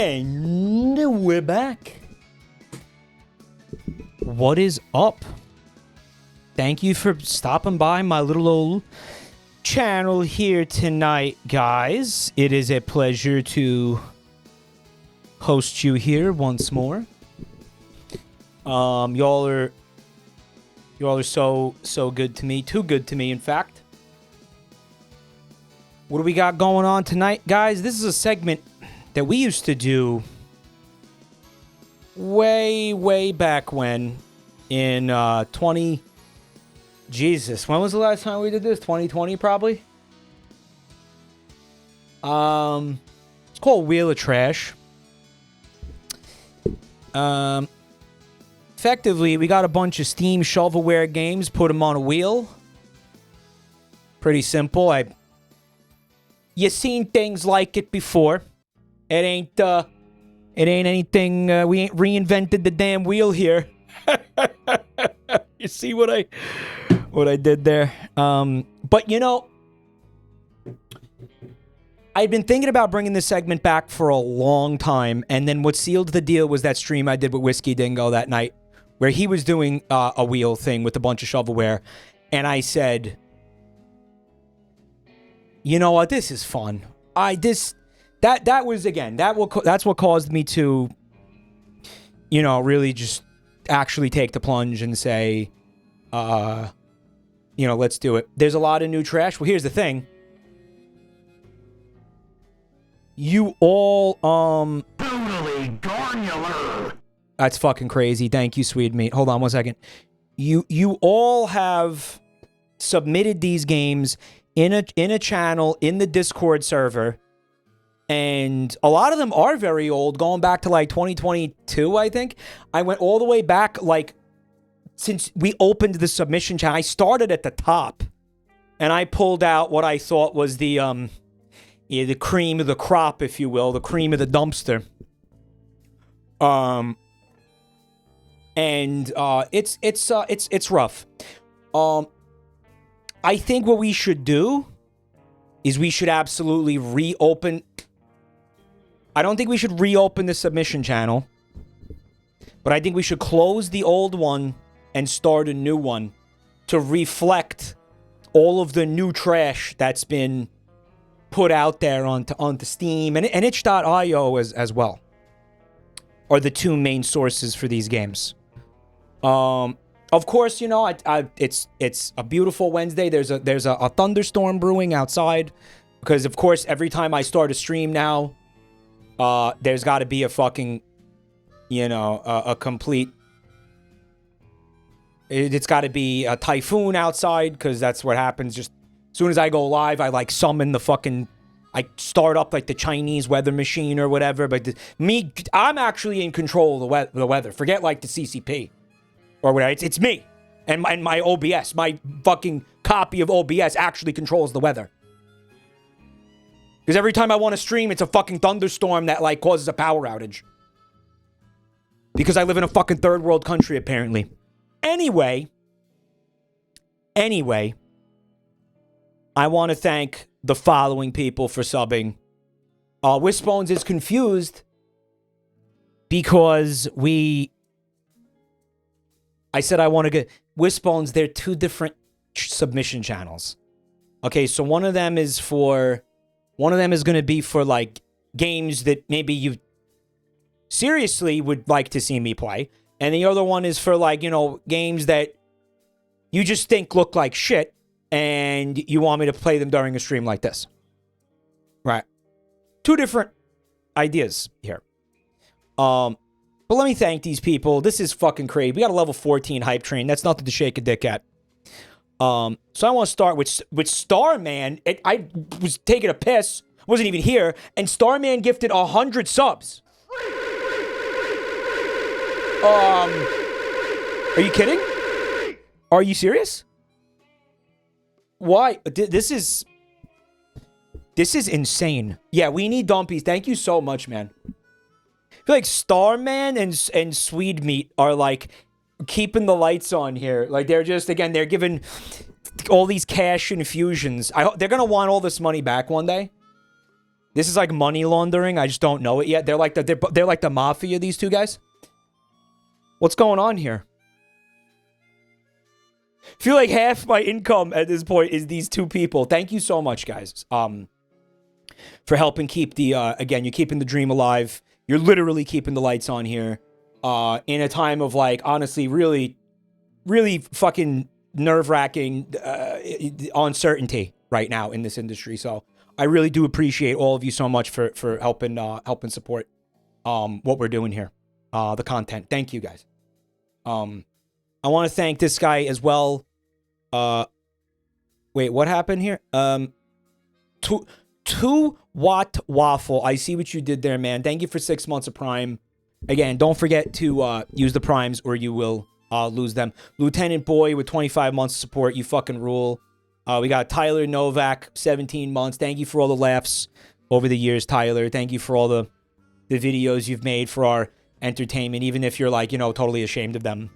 And we're back. What is up? Thank you for stopping by my little old channel here tonight, guys. It is a pleasure to host you here once more. Y'all are so good to me. Too good to me, in fact. What do we got going on tonight, guys? This is a segment that we used to do way back when in 20... Jesus, when was the last time we did this? 2020, probably? It's called Wheel of Trash. Effectively, we got a bunch of Steam shovelware games, put them on a wheel. Pretty simple. You seen things like it before. It ain't anything, we ain't reinvented the damn wheel here. You see what I did there? But you know, I've been thinking about bringing this segment back for a long time, and then what sealed the deal was that stream I did with Whiskey Dingo that night, where he was doing a wheel thing with a bunch of shovelware, and I said, you know what, this is fun. That was, again, that's what caused me to, you know, really just actually take the plunge and say, you know, let's do it. There's a lot of new trash. Well, here's the thing. You all, Totally granular. That's fucking crazy. Thank you, Sweet Meat. Hold on one second. You all have submitted these games in a channel in the Discord server. And a lot of them are very old, going back to like 2022, I think. I went all the way back, like, since we opened the submission channel. I started at the top, and I pulled out what I thought was the cream of the crop, if you will, the cream of the dumpster. It's rough. I think what we should do is we should absolutely reopen. I don't think we should reopen the submission channel, but I think we should close the old one and start a new one to reflect all of the new trash that's been put out there onto Steam and itch.io as well, are the two main sources for these games. Of course, you know, it's a beautiful Wednesday. There's a thunderstorm brewing outside because, of course, every time I start a stream now, there's got to be a fucking, you know, a complete. It's got to be a typhoon outside because that's what happens. Just as soon as I go live, I like summon the fucking. I start up like the Chinese weather machine or whatever. But I'm actually in control of the weather. Forget like the CCP or whatever. It's me and my OBS. My fucking copy of OBS actually controls the weather. Because every time I want to stream, it's a fucking thunderstorm that, like, causes a power outage. Because I live in a fucking third world country, apparently. Anyway, I want to thank the following people for subbing. Wishbones is confused because I said I want to get... Wishbones, they're two different submission channels. Okay, so one of them is going to be for, like, games that maybe you seriously would like to see me play. And the other one is for, like, you know, games that you just think look like shit and you want me to play them during a stream like this. Right. Two different ideas here. But let me thank these people. This is fucking crazy. We got a level 14 hype train. That's nothing to shake a dick at. So I want to start with Starman. I was taking a piss, wasn't even here, and Starman gifted 100 subs. Are you kidding? Are you serious? Why? This is insane. Yeah, we need dumpies. Thank you so much, man. I feel like Starman and Swede Meat are like keeping the lights on here. Like they're just, again, they're giving all these cash infusions. They're gonna want all this money back one day. This is like money laundering. I just don't know it yet. They're like the mafia, these two guys. What's going on here? I feel like half my income at this point is these two people. Thank you so much, guys. For helping keep the again, you're keeping the dream alive. You're literally keeping the lights on here. In a time of like honestly really fucking nerve-wracking uncertainty right now in this industry. So I really do appreciate all of you so much for helping support what we're doing here. The content. Thank you guys. I want to thank this guy as well. Wait, what happened here? 2-Watt Waffle. I see what you did there, man. Thank you for 6 months of Prime. Again, don't forget to use the Primes or you will lose them. Lieutenant Boy with 25 months of support. You fucking rule. We got Tyler Novak, 17 months. Thank you for all the laughs over the years, Tyler. Thank you for all the videos you've made for our entertainment, even if you're like, you know, totally ashamed of them.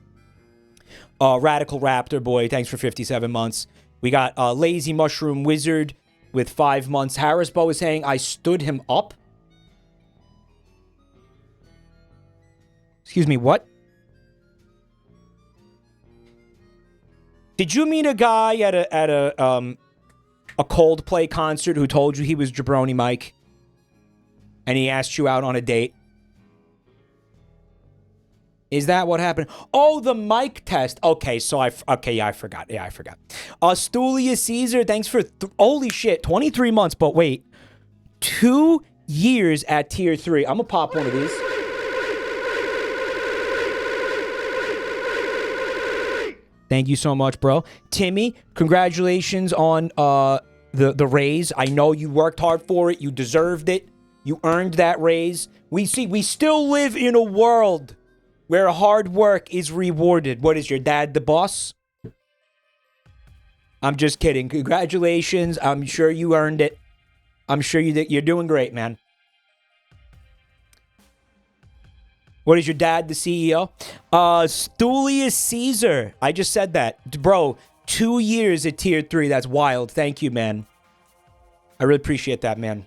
Radical Raptor Boy, thanks for 57 months. We got Lazy Mushroom Wizard with 5 months. Harris Bo is saying, I stood him up. Excuse me, what? Did you meet a guy at a Coldplay concert who told you he was Jabronimike? And he asked you out on a date? Is that what happened? Oh, the mic test. Okay, so I forgot. Yeah, I forgot. Stulia Caesar, thanks for holy shit, 23 months. But wait, 2 years at tier 3. I'm gonna pop one of these. Thank you so much, bro. Timmy, congratulations on the raise. I know you worked hard for it. You deserved it. You earned that raise. We still live in a world where hard work is rewarded. What is your dad the boss? I'm just kidding. Congratulations. I'm sure you earned it. I'm sure you're doing great, man. What is your dad, the CEO? Stulius Caesar. I just said that. Bro, 2 years at tier 3. That's wild. Thank you, man. I really appreciate that, man.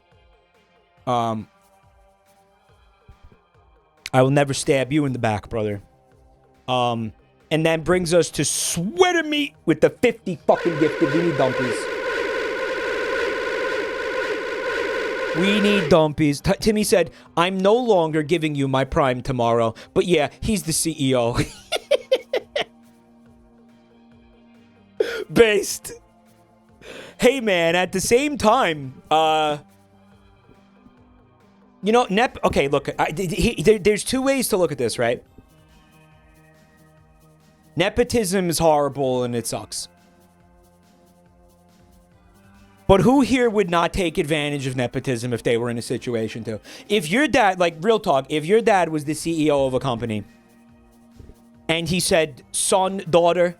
I will never stab you in the back, brother. And that brings us to Sweater Meat with the 50 fucking gifted. We need dumpies. We need dumpies. Timmy said, I'm no longer giving you my Prime tomorrow. But yeah, he's the CEO. Based. Hey, man, at the same time, you know, okay, look, there's 2 ways to look at this, right? Nepotism is horrible and it sucks. But who here would not take advantage of nepotism if they were in a situation to? If your dad, like real talk, if your dad was the CEO of a company and he said, son, daughter,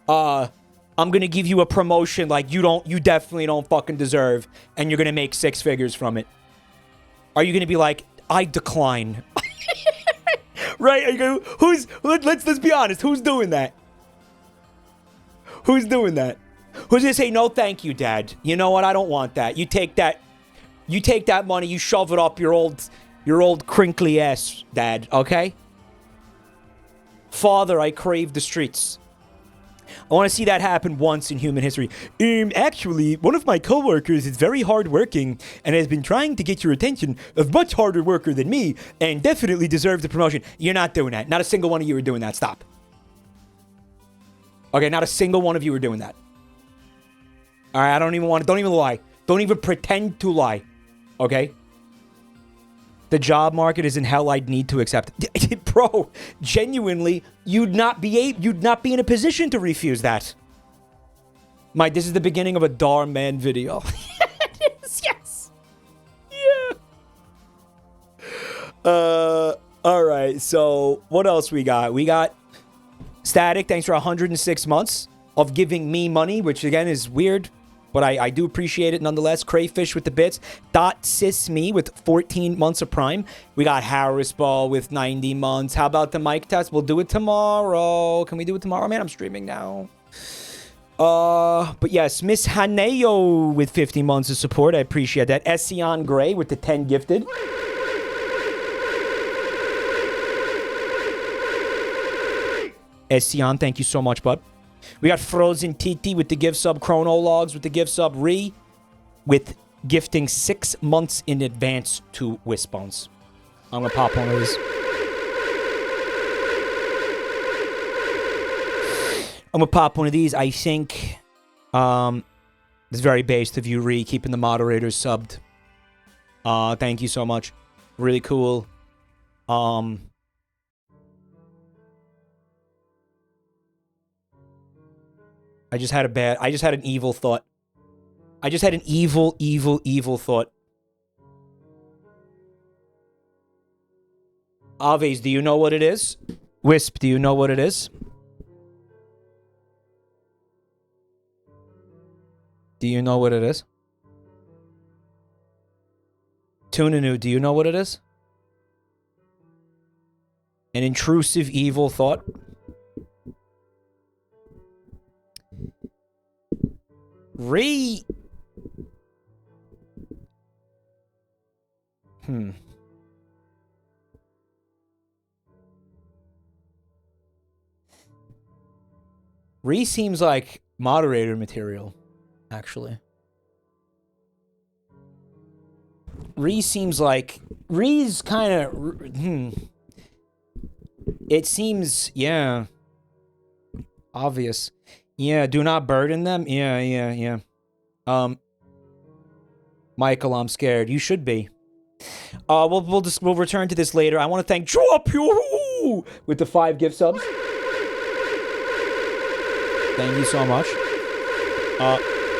I'm going to give you a promotion like you definitely don't fucking deserve and you're going to make 6 figures from it. Are you going to be like, I decline? Right? Are you gonna, let's be honest. Who's doing that? Who's doing that? Who's going to say, no, thank you, Dad. You know what? I don't want that. You take that money, you shove it up your old crinkly ass, Dad, okay? Father, I crave the streets. I want to see that happen once in human history. Actually, one of my coworkers is very hardworking and has been trying to get your attention, a much harder worker than me, and definitely deserves the promotion. You're not doing that. Not a single one of you are doing that. Stop. Okay, not a single one of you are doing that. All right, don't even lie. Don't even pretend to lie. Okay? The job market is in hell. I'd need to accept it. Bro, genuinely, you'd not be in a position to refuse that. Mike, this is the beginning of a Dar Man video. Yes. Yeah. All right. So, what else we got? We got Static, thanks for 106 months of giving me money, which again is weird. But I do appreciate it nonetheless. Crayfish with the bits. .Sysme with 14 months of Prime. We got Harris Ball with 90 months. How about the mic test? We'll do it tomorrow. Can we do it tomorrow? Man, I'm streaming now. But yes, Miss Haneo with 50 months of support. I appreciate that. Ession Gray with the 10 gifted. Ession, thank you so much, bud. We got Frozen Titi with the gift sub. Chronologs with the gift sub. Re with gifting 6 months in advance to Wisbones. I'm gonna pop one of these. I'm gonna pop one of these. I think it's very based of you, Ree, keeping the moderators subbed. Thank you so much. Really cool. I just had an evil thought. I just had an evil thought. Aves, do you know what it is? Wisp, do you know what it is? Do you know what it is? Tunanu, do you know what it is? An intrusive evil thought? Ree seems like moderator material, actually. Ree seems like... Ree's kind of... It seems, yeah. Obvious. Yeah, do not burden them? Yeah. Michael, I'm scared. You should be. We'll return to this later. I want to thank Drop You with the 5 gift subs. Thank you so much.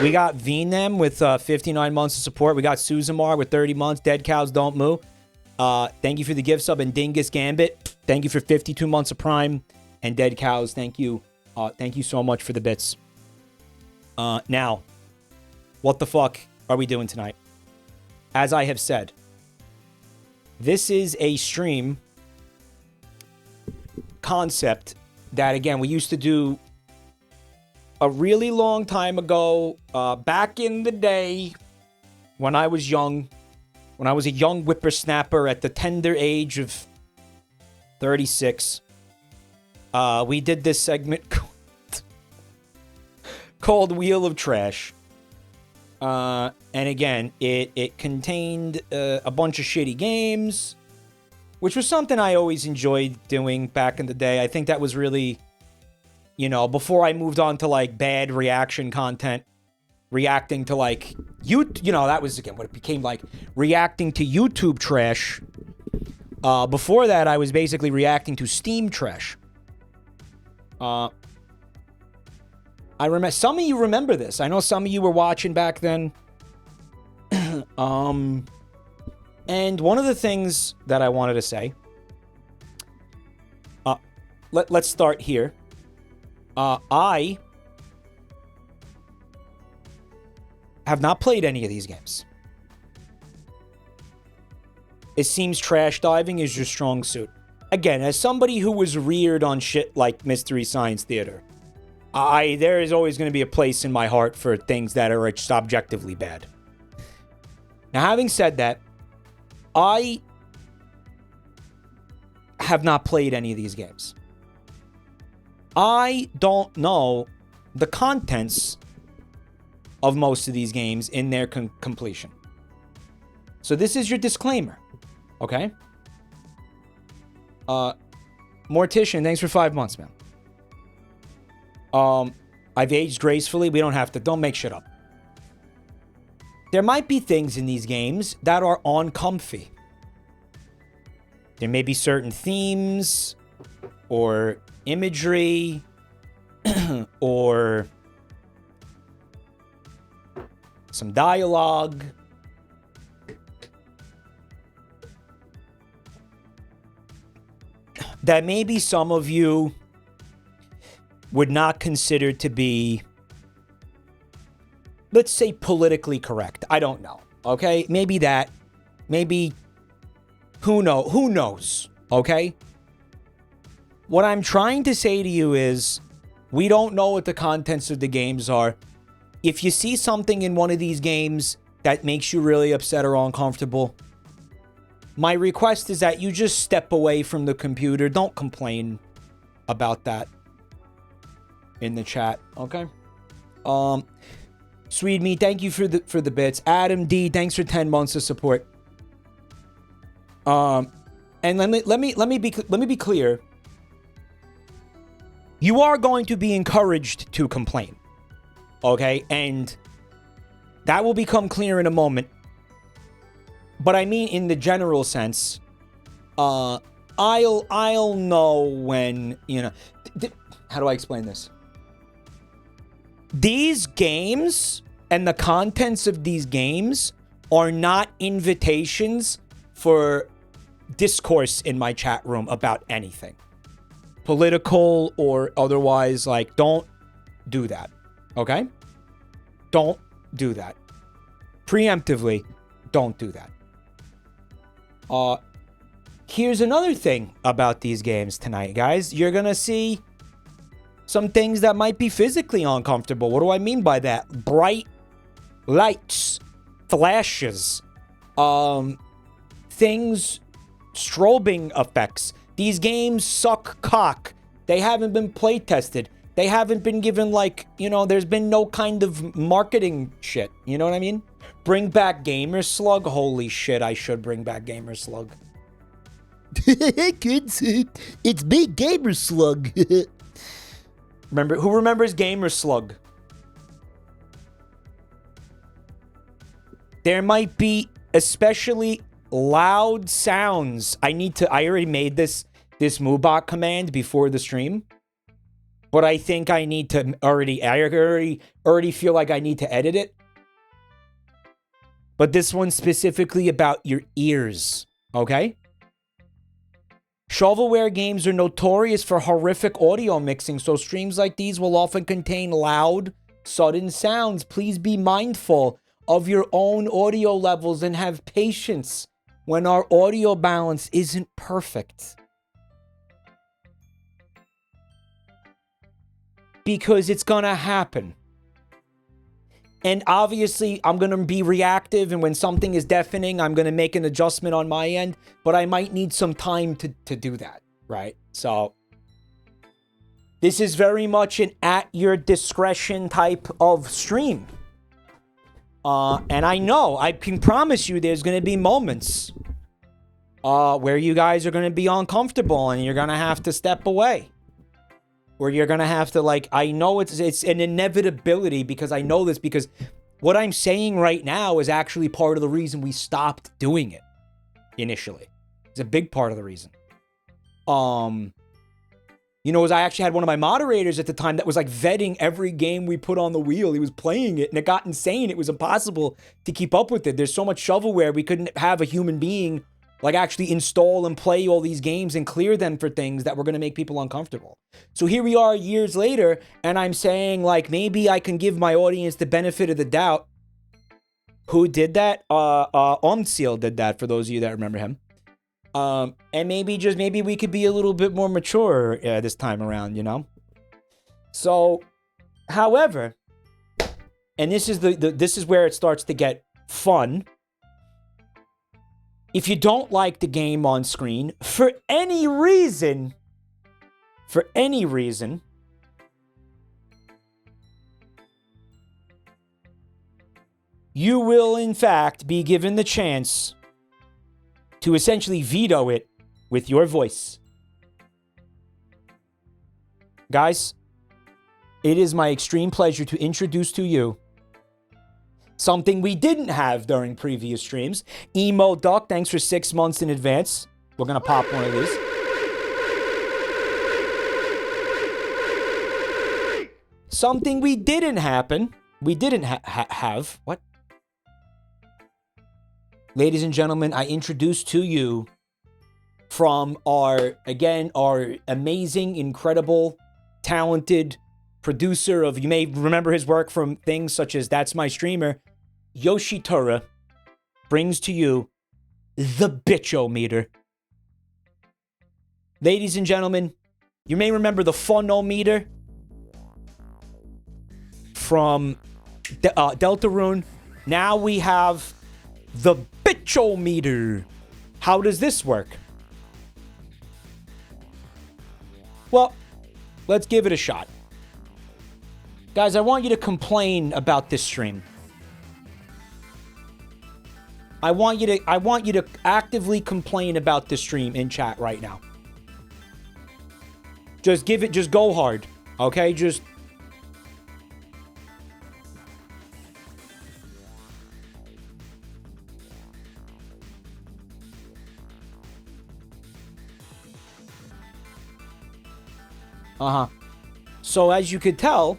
We got Venem with 59 months of support. We got Suzamar with 30 months. Dead Cows Don't Moo. Thank you for the gift sub. And Dingus Gambit, thank you for 52 months of Prime. And Dead Cows, thank you. Thank you so much for the bits. Now, what the fuck are we doing tonight? As I have said, this is a stream concept that, again, we used to do a really long time ago, back in the day when I was young, when I was a young whippersnapper at the tender age of 36. We did this segment called Wheel of Trash. And again, it contained a bunch of shitty games, which was something I always enjoyed doing back in the day. I think that was really, you know, before I moved on to, like, bad reaction content, reacting to, like, that was, again, what it became, like, reacting to YouTube trash. Before that, I was basically reacting to Steam trash. I remember, some of you remember this. I know some of you were watching back then. And one of the things that I wanted to say, let's start here. I have not played any of these games. It seems trash diving is your strong suit. Again, as somebody who was reared on shit like Mystery Science Theater, there is always going to be a place in my heart for things that are just objectively bad. Now, having said that, I have not played any of these games. I don't know the contents of most of these games in their completion. So this is your disclaimer, okay? Mortician, thanks for 5 months, man. I've aged gracefully. We don't have to. Don't make shit up. There might be things in these games that are uncomfy. There may be certain themes or imagery or some dialogue that maybe some of you would not consider to be, let's say, politically correct. I don't know. Okay? Maybe that. Maybe, who knows? Okay? What I'm trying to say to you is, We don't know what the contents of the games are. If you see something in one of these games that makes you really upset or uncomfortable, my request is that you just step away from the computer. Don't complain about that in the chat, okay? Sweet Me, thank you for the bits. Adam D, thanks for 10 months of support. And let me be clear. You are going to be encouraged to complain, okay? And that will become clear in a moment. But I mean, in the general sense, I'll know when, you know. How do I explain this? These games and the contents of these games are not invitations for discourse in my chat room about anything, political or otherwise. Like, don't do that, okay? Don't do that. Preemptively, don't do that. Here's another thing about these games tonight, guys. You're gonna see some things that might be physically uncomfortable. What do I mean by that? Bright lights, flashes, things, strobing effects. These games suck cock. They haven't been play tested. They haven't been given, like, you know, there's been no kind of marketing shit. You know what I mean? Bring back Gamer Slug? Holy shit, I should bring back Gamer Slug. Kids, it's Big Gamer Slug. Who remembers Gamer Slug? There might be especially loud sounds. I already made this Moobot command before the stream. But I think I need to already feel like I need to edit it. But this one's specifically about your ears, okay? Shovelware games are notorious for horrific audio mixing, so streams like these will often contain loud, sudden sounds. Please be mindful of your own audio levels and have patience when our audio balance isn't perfect. Because it's gonna happen. And obviously, I'm going to be reactive, and when something is deafening, I'm going to make an adjustment on my end, but I might need some time to do that, right? So, this is very much an at-your-discretion type of stream. And I can promise you there's going to be moments where you guys are going to be uncomfortable, and you're going to have to step away. Where you're going to have to, like, I know it's an inevitability, because I know this, because what I'm saying right now is actually part of the reason we stopped doing it initially. It's a big part of the reason. You know, as I actually had one of my moderators at the time that was, like, vetting every game we put on the wheel. He was playing it, and it got insane. It was impossible to keep up with it. There's so much shovelware, we couldn't have a human being, like, actually install and play all these games and clear them for things that were going to make people uncomfortable. So here we are years later, and I'm saying, like, maybe I can give my audience the benefit of the doubt. Who did that? Omseal did that, for those of you that remember him. And maybe we could be a little bit more mature this time around, you know? So, however, and this is this is where it starts to get fun. If you don't like the game on screen, for any reason, you will, in fact, be given the chance to essentially veto it with your voice. Guys, it is my extreme pleasure to introduce to you something we didn't have during previous streams. Emo Duck, thanks for 6 months in advance. We're going to pop one of these. Something we didn't have. What? Ladies and gentlemen, I introduce to you from our amazing, incredible, talented producer of, you may remember his work from things such as That's My Streamer, Yoshitora, brings to you the tch-O-Meter. Ladies and gentlemen, you may remember the fun-O-Meter. from Deltarune. Now we have the tch-O-Meter. How does this work? Well, let's give it a shot. Guys, I want you to complain about this stream. I want you to actively complain about this stream in chat right now. Just go hard. Okay? So as you could tell,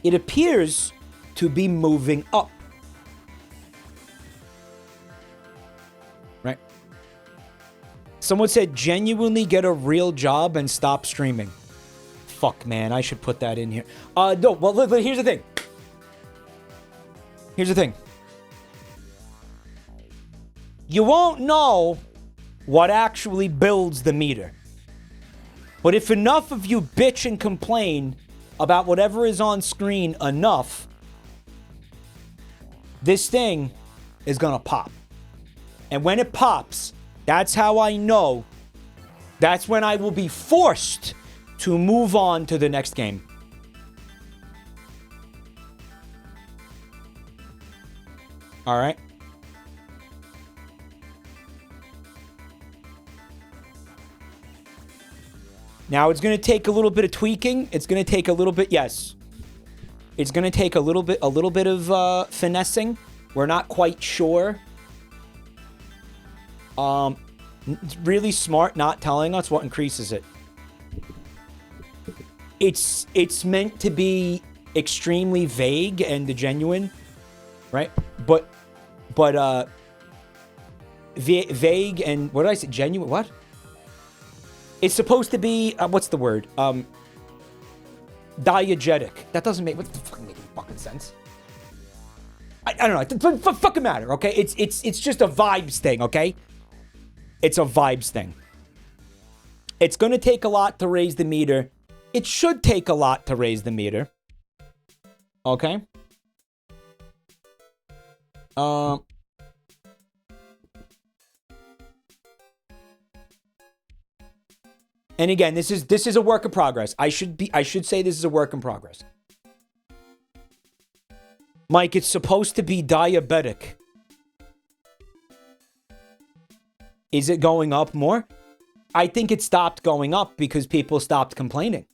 it appears to be moving up. Right? Someone said, genuinely get a real job and stop streaming. Fuck, man. I should put that in here. No, well, here's the thing. Here's the thing. You won't know what actually builds the meter. But if enough of you bitch and complain about whatever is on screen enough, this thing is gonna pop. And when it pops, that's how I know. That's when I will be forced to move on to the next game. All right. Now it's going to take a little bit of tweaking. It's going to take a little bit, yes. It's going to take a little bit of finessing. We're not quite sure. It's really smart not telling us what increases it. It's meant to be extremely vague and genuine, right? But vague and what did I say? Genuine? What? It's supposed to be what's the word? Diegetic. That doesn't make what the fuck make any fucking sense. I don't know. It doesn't fucking matter. Okay, it's just a vibes thing. Okay, it's a vibes thing. It's gonna take a lot to raise the meter. It should take a lot to raise the meter. Okay. And again, this is a work in progress. I should say this is a work in progress. Mike, it's supposed to be diabetic. Is it going up more? I think it stopped going up because people stopped complaining.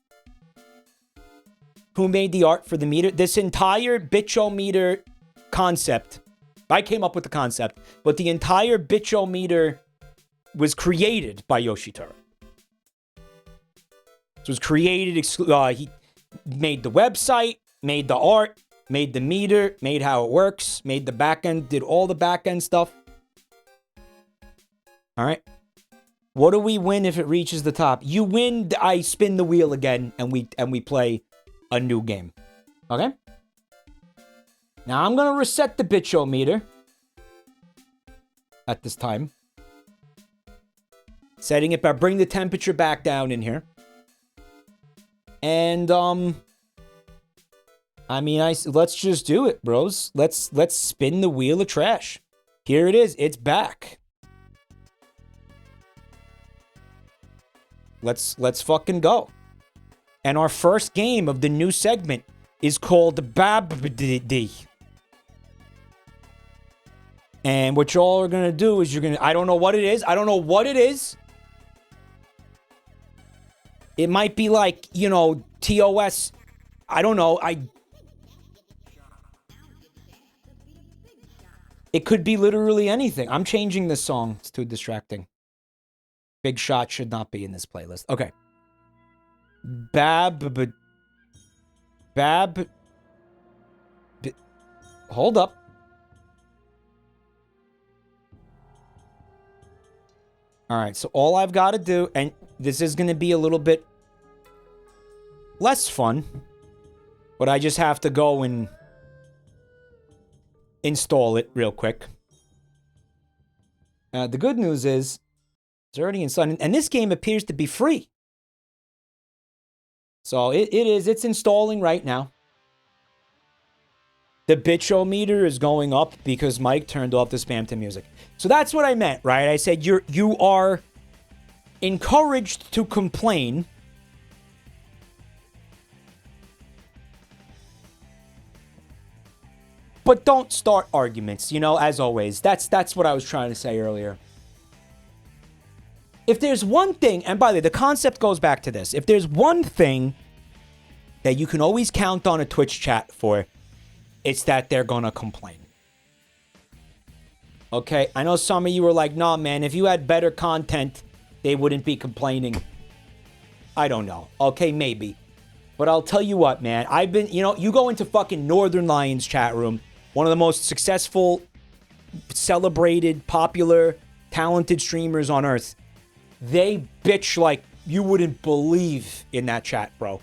Who made the art for the meter? This entire tch-O-Meter concept. I came up with the concept, but the entire tch-O-Meter was created by Yoshitaro. It was created, he made the website, made the art, made the meter, made how it works, made the backend, did all the backend stuff. All right. What do we win if it reaches the top? You win, I spin the wheel again, and we play a new game. Okay? Now I'm going to reset the tch-O-Meter at this time. Setting it back, bring the temperature back down in here. And, I mean, let's just do it, bros. Let's spin the wheel of trash. Here it is. It's back. Let's fucking go. And our first game of the new segment is called Babbdi. And what y'all are gonna do is I don't know what it is. I don't know what it is. It might be like, you know, TOS. I don't know. It could be literally anything. I'm changing this song. It's too distracting. Big Shot should not be in this playlist. Okay. Hold up. All right, so all I've got to do, and this is going to be a little bit less fun, but I just have to go and install it real quick. The good news is, it's already installed, and this game appears to be free. So it's installing right now. The tch-O-Meter is going up because Mike turned off the spam to music. So that's what I meant, right? I said you are encouraged to complain. But don't start arguments, you know, as always. That's what I was trying to say earlier. If there's one thing, and by the way, the concept goes back to this. If there's one thing that you can always count on a Twitch chat for, it's that they're gonna complain. Okay? I know some of you were like, nah, man, if you had better content, they wouldn't be complaining. I don't know. Okay, maybe. But I'll tell you what, man. I've been, you know, you go into fucking Northern Lions chat room, one of the most successful, celebrated, popular, talented streamers on Earth. They bitch like you wouldn't believe in that chat, bro.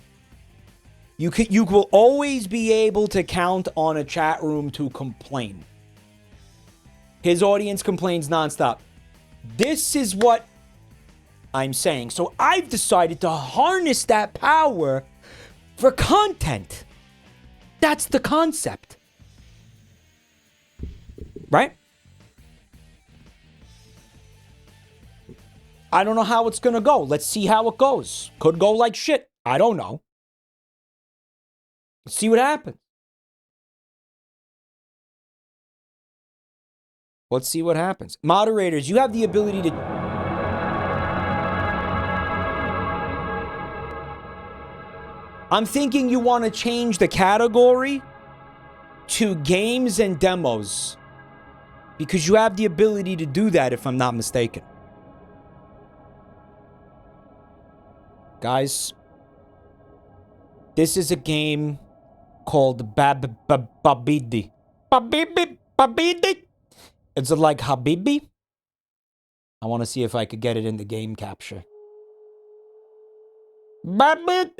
You will always be able to count on a chat room to complain. His audience complains nonstop. This is what I'm saying. So I've decided to harness that power for content. That's the concept. Right? I don't know how it's going to go. Let's see how it goes. Could go like shit. I don't know. Let's see what happens. Let's see what happens. Moderators, you have the ability to... I'm thinking you want to change the category to games and demos. Because you have the ability to do that, if I'm not mistaken. Guys, this is a game called Babbdi. Babbdi? Is it like Habibi? I want to see if I could get it in the game capture. Babbdi.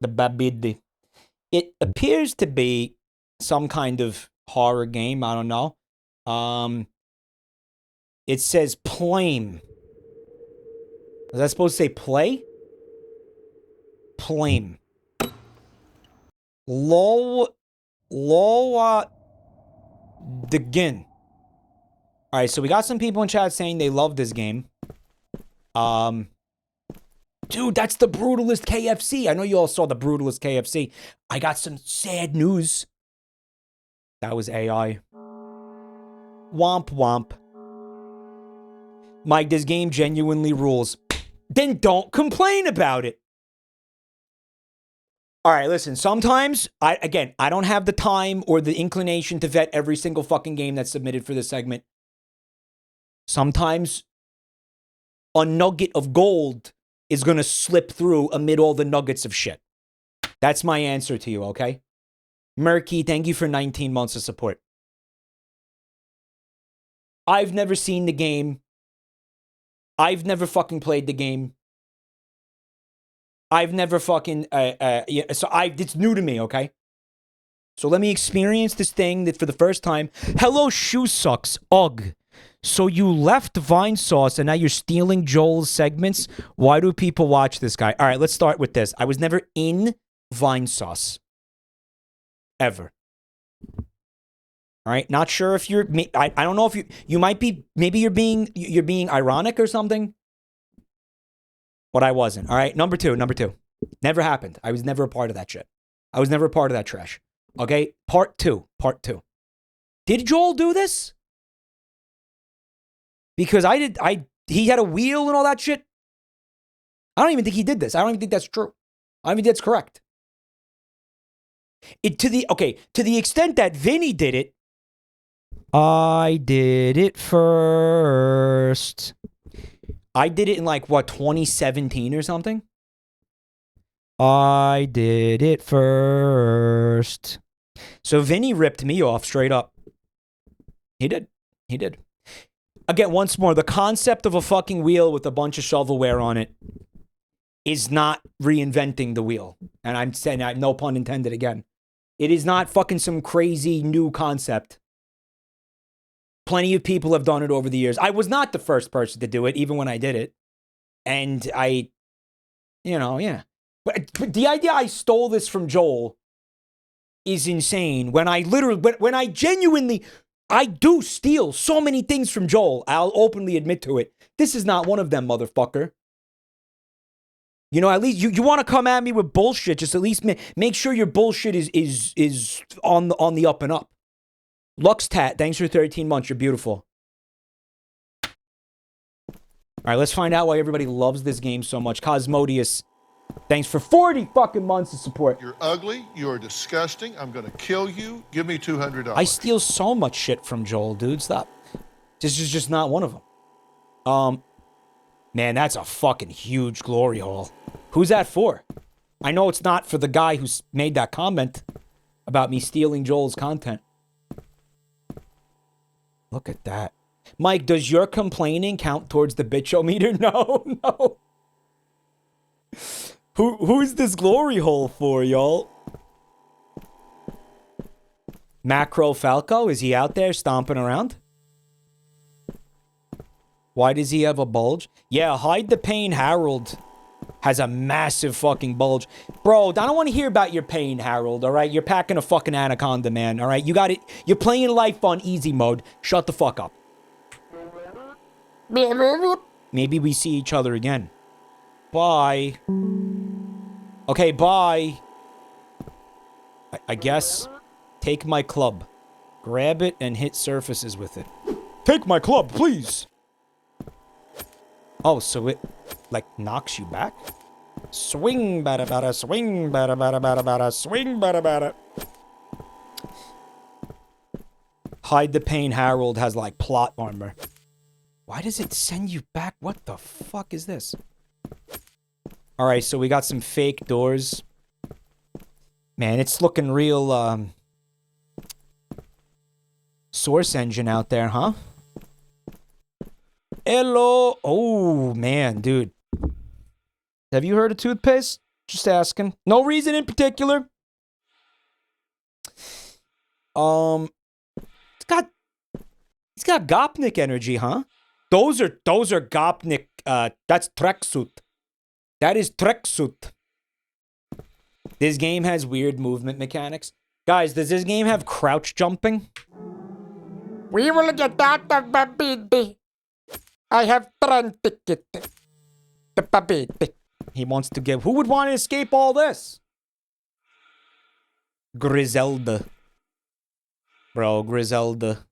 The Babbdi. It appears to be some kind of horror game. I don't know. It says Plame. Was that supposed to say play? Plame. Low Degin. Alright, so we got some people in chat saying they love this game. Dude, that's the brutalist KFC. I know you all saw the brutalist KFC. I got some sad news. That was AI. Womp womp. Mike, this game genuinely rules. Then don't complain about it. All right, listen, sometimes, I don't have the time or the inclination to vet every single fucking game that's submitted for this segment. Sometimes a nugget of gold is going to slip through amid all the nuggets of shit. That's my answer to you, okay? Murky, thank you for 19 months of support. I've never seen the game. I've never fucking played the game. I've never fucking, it's new to me, okay? So let me experience this thing that for the first time. Hello, Shoe Sucks. Ugh. So you left Vine Sauce and now you're stealing Joel's segments? Why do people watch this guy? All right, let's start with this. I was never in Vine Sauce. Ever. All right, not sure if you're, I don't know if you might be, maybe you're being ironic or something. But I wasn't. All right, number two. Never happened. I was never a part of that shit. I was never a part of that trash. Okay, part two. Did Joel do this? Because he had a wheel and all that shit. I don't even think he did this. I don't even think that's true. I don't think that's correct. To the extent that Vinny did it, I did it first. I did it in like, what, 2017 or something? I did it first. So Vinny ripped me off straight up. He did. Again, once more, the concept of a fucking wheel with a bunch of shovelware on it is not reinventing the wheel. And I'm saying, no pun intended again. It is not fucking some crazy new concept. Plenty of people have done it over the years. I was not the first person to do it, even when I did it. And You know, yeah. But the idea I stole this from Joel is insane. When I genuinely, I do steal so many things from Joel. I'll openly admit to it. This is not one of them, motherfucker. You know, at least you want to come at me with bullshit. Just at least make sure your bullshit is on the up and up. Luxtat, thanks for 13 months. You're beautiful. All right, let's find out why everybody loves this game so much. Cosmodius, thanks for 40 fucking months of support. You're ugly. You're disgusting. I'm going to kill you. Give me $200. I steal so much shit from Joel, dude. Stop. This is just not one of them. Man, that's a fucking huge glory hole. Who's that for? I know it's not for the guy who's made that comment about me stealing Joel's content. Look at that. Mike, does your complaining count towards the tch-O-Meter? No, no. Who's this glory hole for, y'all? Macro Falco, is he out there stomping around? Why does he have a bulge? Yeah, Hide the Pain Harold has a massive fucking bulge. Bro, I don't want to hear about your pain, Harold, all right? You're packing a fucking anaconda, man, all right? You got it. You're playing life on easy mode. Shut the fuck up. Maybe we see each other again. Bye. Okay, bye. I guess take my club. Grab it and hit surfaces with it. Take my club, please. Oh, so it, like, knocks you back? Swing, bada, bada, swing, bada, bada, bada, bada, swing, bada, bada. Hide the Pain Harold has, like, plot armor. Why does it send you back? What the fuck is this? Alright, so we got some fake doors. Man, it's looking real, Source engine out there, huh? Hello. Oh, man, dude. Have you heard of toothpaste? Just asking. No reason in particular. It's got Gopnik energy, huh? Those are Gopnik, that's tracksuit. That is tracksuit. This game has weird movement mechanics. Guys, does this game have crouch jumping? We will get out of Babbdi. I have train ticket. The Babbdi. He wants to give. Who would want to escape all this? Griselda. Bro, Griselda.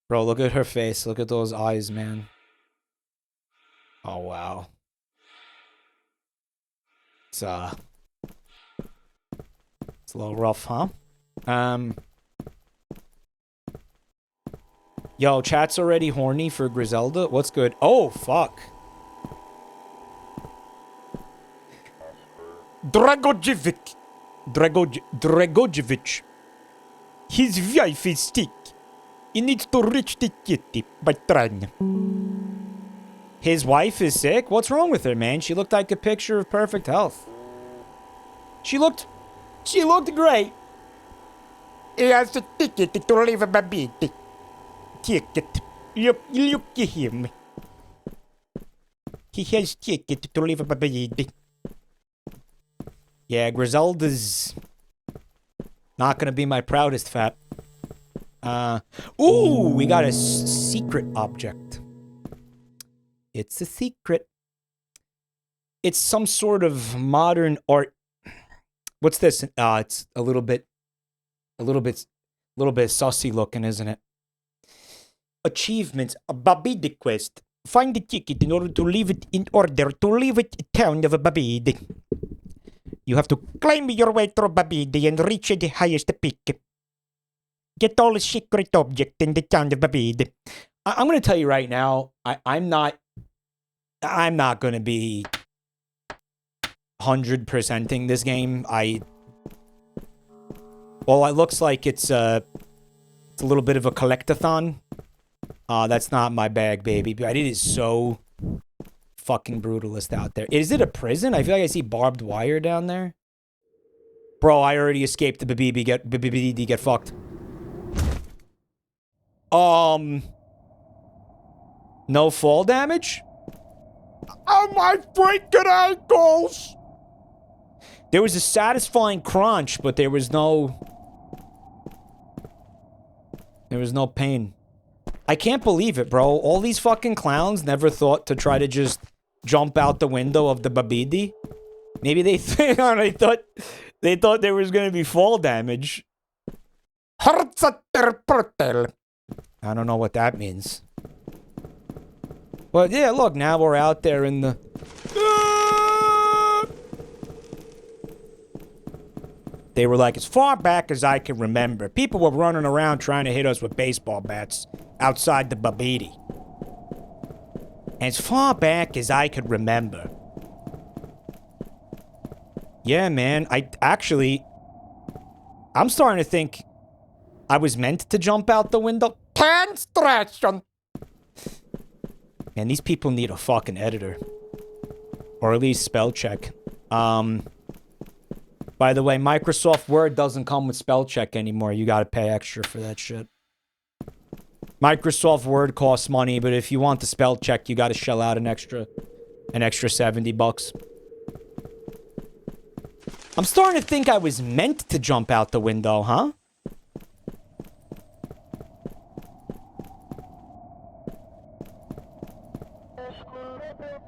Bro, look at her face. Look at those eyes, man. Oh, wow. It's a little rough, huh? Yo, chat's already horny for Griselda. What's good? Oh, fuck. Dragojevic. His wife is sick. He needs to reach the kitty by train. His wife is sick? What's wrong with her, man? She looked like a picture of perfect health. She looked great. He has a ticket to leave Babbdi. Ticket. Look at him. He has ticket to leave Babbdi. Yeah, Griselda's not gonna be my proudest fat. Ooh, we got a secret object. It's a secret. It's some sort of modern art. What's this? It's a little bit sussy looking, isn't it? Achievements, a Babbdi quest. Find the ticket in order to leave it in order to leave it town of Babbdi. You have to climb your way through Babbdi and reach the highest peak. Get all the secret object in the town of Babbdi. I'm going to tell you right now, I'm not going to be 100%ing this game. Well, it looks like it's a little bit of a collectathon. That's not my bag, baby. But it is so fucking brutalist out there. Is it a prison? I feel like I see barbed wire down there. Bro, I already escaped the Babbdi. Get fucked. No fall damage? Oh, my freaking ankles! There was a satisfying crunch, but there was no pain. I can't believe it, bro. All these fucking clowns never thought to try to just jump out the window of the Babbdi. Maybe they thought there was gonna be fall damage. I don't know what that means. But yeah, look, now we're out there in the... They were like, as far back as I can remember, people were running around trying to hit us with baseball bats outside the Babbdi. As far back as I could remember. Yeah, man, I'm starting to think I was meant to jump out the window. Construction. Man, these people need a fucking editor. Or at least spell check. By the way, Microsoft Word doesn't come with spell check anymore. You gotta pay extra for that shit. Microsoft Word costs money, but if you want the spell check, you gotta shell out an extra $70. I'm starting to think I was meant to jump out the window, huh?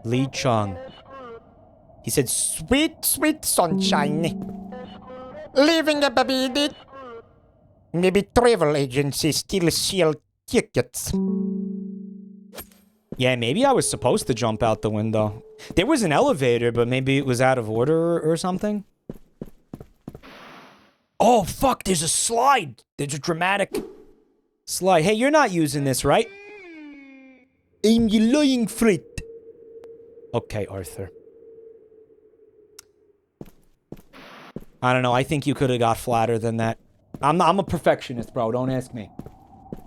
Lee Chung. He said, Sweet, sweet sunshine. Leaving a Babbdi. Maybe travel agency still sell tickets. yeah, maybe I was supposed to jump out the window. There was an elevator, but maybe it was out of order or something. Oh, fuck, there's a slide. There's a dramatic slide. Hey, you're not using this, right? I'm you lying frit. Okay, Arthur. I don't know. I think you could have got flatter than that. I'm a perfectionist, bro. Don't ask me.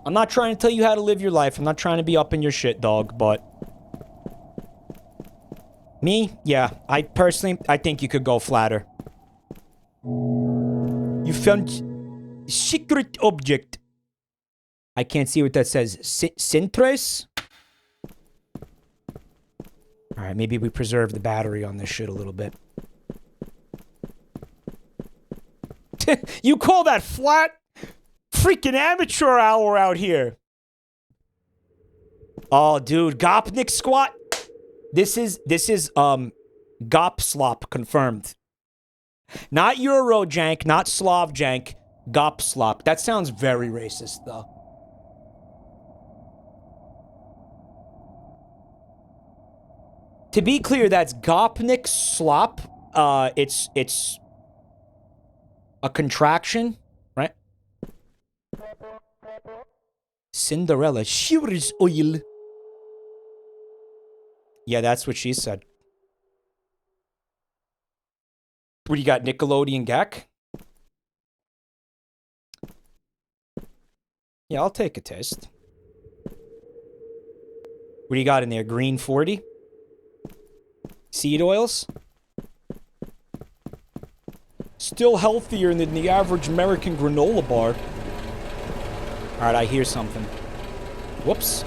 I'm not trying to tell you how to live your life. I'm not trying to be up in your shit, dog, but... Me? Yeah. I think you could go flatter. You found... secret object. I can't see what that says. Sintres? Alright, maybe we preserve the battery on this shit a little bit. You call that flat? Freaking amateur hour out here. Oh, dude, Gopnik squat. This is Gopslop confirmed. Not Eurojank, not Slavjank, Gopslop. That sounds very racist, though. To be clear, that's Gopnik slop. It's a contraction, right? Cinderella shivers oil. Yeah, that's what she said. What do you got, Nickelodeon Gak? Yeah, I'll take a taste. What do you got in there? Green 40? Seed oils? Still healthier than the average American granola bar. Alright, I hear something. Whoops.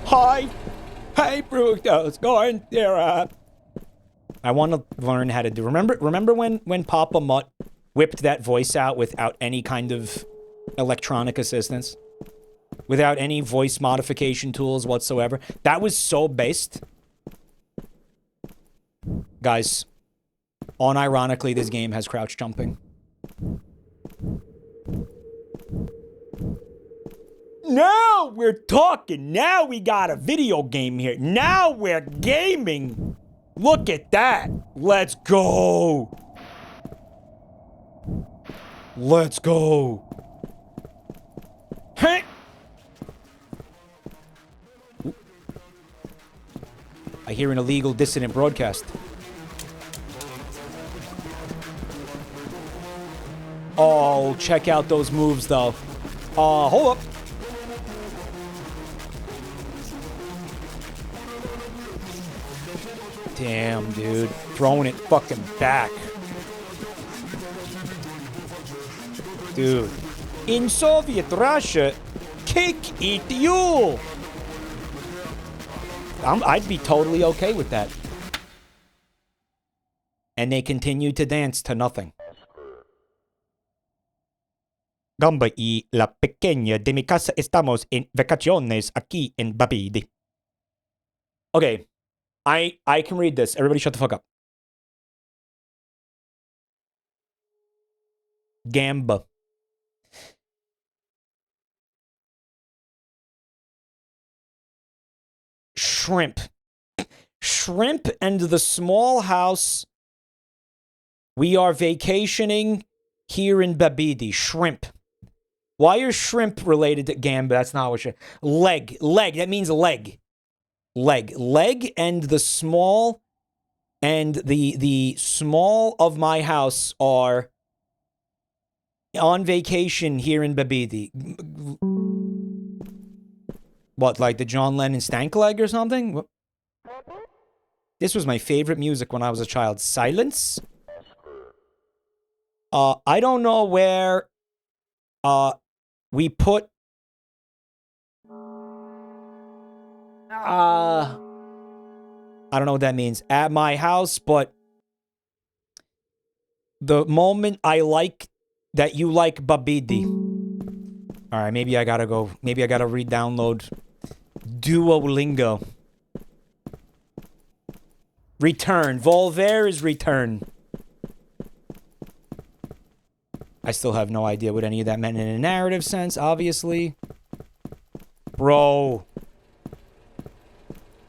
Hi! Hey, Bruto's going there, I want to learn how to do... Remember when Papa Mutt whipped that voice out without any kind of electronic assistance? Without any voice modification tools whatsoever? That was so based. Guys, unironically, this game has crouch jumping. Now we're talking. Now we got a video game here. Now we're gaming. Look at that. Let's go. Let's go. Hey. I hear an illegal dissident broadcast. Oh, check out those moves, though. Hold up. Damn, dude. Throwing it fucking back. Dude. In Soviet Russia, cake eat you. I'd be totally okay with that. And they continue to dance to nothing. Gamba y la pequeña de mi casa estamos en vacaciones aquí en Babbdi. Okay, I can read this. Everybody shut the fuck up. Gamba. Shrimp. Shrimp and the small house. We are vacationing here in Babbdi. Shrimp. Why are shrimp related to gamba? That's not what shrimp. Leg. Leg. That means leg. Leg. Leg and the small the small of my house are on vacation here in Babbdi. What, like the John Lennon stank leg or something? This was my favorite music when I was a child. Silence. I don't know where we put I don't know what that means. At my house, but the moment I like that you like Babbdi. Alright, maybe I gotta go. Maybe I gotta re-download Duolingo. Return. Volver is return. I still have no idea what any of that meant in a narrative sense, obviously. Bro.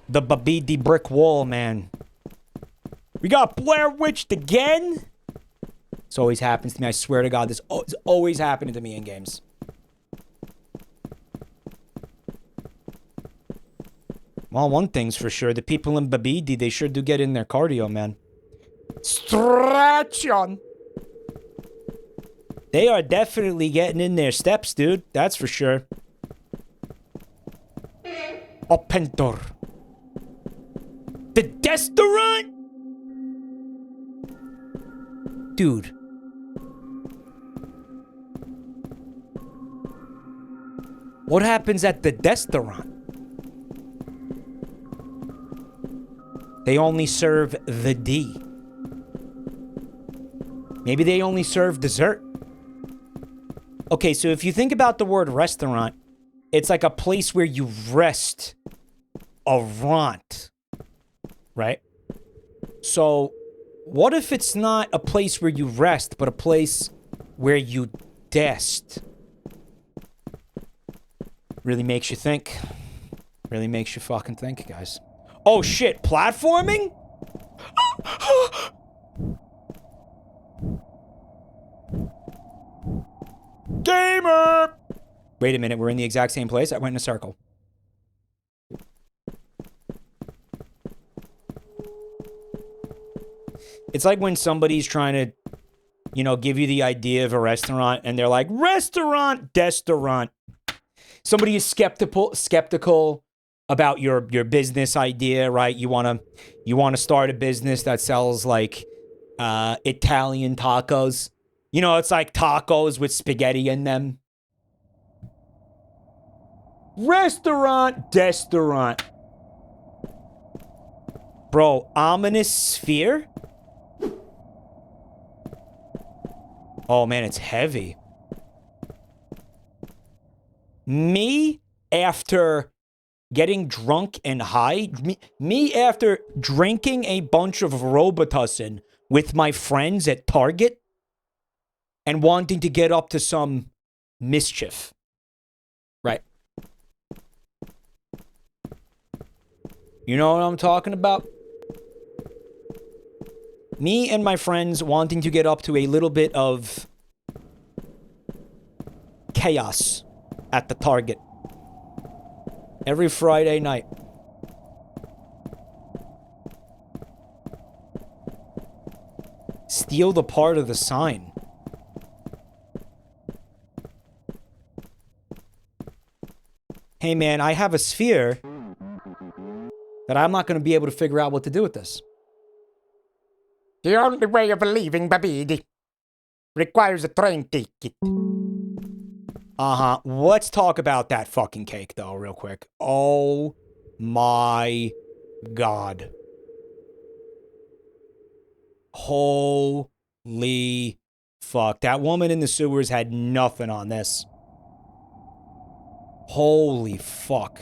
The Babbdi brick wall, man. We got Blair Witched again? This always happens to me. I swear to God, this is always happening to me in games. Well, one thing's for sure. The people in Babbdi, they sure do get in their cardio, man. Stretch on. They are definitely getting in their steps, dude. That's for sure. Open door. The restaurant? Dude. What happens at the restaurant? They only serve the D. Maybe they only serve dessert. Okay, so if you think about the word restaurant, it's like a place where you rest. A rant. Right? So, what if it's not a place where you rest, but a place where you dest? Really makes you think. Really makes you fucking think, guys. Oh shit, platforming? Gamer! Wait a minute, we're in the exact same place? I went in a circle. It's like when somebody's trying to, you know, give you the idea of a restaurant and they're like, restaurant, destaurant. Somebody is skeptical about your business idea, right? You want to start a business that sells like Italian tacos. You know, it's like tacos with spaghetti in them. Restaurant, destaurant. Bro, ominous sphere? Oh man, it's heavy. Me after getting drunk and high, me after drinking a bunch of Robitussin with my friends at Target and wanting to get up to some mischief. Right. You know what I'm talking about? Me and my friends wanting to get up to a little bit of chaos at the Target. Every Friday night. Steal the part of the sign. Hey man, I have a sphere that I'm not going to be able to figure out what to do with this. The only way of leaving Babbdi requires a train ticket. Let's talk about that fucking cake, though, real quick. Oh my God. Holy fuck. That woman in the sewers had nothing on this. Holy fuck.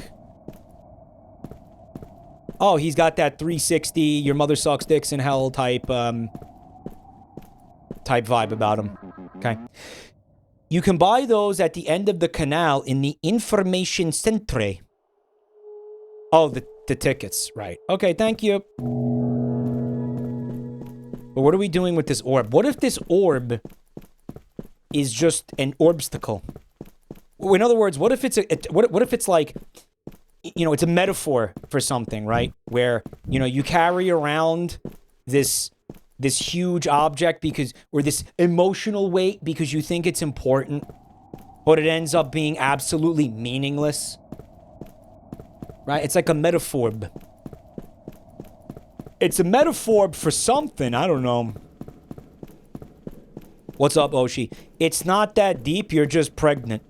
Oh, he's got that 360, your mother sucks dicks in hell type vibe about him. Okay. You can buy those at the end of the canal in the information centre. Oh, the tickets. Right. Okay, thank you. But what are we doing with this orb? What if this orb is just an orbstacle? In other words, what if it's what if it's like, you know, it's a metaphor for something, right? Where, you know, you carry around this huge object because, or this emotional weight because you think it's important, but it ends up being absolutely meaningless. Right? It's like a metaphor. It's a metaphor for something. I don't know. What's up, Oshi? It's not that deep. You're just pregnant.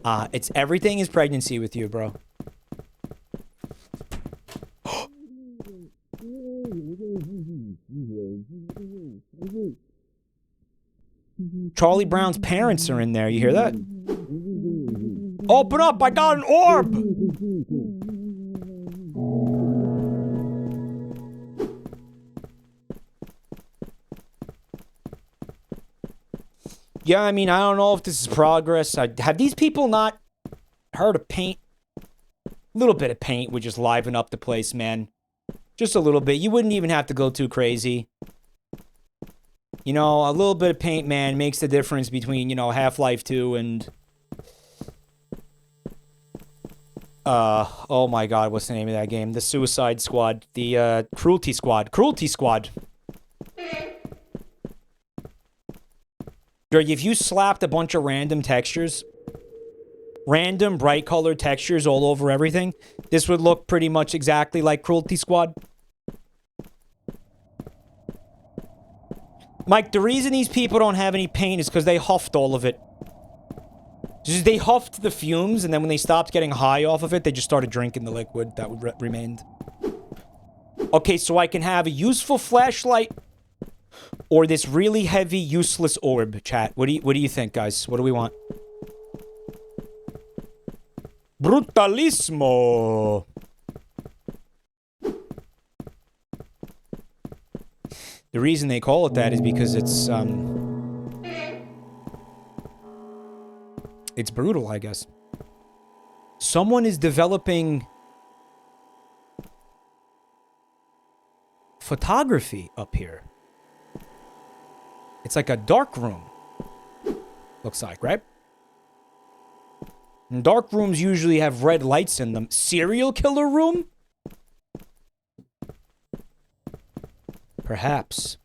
It's everything is pregnancy with you, bro. Charlie Brown's parents are in there. You hear that? Open up! I got an orb! Yeah, I mean, I don't know if this is progress. Have these people not heard of paint? A little bit of paint would just liven up the place, man. Just a little bit. You wouldn't even have to go too crazy. You know, a little bit of paint, man, makes the difference between, you know, Half-Life 2 and... oh my god, what's the name of that game? The Suicide Squad. The, Cruelty Squad. Cruelty Squad. If you slapped a bunch of random textures, random bright colored textures all over everything, this would look pretty much exactly like Cruelty Squad. Mike, the reason these people don't have any paint is because they huffed all of it. Just, they huffed the fumes, and then when they stopped getting high off of it, they just started drinking the liquid that remained. Okay, so I can have a useful flashlight or this really heavy, useless orb, chat. What do you think, guys? What do we want? Brutalismo. The reason they call it that is because it's brutal, I guess. Someone is developing photography up here. It's like a dark room. Looks like, right? And dark rooms usually have red lights in them. Serial killer room? Perhaps.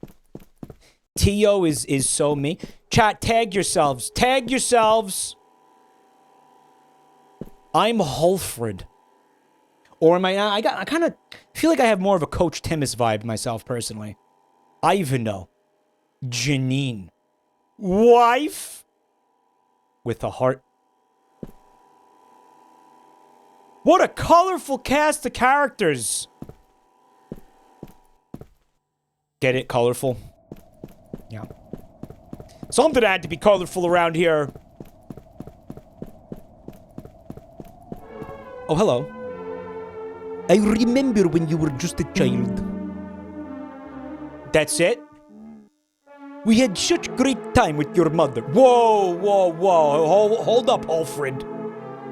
T.O. is so me. Chat, tag yourselves. Tag yourselves. I'm Hulfred. Or am I kind of feel like I have more of a Coach Timmis vibe myself, personally. Ivano. Janine. Wife? With a heart. What a colorful cast of characters. Get it? Colorful? Yeah. Something had to be colorful around here. Oh, hello. I remember when you were just a child. That's it? We had such great time with your mother. Whoa, whoa, whoa. Hold up, Alfred.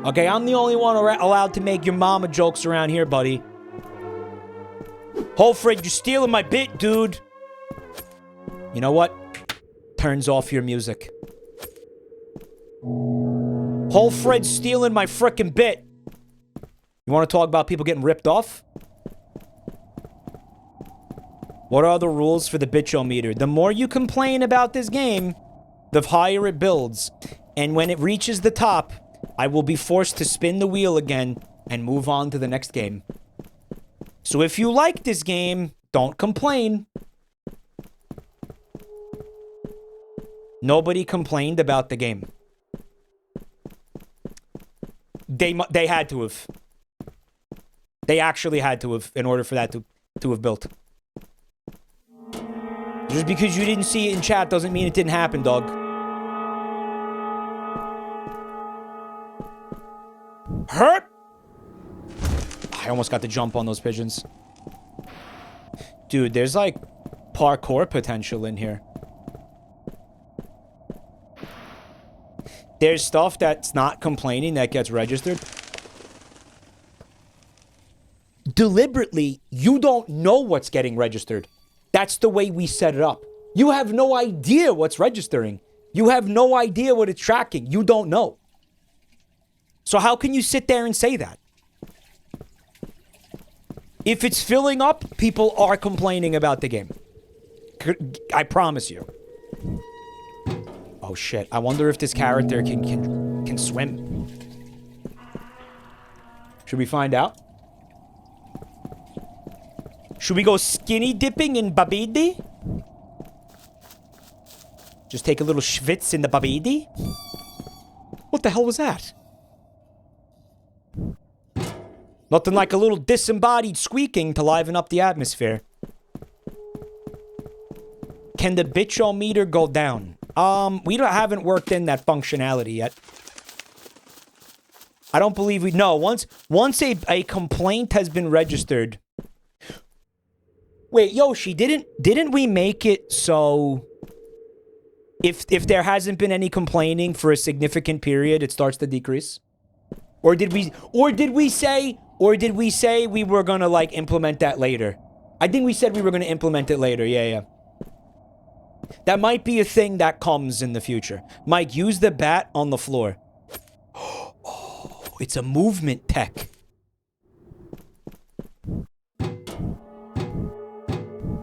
Okay, I'm the only one allowed to make your mama jokes around here, buddy. Alfred, you're stealing my bit, dude. You know what? Turns off your music. Alfred's stealing my frickin' bit. You want to talk about people getting ripped off? What are the rules for the tch-O-Meter? The more you complain about this game, the higher it builds. And when it reaches the top, I will be forced to spin the wheel again and move on to the next game. So if you like this game, don't complain. Nobody complained about the game. They had to have. They actually had to have, in order for that to have built. Just because you didn't see it in chat doesn't mean it didn't happen, dog. Hurt! I almost got the jump on those pigeons. Dude, there's like parkour potential in here. There's stuff that's not complaining that gets registered. Deliberately, you don't know what's getting registered. That's the way we set it up. You have no idea what's registering. You have no idea what it's tracking. You don't know. So how can you sit there and say that? If it's filling up, people are complaining about the game. I promise you. Oh shit, I wonder if this character can swim. Should we find out? Should we go skinny dipping in Babbdi? Just take a little schwitz in the Babbdi? What the hell was that? Nothing like a little disembodied squeaking to liven up the atmosphere. Can the tch-O-Meter go down? We haven't worked in that functionality yet. I don't believe we... No, once a complaint has been registered... Wait, Yoshi, didn't we make it so... If there hasn't been any complaining for a significant period, it starts to decrease? Or did we say we were gonna, like, implement that later? I think we said we were gonna implement it later. Yeah. That might be a thing that comes in the future. Mike, use the bat on the floor. Oh, it's a movement tech.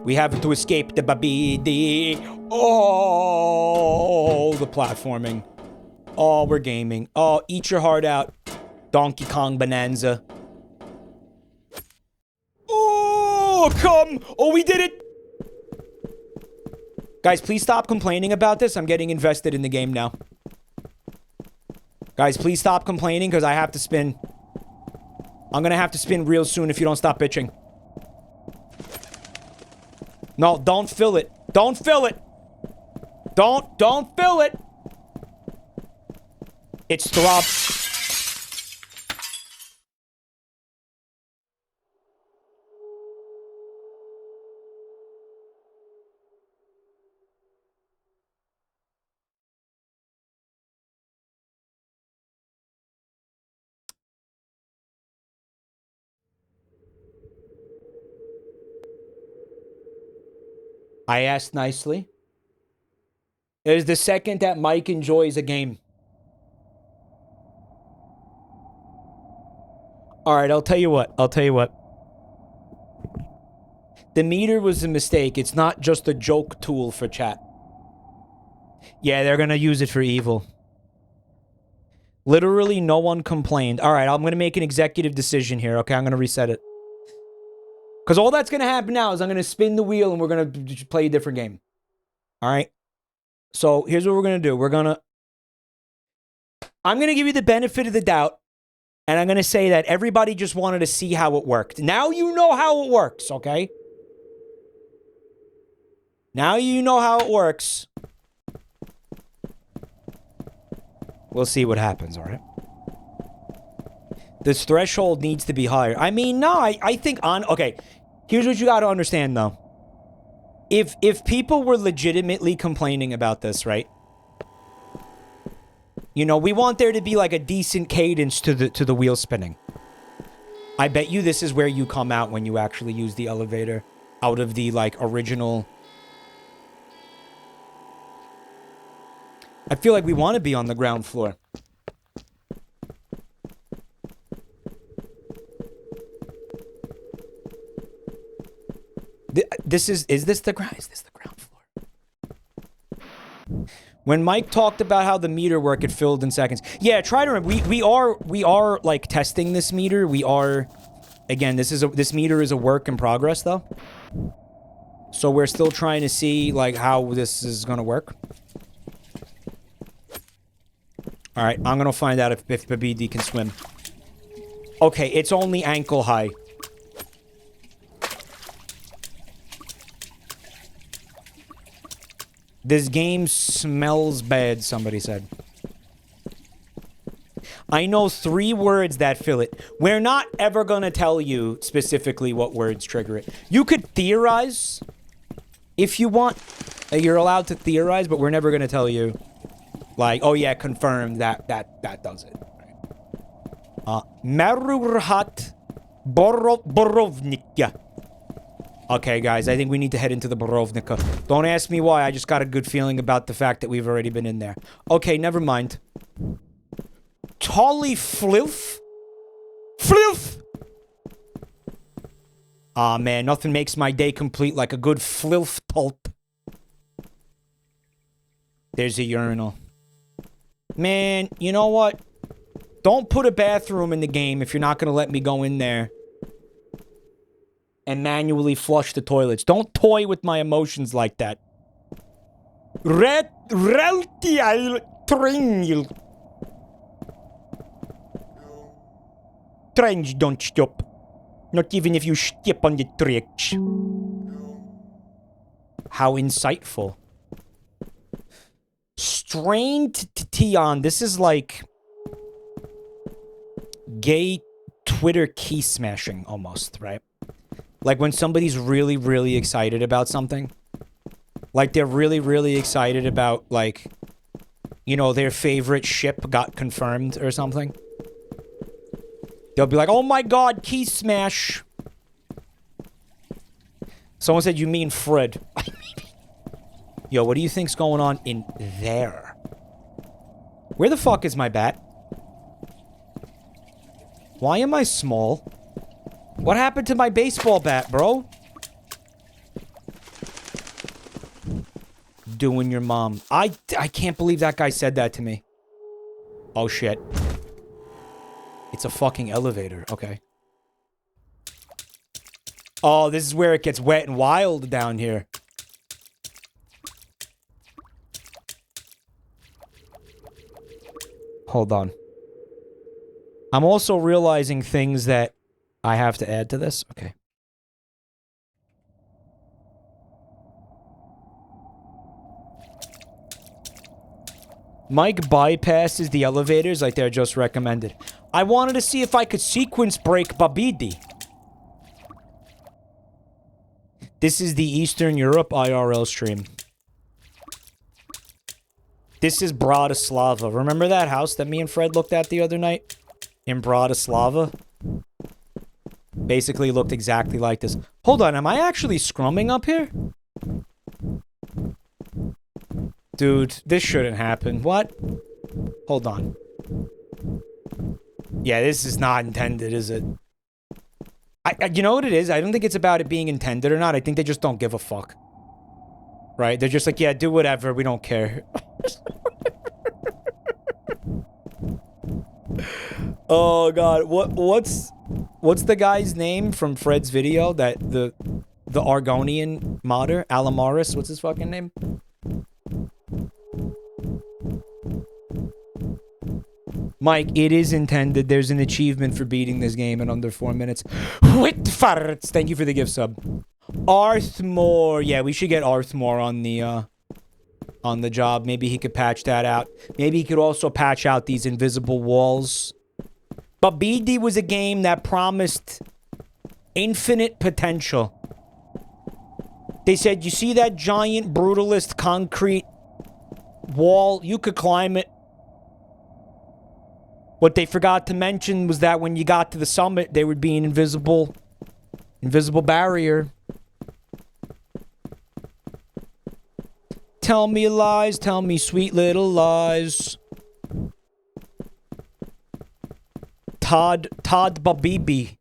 We have to escape the Babbdi. Oh, the platforming. Oh, we're gaming. Oh, eat your heart out. Donkey Kong Bonanza. Oh, come. Oh, we did it. Guys, please stop complaining about this. I'm getting invested in the game now. Guys, please stop complaining because I have to spin. I'm going to have to spin real soon if you don't stop bitching. No, don't fill it. Don't fill it. Don't fill it. It's throb. I asked nicely. It is the second that Mike enjoys a game. Alright, I'll tell you what. The meter was a mistake. It's not just a joke tool for chat. Yeah, they're gonna use it for evil. Literally no one complained. Alright, I'm gonna make an executive decision here, okay? I'm gonna reset it. Because all that's going to happen now is I'm going to spin the wheel and we're going to play a different game. All right? So here's what we're going to do. I'm going to give you the benefit of the doubt. And I'm going to say that everybody just wanted to see how it worked. Now you know how it works, okay? Now you know how it works. We'll see what happens, all right? This threshold needs to be higher. I mean, no, I think on... Okay, here's what you got to understand, though. If people were legitimately complaining about this, right? You know, we want there to be, like, a decent cadence to the wheel spinning. I bet you this is where you come out when you actually use the elevator out of the, like, original... I feel like we want to be on the ground floor. Is this the ground floor? When Mike talked about how the meter worked, it filled in seconds. Yeah, try to remember. We are like testing this meter. We are, again, this meter is a work in progress though. So we're still trying to see like how this is gonna work. All right, I'm gonna find out if Babbdi can swim. Okay, it's only ankle high. This game smells bad, somebody said. I know 3 words that fill it. We're not ever gonna tell you specifically what words trigger it. You could theorize if you want. You're allowed to theorize, but we're never gonna tell you, like, oh yeah, confirmed that does it. Marurhat Borovnika. Okay, guys, I think we need to head into the Borovnica. Don't ask me why, I just got a good feeling about the fact that we've already been in there. Okay, never mind. Tolly Flilf? Flilf! Aw, man, nothing makes my day complete like a good Flilf pulp. There's a urinal. Man, you know what? Don't put a bathroom in the game if you're not gonna let me go in there and manually flush the toilets. Don't toy with my emotions like that. Trains don't stop. Not even if you step on the tracks. How insightful. Strained Tion. This is like gay Twitter key smashing almost, right? Like when somebody's really, really excited about something. Like they're really, really excited about, like, you know, their favorite ship got confirmed or something. They'll be like, oh my god, key smash. Someone said, you mean Fred. Yo, what do you think's going on in there? Where the fuck is my bat? Why am I small? What happened to my baseball bat, bro? Doing your mom. I can't believe that guy said that to me. Oh, shit. It's a fucking elevator. Okay. Oh, this is where it gets wet and wild down here. Hold on. I'm also realizing things that I have to add to this. Okay. Mike bypasses the elevators like they're just recommended. I wanted to see if I could sequence break Babbdi. This is the Eastern Europe IRL stream. This is Bratislava. Remember that house that me and Fred looked at the other night? In Bratislava? Basically looked exactly like this. Hold on, am I actually scrumming up here? Dude, this shouldn't happen. What? Hold on. Yeah, this is not intended, is it? You know what it is? I don't think it's about it being intended or not. I think they just don't give a fuck. Right? They're just like, yeah, do whatever. We don't care. Oh, God. What's the guy's name from Fred's video? That the Argonian modder? Alamaris? What's his fucking name? Mike, it is intended. There's an achievement for beating this game in under 4 minutes. With farts. Thank you for the gift sub. Arthmore. Yeah, we should get Arthmore on the job. Maybe he could patch that out. Maybe he could also patch out these invisible walls. But Babbdi was a game that promised infinite potential. They said, you see that giant brutalist concrete wall? You could climb it. What they forgot to mention was that when you got to the summit, there would be an invisible barrier. Tell me lies, tell me sweet little lies. Todd Babbdi.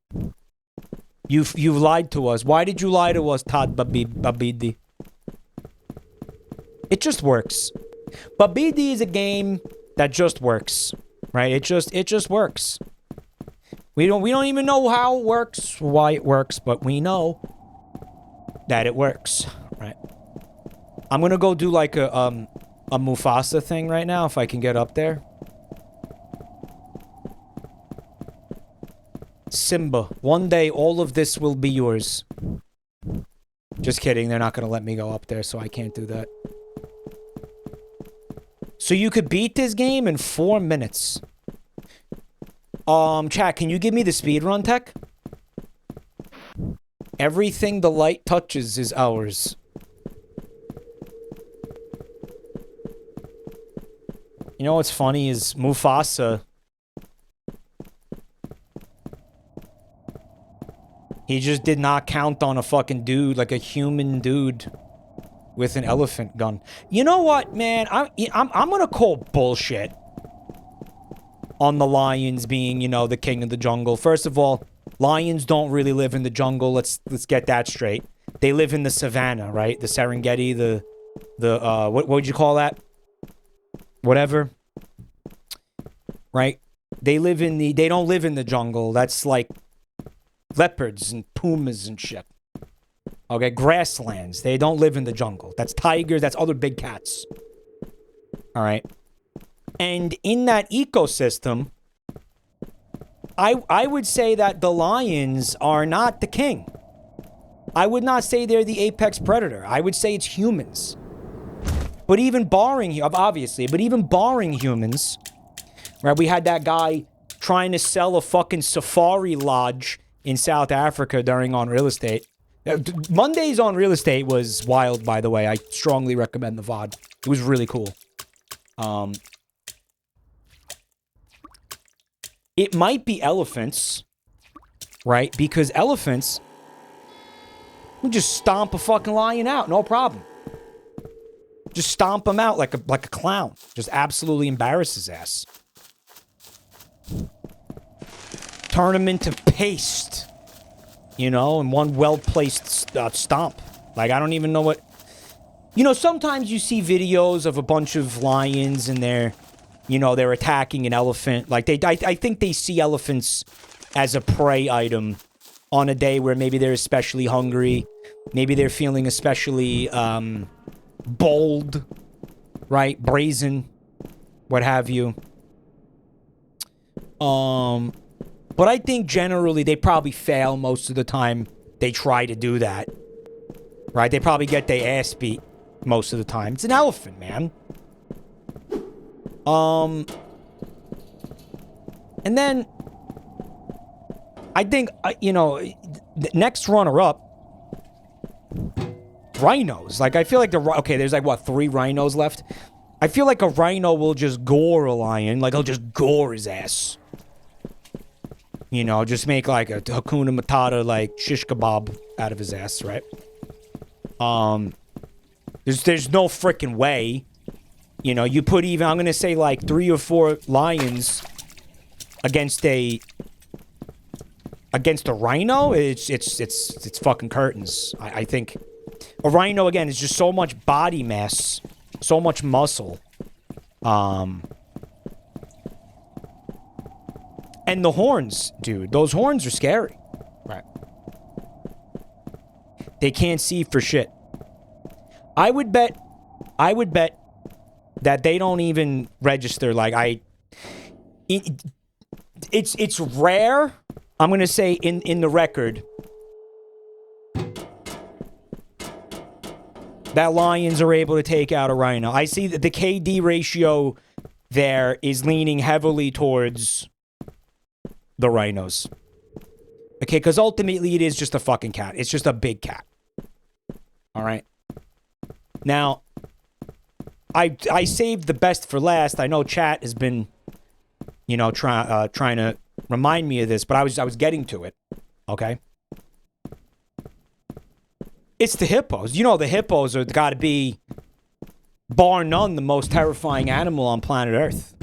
You've lied to us. Why did you lie to us, Todd Babbdi? It just works. Babbdi is a game that just works. Right? It just works. We don't even know how it works, why it works, but we know that it works. Right? I'm gonna go do like a Mufasa thing right now if I can get up there. Simba, one day all of this will be yours. Just kidding, they're not gonna let me go up there, so I can't do that. So you could beat this game in 4 minutes. Chat, can you give me the speedrun tech? Everything the light touches is ours. You know what's funny is Mufasa. He just did not count on a fucking dude, like a human dude with an elephant gun. You know what, man? I'm gonna call bullshit on the lions being, you know, the king of the jungle. First of all, lions don't really live in the jungle. Let's get that straight. They live in the savannah, right? The Serengeti, what would you call that? Whatever. Right? They don't live in the jungle. That's like leopards and pumas and shit. Okay, grasslands. They don't live in the jungle. That's tigers, that's other big cats. All right. And in that ecosystem, I would say that the lions are not the king. I would not say they're the apex predator. I would say it's humans. But even barring humans, right? We had that guy trying to sell a fucking safari lodge in South Africa during On Real Estate. Mondays on Real Estate was wild, by the way. I strongly recommend the VOD. It was really cool. It might be elephants, right? Because elephants will just stomp a fucking lion out, no problem. Just stomp him out like a clown. Just absolutely embarrass his ass. Turn him into paste. You know, in one well-placed stomp. Like, I don't even know what... You know, sometimes you see videos of a bunch of lions and they're attacking an elephant. Like, I think they see elephants as a prey item on a day where maybe they're especially hungry. Maybe they're feeling especially, bold. Right? Brazen. What have you. But I think generally they probably fail most of the time they try to do that. Right? They probably get their ass beat most of the time. It's an elephant, man. And then I think, the next runner-up, rhinos. Like, I feel like there's like, what, 3 rhinos left? I feel like a rhino will just gore a lion. Like, he'll just gore his ass. You know, just make like a Hakuna Matata, like, shish kebab out of his ass, right? There's no freaking way. You know, you put even, I'm gonna say like 3 or 4 lions against a rhino. It's fucking curtains. I think a rhino, again, is just so much body mass, so much muscle. And the horns, dude. Those horns are scary. Right. They can't see for shit. I would bet that they don't even register. Like, it's rare. I'm gonna say in the record that lions are able to take out a rhino. I see that the KD ratio there is leaning heavily towards the rhinos. Okay, because ultimately it is just a fucking cat. It's just a big cat. All right. Now, I saved the best for last. I know chat has been, trying to remind me of this, but I was getting to it. Okay. It's the hippos. You know, the hippos are got to be, bar none, the most terrifying animal on planet Earth.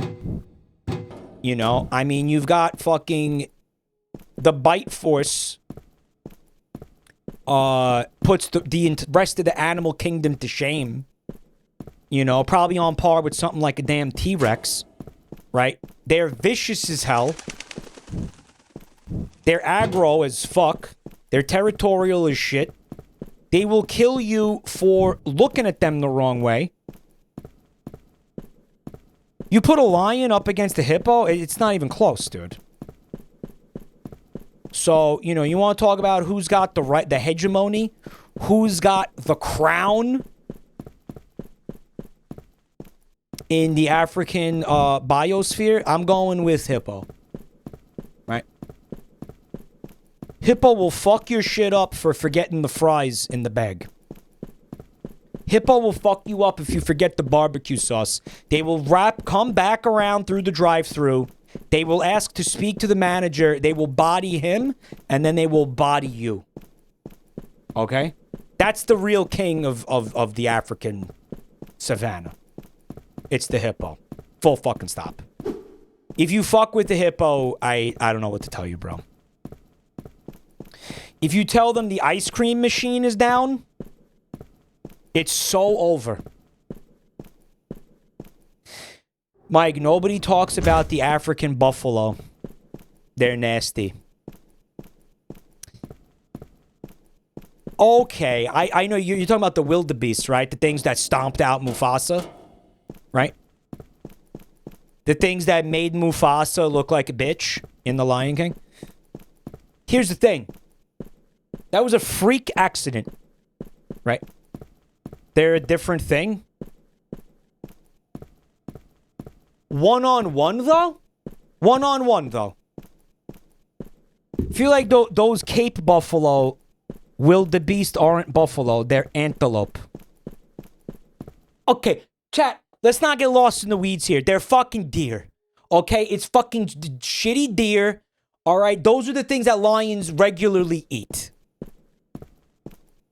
You know, I mean, you've got fucking the bite force puts the rest of the animal kingdom to shame. You know, probably on par with something like a damn T-Rex, right? They're vicious as hell. They're aggro as fuck. They're territorial as shit. They will kill you for looking at them the wrong way. You put a lion up against a hippo, it's not even close, dude. So, you know, you want to talk about who's got the hegemony? Who's got the crown? in the African biosphere, I'm going with hippo. Right? Hippo will fuck your shit up for forgetting the fries in the bag. Hippo will fuck you up if you forget the barbecue sauce. They will come back around through the drive-thru. They will ask to speak to the manager. They will body him, and then they will body you. Okay? That's the real king of the African savannah. It's the hippo. Full fucking stop. If you fuck with the hippo, I don't know what to tell you, bro. If you tell them the ice cream machine is down, it's so over. Mike, nobody talks about the African buffalo. They're nasty. Okay, I know you're talking about the wildebeest, right? The things that stomped out Mufasa, right? The things that made Mufasa look like a bitch in The Lion King. Here's the thing. That was a freak accident, right? They're a different thing. One-on-one, though? One-on-one, though. I feel like those Cape buffalo, wildebeest aren't buffalo. They're antelope. Okay, chat, let's not get lost in the weeds here. They're fucking deer. Okay? It's fucking shitty deer. Alright? Those are the things that lions regularly eat.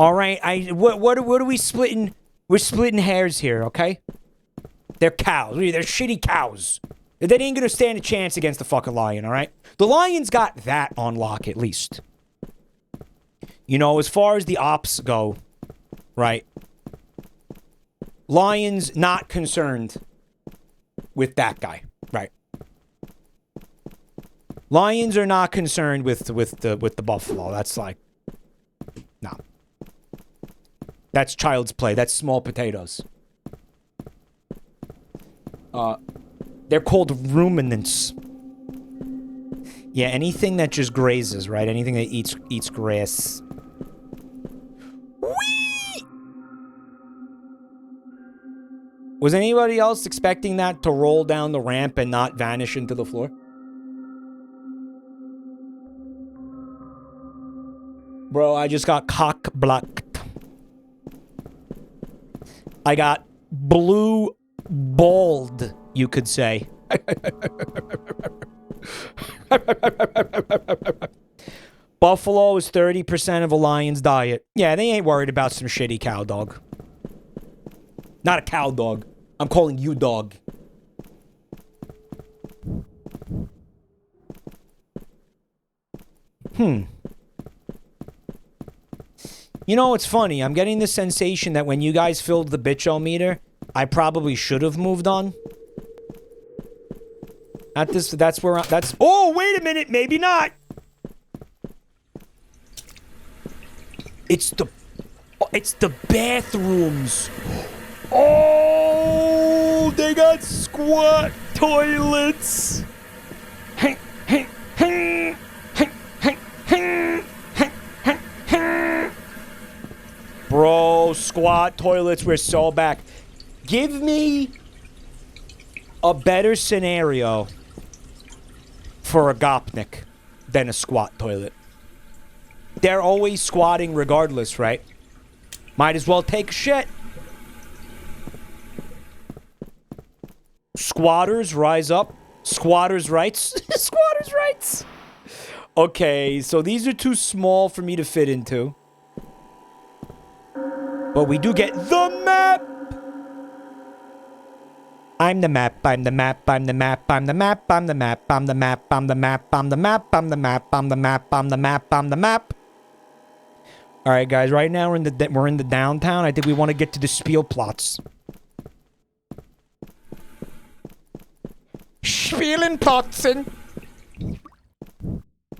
Alright? What are we splitting? We're splitting hairs here, okay? They're cows. They're shitty cows. They ain't gonna stand a chance against the fucking lion, alright? The lion's got that on lock, at least. You know, as far as the ops go, right? Lion's not concerned with that guy, right? Lions are not concerned with the buffalo. That's like, no. That's child's play. That's small potatoes. They're called ruminants. Yeah, anything that just grazes, right? Anything that eats grass. Whee! Was anybody else expecting that to roll down the ramp and not vanish into the floor? Bro, I just got cock-blocked. I got blue balled, you could say. Buffalo is 30% of a lion's diet. Yeah, they ain't worried about some shitty cow dog. Not a cow dog. I'm calling you dog. You know, it's funny. I'm getting the sensation that when you guys filled the tch-O-Meter, I probably should have moved on. That's where that's... Oh, wait a minute. Maybe not. It's the bathrooms. Oh, they got squat toilets. Bro, squat toilets, we're so back. Give me a better scenario for a Gopnik than a squat toilet. They're always squatting regardless, right? Might as well take a shit. Squatters, rise up. Squatters' rights. Squatters' rights. Okay, so these are too small for me to fit into. But we do get the map. I'm the map, I'm the map, I'm the map, I'm the map, I'm the map, I'm the map, I'm the map, I'm the map, I'm the map, I'm the map, I'm the map, I'm the map. Alright guys, right now we're in the downtown. I think we want to get to the Spielplatz. Spielenplatzen.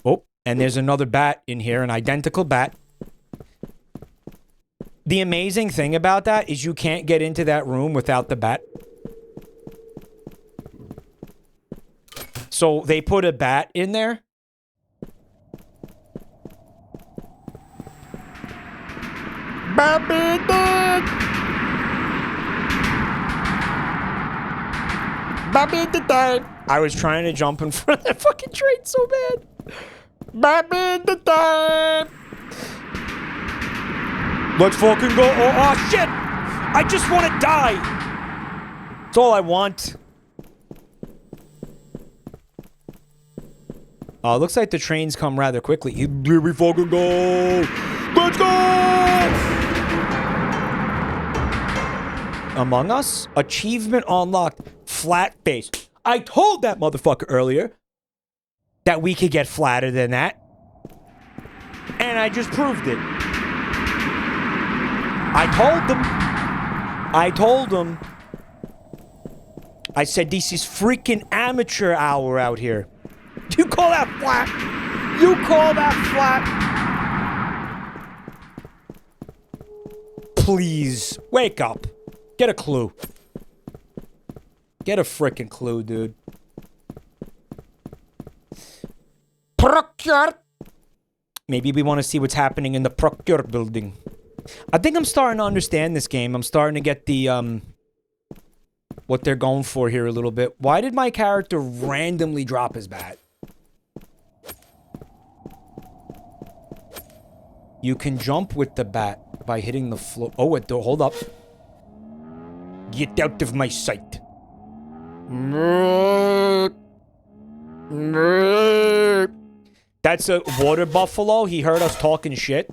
Oh, and there's another bat in here, an identical bat. The amazing thing about that is you can't get into that room without the bat. So they put a bat in there. Babbdi. Babbdi time. I was trying to jump in front of that fucking train so bad. Babbdi time. Let's fucking go. Oh, shit. I just want to die. That's all I want. Looks like the trains come rather quickly. Here we fucking go. Let's go. Among Us? Achievement unlocked. Flat face. I told that motherfucker earlier that we could get flatter than that. And I just proved it. I told them. I said, this is freaking amateur hour out here. You call that flat? You call that flat? Please, wake up. Get a clue. Get a freaking clue, dude. Procure. Maybe we want to see what's happening in the Procure building. I think I'm starting to understand this game. I'm starting to get the, what they're going for here a little bit. Why did my character randomly drop his bat? You can jump with the bat by hitting the floor. Oh, wait, hold up. Get out of my sight. That's a water buffalo. He heard us talking shit.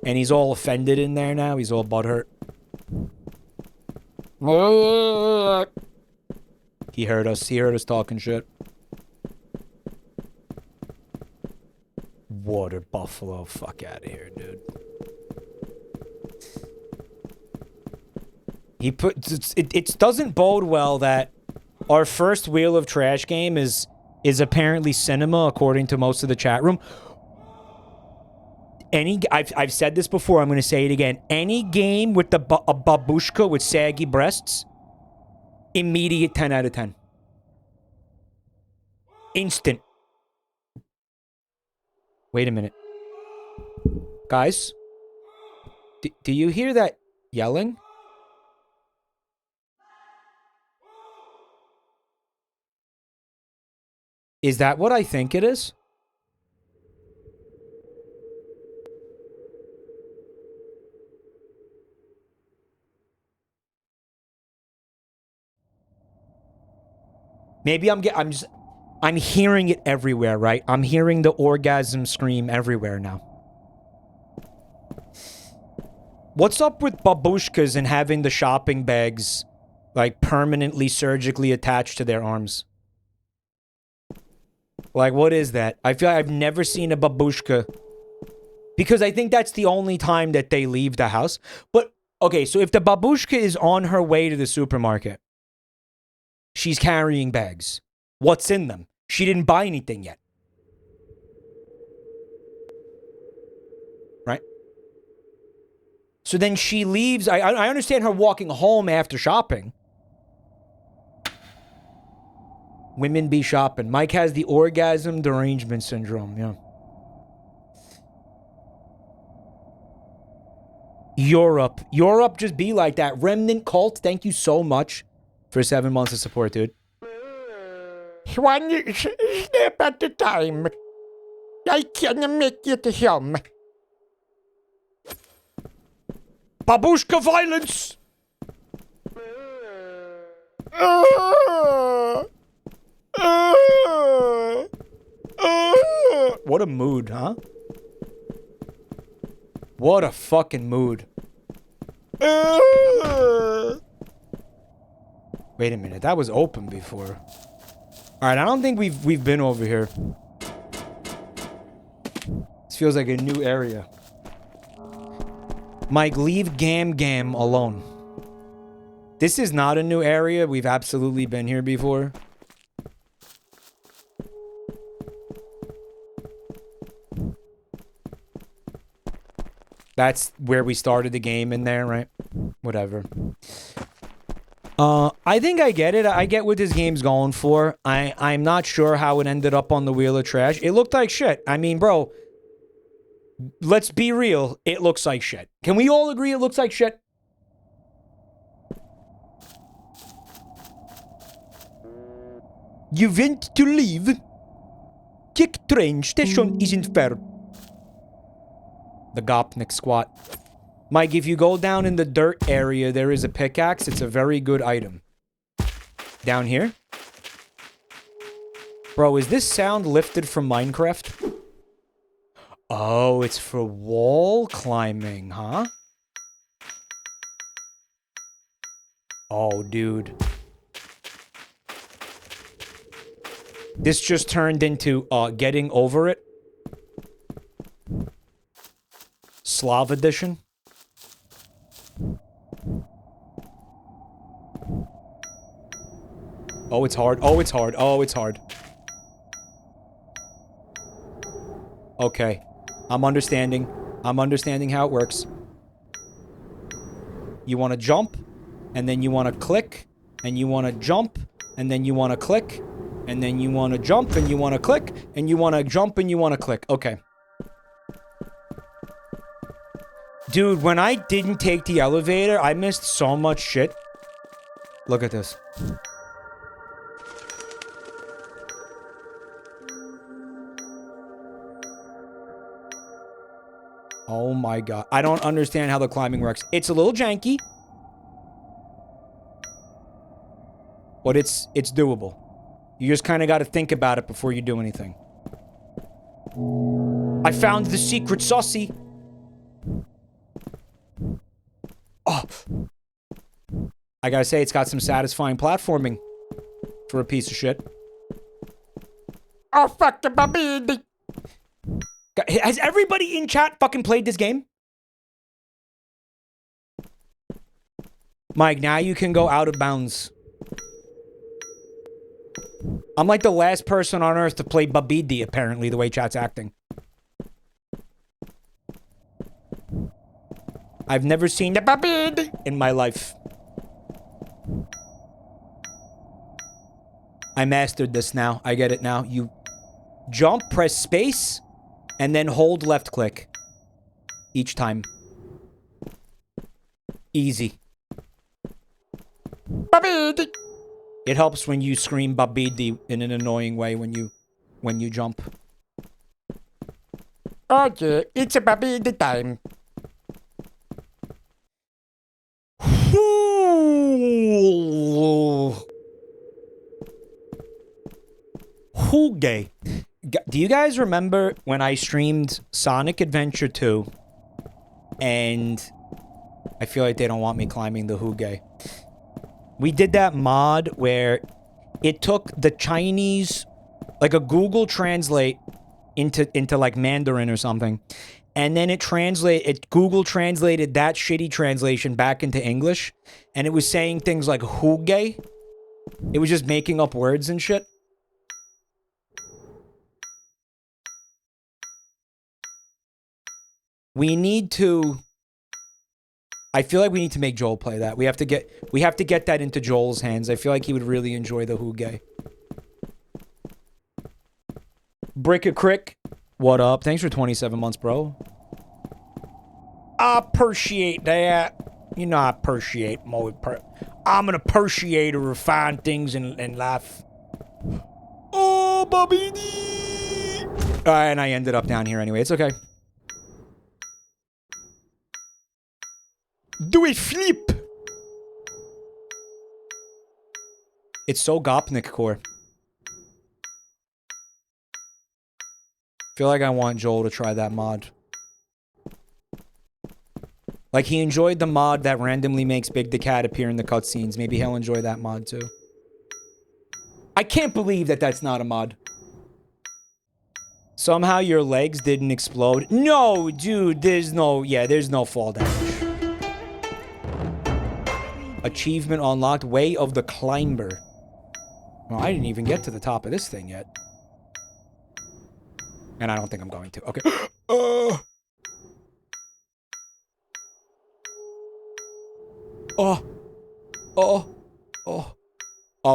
And he's all offended in there now. He's all butthurt. He heard us. He heard us talking shit. Water buffalo. Fuck out of here, dude. He put... It doesn't bode well that our first Wheel of Trash game is apparently cinema, according to most of the chat room. I've said this before, I'm going to say it again. Any game with a babushka with saggy breasts, immediate 10 out of 10. Instant. Wait a minute. Guys? Do you hear that yelling? Is that what I think it is? Maybe I'm hearing it everywhere, right? I'm hearing the orgasm scream everywhere now. What's up with babushkas and having the shopping bags, like, permanently surgically attached to their arms? Like, what is that? I feel like I've never seen a babushka. Because I think that's the only time that they leave the house. But, okay, so if the babushka is on her way to the supermarket, she's carrying bags. What's in them? She didn't buy anything yet. Right? So then she leaves. I understand her walking home after shopping. Women be shopping. Mike has the orgasm derangement syndrome. Yeah. Europe just be like that. Remnant Cult, thank you so much for 7 months of support, dude. One step at a time. I can make it home. Babushka violence! What a mood, huh? What a fucking mood. Wait a minute, that was open before. Alright, I don't think we've been over here. This feels like a new area. Mike, leave Gam alone. This is not a new area. We've absolutely been here before. That's where we started the game in there, right? Whatever. I think I get it. I get what this game's going for. I'm not sure how it ended up on the Wheel of Trash. It looked like shit. I mean, bro, let's be real. It looks like shit. Can we all agree it looks like shit? You want to leave? Kick train station isn't fair. The Gopnik squat. Mike, if you go down in the dirt area, there is a pickaxe. It's a very good item. Down here? Bro, is this sound lifted from Minecraft? Oh, it's for wall climbing, huh? Oh, dude. This just turned into, getting over it. Slav edition. Oh, it's hard. Oh, it's hard. Oh, it's hard. Okay. I'm understanding. I'm understanding how it works. You want to jump, and then you want to click, and you want to jump, and then you want to click, and then you want to jump, and you want to click, and you want to jump, and you want to click. Okay. Dude, when I didn't take the elevator, I missed so much shit. Look at this. Oh my god. I don't understand how the climbing works. It's a little janky. But it's doable. You just kind of got to think about it before you do anything. I found the secret saucy. Oh. I gotta say, it's got some satisfying platforming for a piece of shit. Oh, fuck the Babbdi. Has everybody in chat fucking played this game? Mike, now you can go out of bounds. I'm like the last person on earth to play Babbdi, apparently, the way chat's acting. I've never seen the Babbdi in my life. I mastered this now. I get it now. You jump, press space, and then hold left click. Each time. Easy. Babbdi. It helps when you scream Babbdi in an annoying way when you jump. Okay, it's a Babbdi time. Hooge. Do you guys remember when I streamed Sonic Adventure 2? And I feel like they don't want me climbing the Hooge. We did that mod where it took the Chinese, like a Google Translate into like Mandarin or something. And then Google translated that shitty translation back into English. And it was saying things like Hooge. It was just making up words and shit. We need to... I feel like we need to make Joel play that. We have to get that into Joel's hands. I feel like he would really enjoy the Hooge. Brick a Crick. What up? Thanks for 27 months, bro. I appreciate that. You know I appreciate more. I'm an appreciator of fine things in life. Oh, Babbdi! Alright, and I ended up down here anyway. It's okay. Do a flip! It's so Gopnik core. Feel like I want Joel to try that mod. Like, he enjoyed the mod that randomly makes Big the Cat appear in the cutscenes. Maybe he'll enjoy that mod, too. I can't believe that that's not a mod. Somehow your legs didn't explode. No, dude, there's no fall damage. Achievement unlocked. Way of the Climber. Well, I didn't even get to the top of this thing yet. And I don't think I'm going to. Okay. Oh,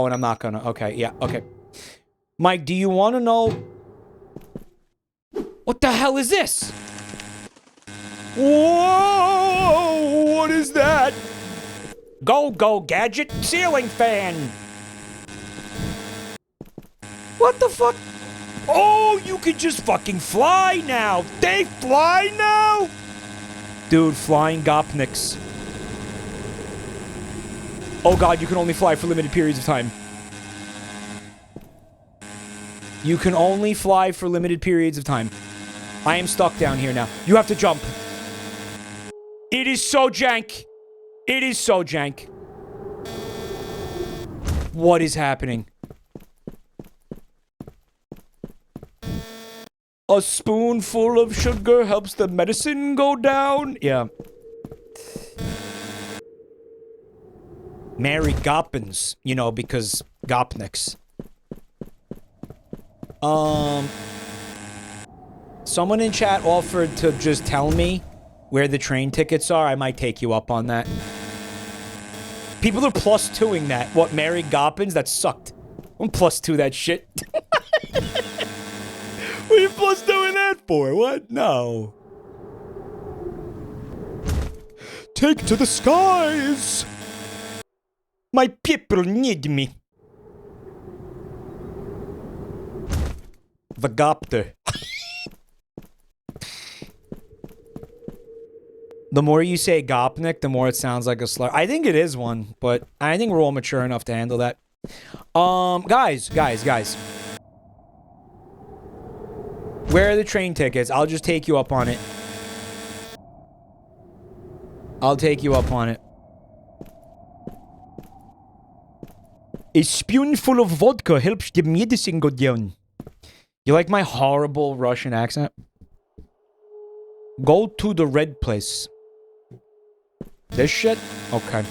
and I'm not gonna. Okay, yeah, okay. Mike, do you want to know... What the hell is this? Whoa! What is that? Go, gadget, ceiling fan! What the fuck? Oh, you can just fucking fly now. They fly now? Dude, flying gopniks. Oh god, you can only fly for limited periods of time. You can only fly for limited periods of time. I am stuck down here now. You have to jump. It is so jank. It is so jank. What is happening? A spoonful of sugar helps the medicine go down. Yeah. Mary Goppins, you know, because Gopniks. Someone in chat offered to just tell me where the train tickets are. I might take you up on that. People are +2ing that. What, Mary Goppins? That sucked. I'm +2 that shit. What are you +2ing that for? What? No. Take to the skies. My people need me. The Gopter. The more you say Gopnik, the more it sounds like a slur. I think it is one, but I think we're all mature enough to handle that. Guys. Where are the train tickets? I'll just take you up on it. I'll take you up on it. A spoonful of vodka helps the medicine go down. You like my horrible Russian accent? Go to the red place. This shit? Okay.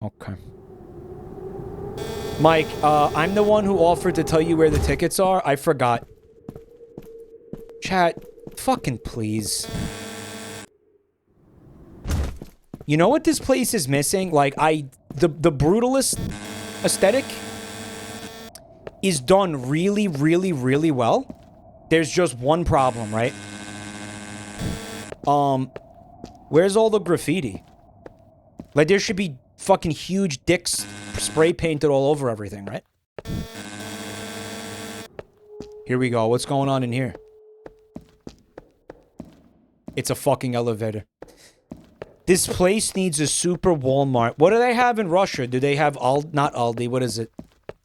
Okay. Mike, I'm the one who offered to tell you where the tickets are. I forgot. Chat, fucking please. You know what this place is missing? Like, the brutalist aesthetic is done really, really, really well. There's just one problem, right? Where's all the graffiti? Like, there should be fucking huge dicks spray painted all over everything, right? Here we go. What's going on in here? It's a fucking elevator. This place needs a super Walmart. What do they have in Russia? Do they have not Aldi, what is it?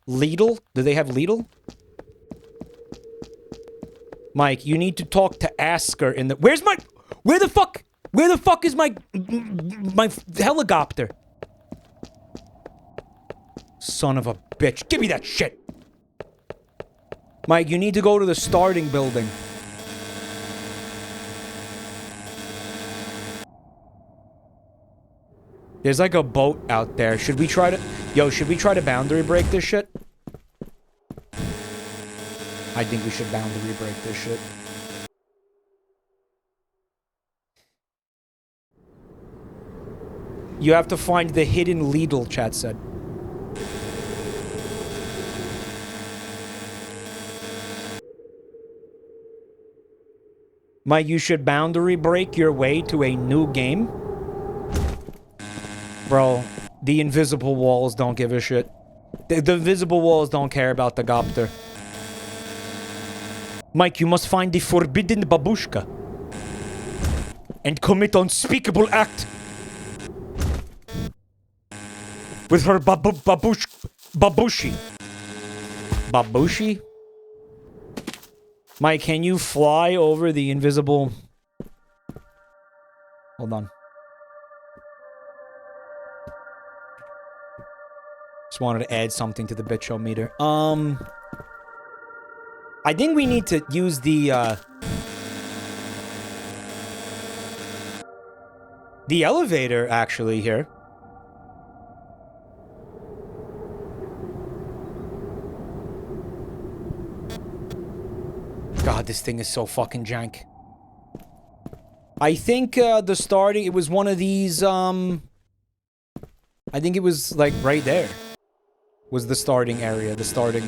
Lidl? Do they have Lidl? Mike, you need to talk to Asker in the... Where the fuck is my helicopter? Son of a bitch. Give me that shit. Mike, you need to go to the starting building. There's like a boat out there. Should we try to... Yo, should we try to boundary break this shit? I think we should boundary break this shit. You have to find the hidden Lidl, chat said. Mike, you should boundary break your way to a new game. Bro, the invisible walls don't give a shit. The invisible walls don't care about the Gopter. Mike, you must find the forbidden babushka and commit unspeakable act with her babushi. Babushi? Mike, can you fly over the invisible... Hold on. Just wanted to add something to the tch-O-Meter. I think we need to use the elevator, actually, here. God, this thing is so fucking jank. I think, the starting, it was one of these, I think it was, like, right there. Was the starting area, the starting...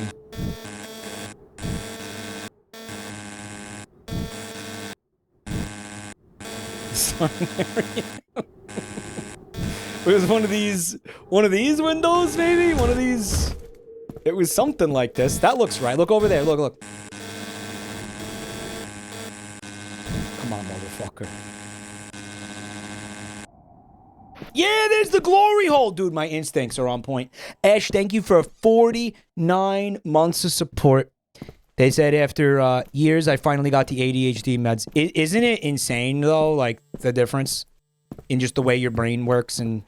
It was one of these windows, maybe? One of these... It was something like this. That looks right. Look over there. Look, look. Come on, motherfucker. Yeah, there's the glory hole. Dude, my instincts are on point. Ash, thank you for 49 months of support. They said after years, I finally got the ADHD meds. Isn't it insane, though, like, the difference in just the way your brain works and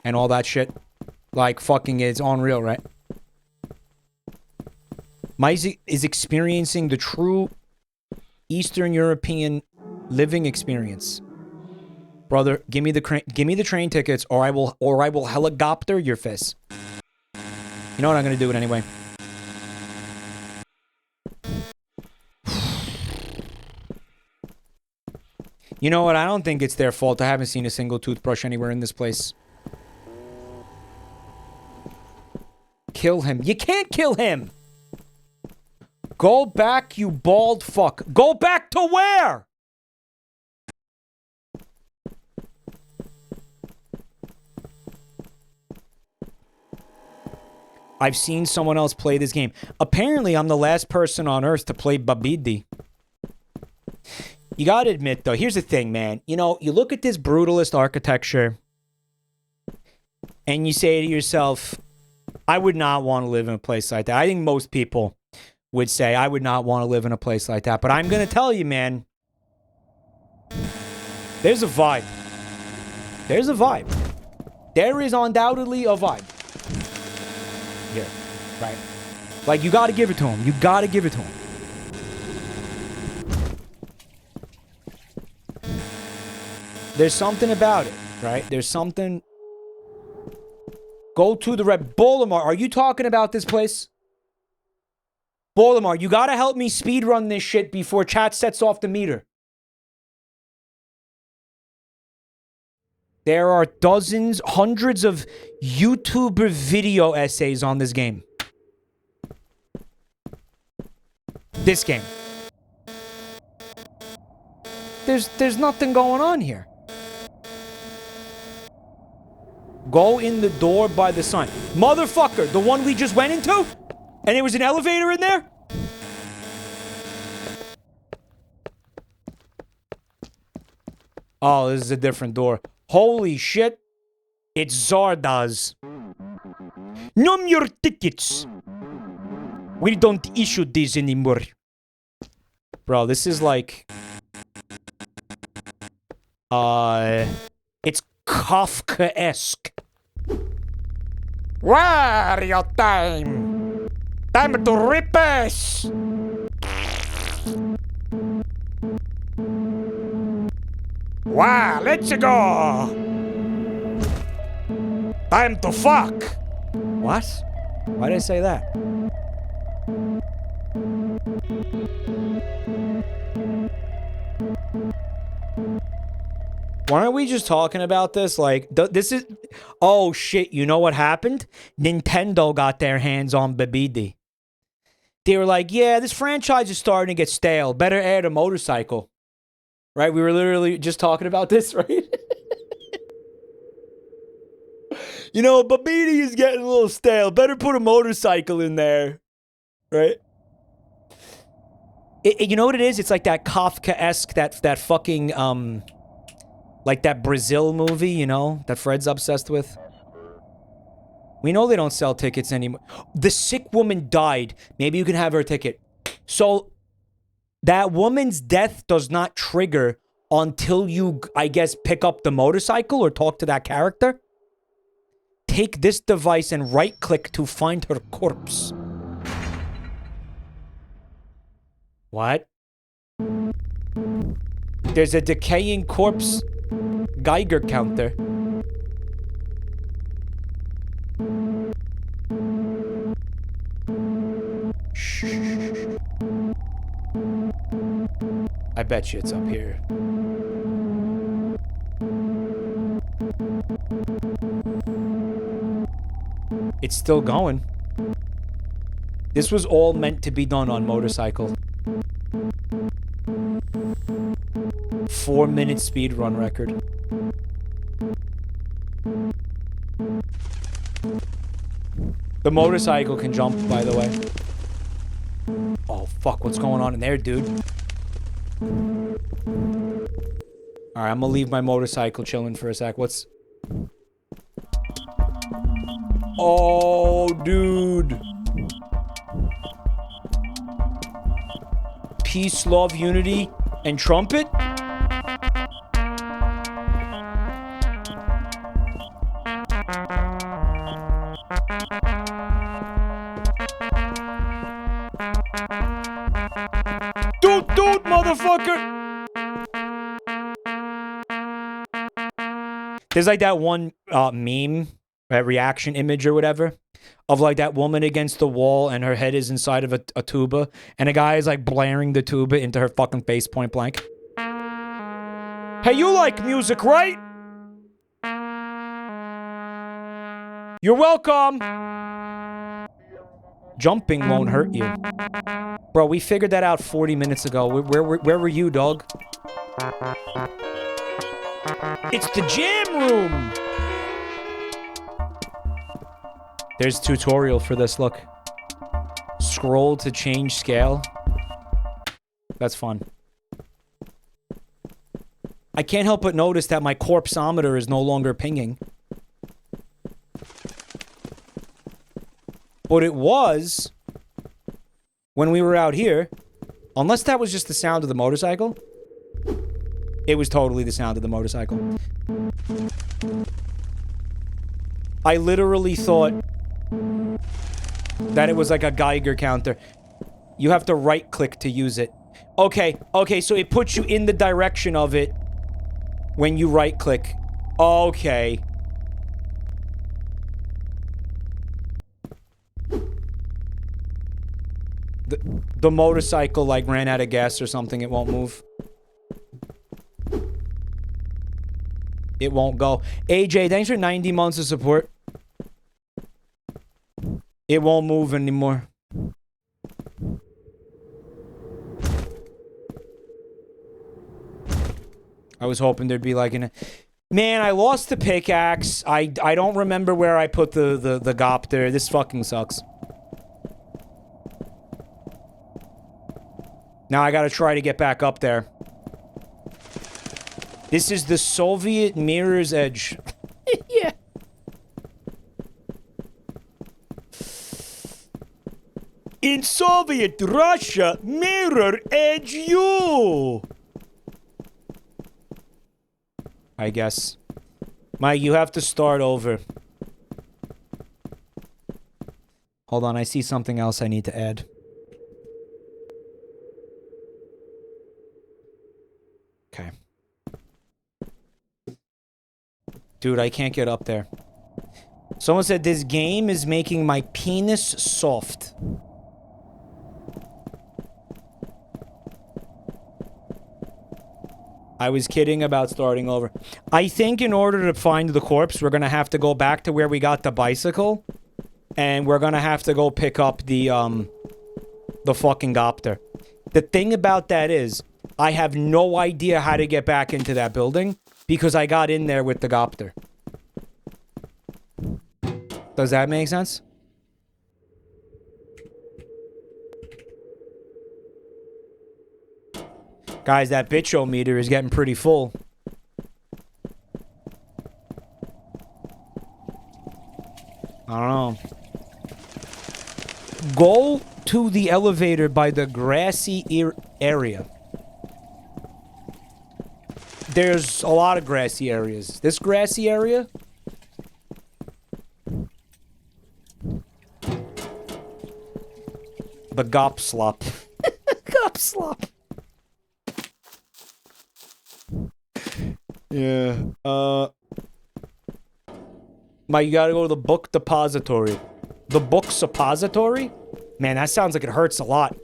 all that shit? Like, fucking it's unreal, right? Mike is experiencing the true Eastern European living experience. Brother, give me the train tickets, or I will helicopter your face. You know what? I'm gonna do it anyway. You know what? I don't think it's their fault. I haven't seen a single toothbrush anywhere in this place. Kill him. You can't kill him! Go back, you bald fuck. Go back to where? I've seen someone else play this game. Apparently, I'm the last person on Earth to play Babbdi. You gotta admit, though, here's the thing, man. You know, you look at this brutalist architecture, and you say to yourself, I would not want to live in a place like that. I think most people would say, I would not want to live in a place like that. But I'm gonna tell you, man, there's a vibe. There's a vibe. There is undoubtedly a vibe. Here, right? Like, you gotta give it to him. You gotta give it to him. There's something about it, right? There's something. Go to the red. Bolimar, are you talking about this place? Bolimar, you gotta help me speedrun this shit before chat sets off the meter. There are dozens, hundreds of YouTuber video essays on this game. This game. There's nothing going on here. Go in the door by the sign. Motherfucker, the one we just went into? And there was an elevator in there? Oh, this is a different door. Holy shit. It's Zarda's. Num your tickets. We don't issue these anymore. Bro, this is like... It's Kafka-esque. Where your time? Time to rip us! Wow, let's go! Time to fuck! What? Why did I say that? Why aren't we just talking about this? Like, this is... Oh, shit, you know what happened? Nintendo got their hands on Babbdi. They were like, yeah, this franchise is starting to get stale. Better add a motorcycle. Right? We were literally just talking about this, right? You know, Babbdi is getting a little stale. Better put a motorcycle in there. Right? You know what it is? It's like that Kafka-esque, that fucking, like that Brazil movie, you know, that Fred's obsessed with. We know they don't sell tickets anymore. The sick woman died. Maybe you can have her ticket. So, that woman's death does not trigger until you, I guess, pick up the motorcycle or talk to that character. Take this device and right-click to find her corpse. What? There's a decaying corpse Geiger counter. Shh. I bet you it's up here. It's still going. This was all meant to be done on motorcycle. 4-minute speedrun record. The motorcycle can jump, by the way. Oh, fuck. What's going on in there, dude? Alright, I'm gonna leave my motorcycle chilling for a sec. What's... Oh, dude. Peace, love, unity, and trumpet? Dude, motherfucker! There's like that one meme, that reaction image or whatever, of like that woman against the wall and her head is inside of a tuba, and a guy is like blaring the tuba into her fucking face point blank. Hey, you like music, right? You're welcome! Jumping won't hurt you. Bro, we figured that out 40 minutes ago. Where were you, dog? It's the jam room! There's a tutorial for this, look. Scroll to change scale. That's fun. I can't help but notice that my corpseometer is no longer pinging. But it was when we were out here. Unless that was just the sound of the motorcycle. It was totally the sound of the motorcycle. I literally thought that it was like a Geiger counter. You have to right-click to use it. Okay, so it puts you in the direction of it when you right-click. Okay. The motorcycle, like, ran out of gas or something. It won't move. It won't go. AJ, thanks for 90 months of support. It won't move anymore. I was hoping there'd be like an... Man, I lost the pickaxe. I don't remember where I put the Gopter. This fucking sucks. Now I gotta try to get back up there. This is the Soviet Mirror's Edge. Yeah. In Soviet Russia, Mirror Edge you! I guess. Mike, you have to start over. Hold on, I see something else I need to add. Okay. Dude, I can't get up there. Someone said this game is making my penis soft. I was kidding about starting over. I think in order to find the corpse, we're gonna have to go back to where we got the bicycle. And we're gonna have to go pick up the fucking Gopter. The thing about that is, I have no idea how to get back into that building because I got in there with the Gopter. Does that make sense? Guys, that tch-O-Meter is getting pretty full. I don't know. Go to the elevator by the grassy area. There's a lot of grassy areas. This grassy area? The Gop Slop. Gop Slop. Yeah. You gotta go to the book depository. The book suppository? Man, that sounds like it hurts a lot.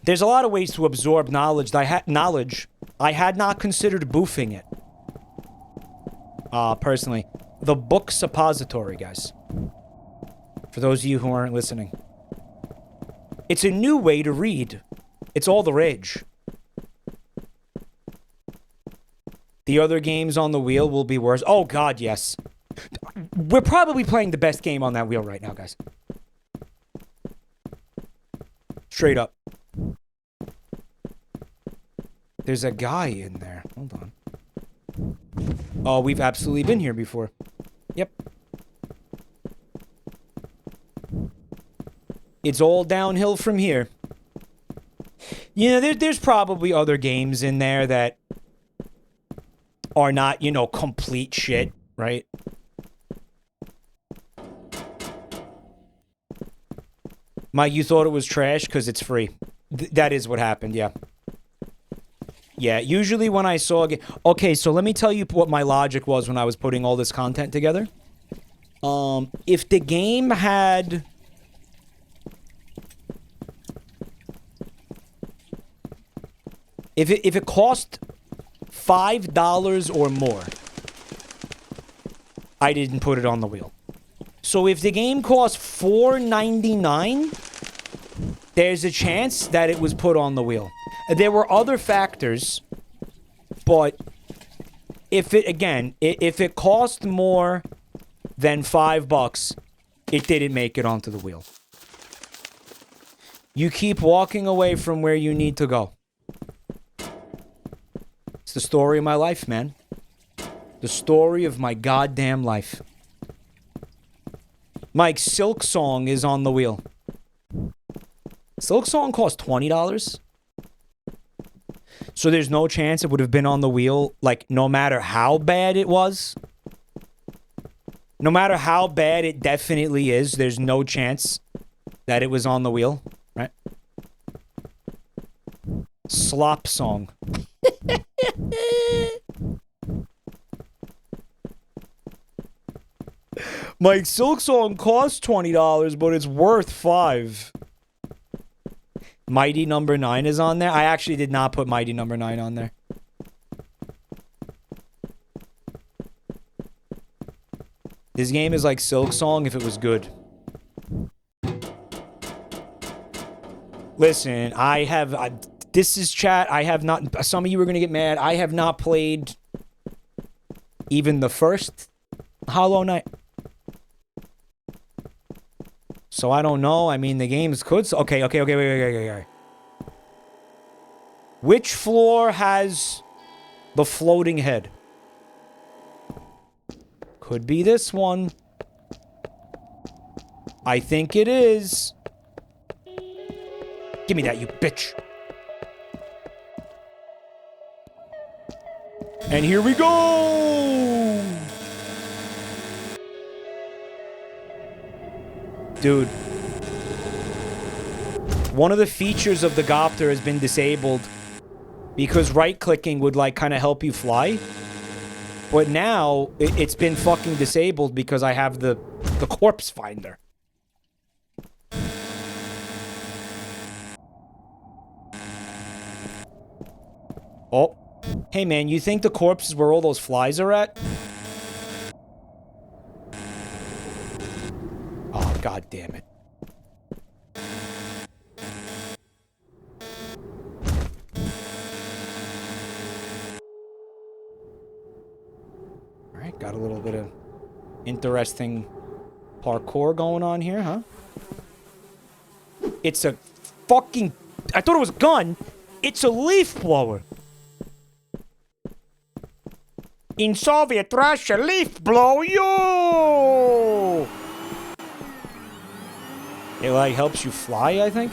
There's a lot of ways to absorb knowledge. I had not considered boofing it. Personally. The book suppository, guys. For those of you who aren't listening. It's a new way to read. It's all the rage. The other games on the wheel will be worse. Oh, God, yes. We're probably playing the best game on that wheel right now, guys. Straight up. There's a guy in there. Hold on. Oh, we've absolutely been here before. Yep. It's all downhill from here. You know, there's probably other games in there that are not, you know, complete shit, right? Mike, you thought it was trash because it's free. That is what happened, yeah. Yeah, usually when I saw a game... Okay, so let me tell you what my logic was when I was putting all this content together. If the game had... If it cost $5 or more, I didn't put it on the wheel. So if the game cost $4.99, there's a chance that it was put on the wheel. There were other factors, but if it cost more than $5, it didn't make it onto the wheel. You keep walking away from where you need to go. It's the story of my life, man. The story of my goddamn life. Mike, Silk Song is on the wheel. Silk Song cost $20. So there's no chance it would have been on the wheel, like, no matter how bad it was. No matter how bad it definitely is, there's no chance that it was on the wheel, right? Slop Song. Mike, Silk Song costs $20, but it's worth $5. Mighty Number 9 is on there. I actually did not put Mighty Number 9 on there. This game is like Silk Song if it was good. Listen, this is chat. I have not... Some of you are going to get mad. I have not played even the first Hollow Knight. So I don't know. I mean, the games could... Okay, wait. Which floor has the floating head? Could be this one. I think it is. Give me that, you bitch. And here we go! Dude. One of the features of the Gopter has been disabled because right-clicking would, like, kind of help you fly. But now, it's been fucking disabled because I have the corpse finder. Oh. Hey, man, you think the corpse is where all those flies are at? Oh, god damn it. Alright, got a little bit of interesting parkour going on here, huh? It's a fucking... I thought it was a gun. It's a leaf blower. In Soviet Russia, leaf blow you! It, like, helps you fly, I think?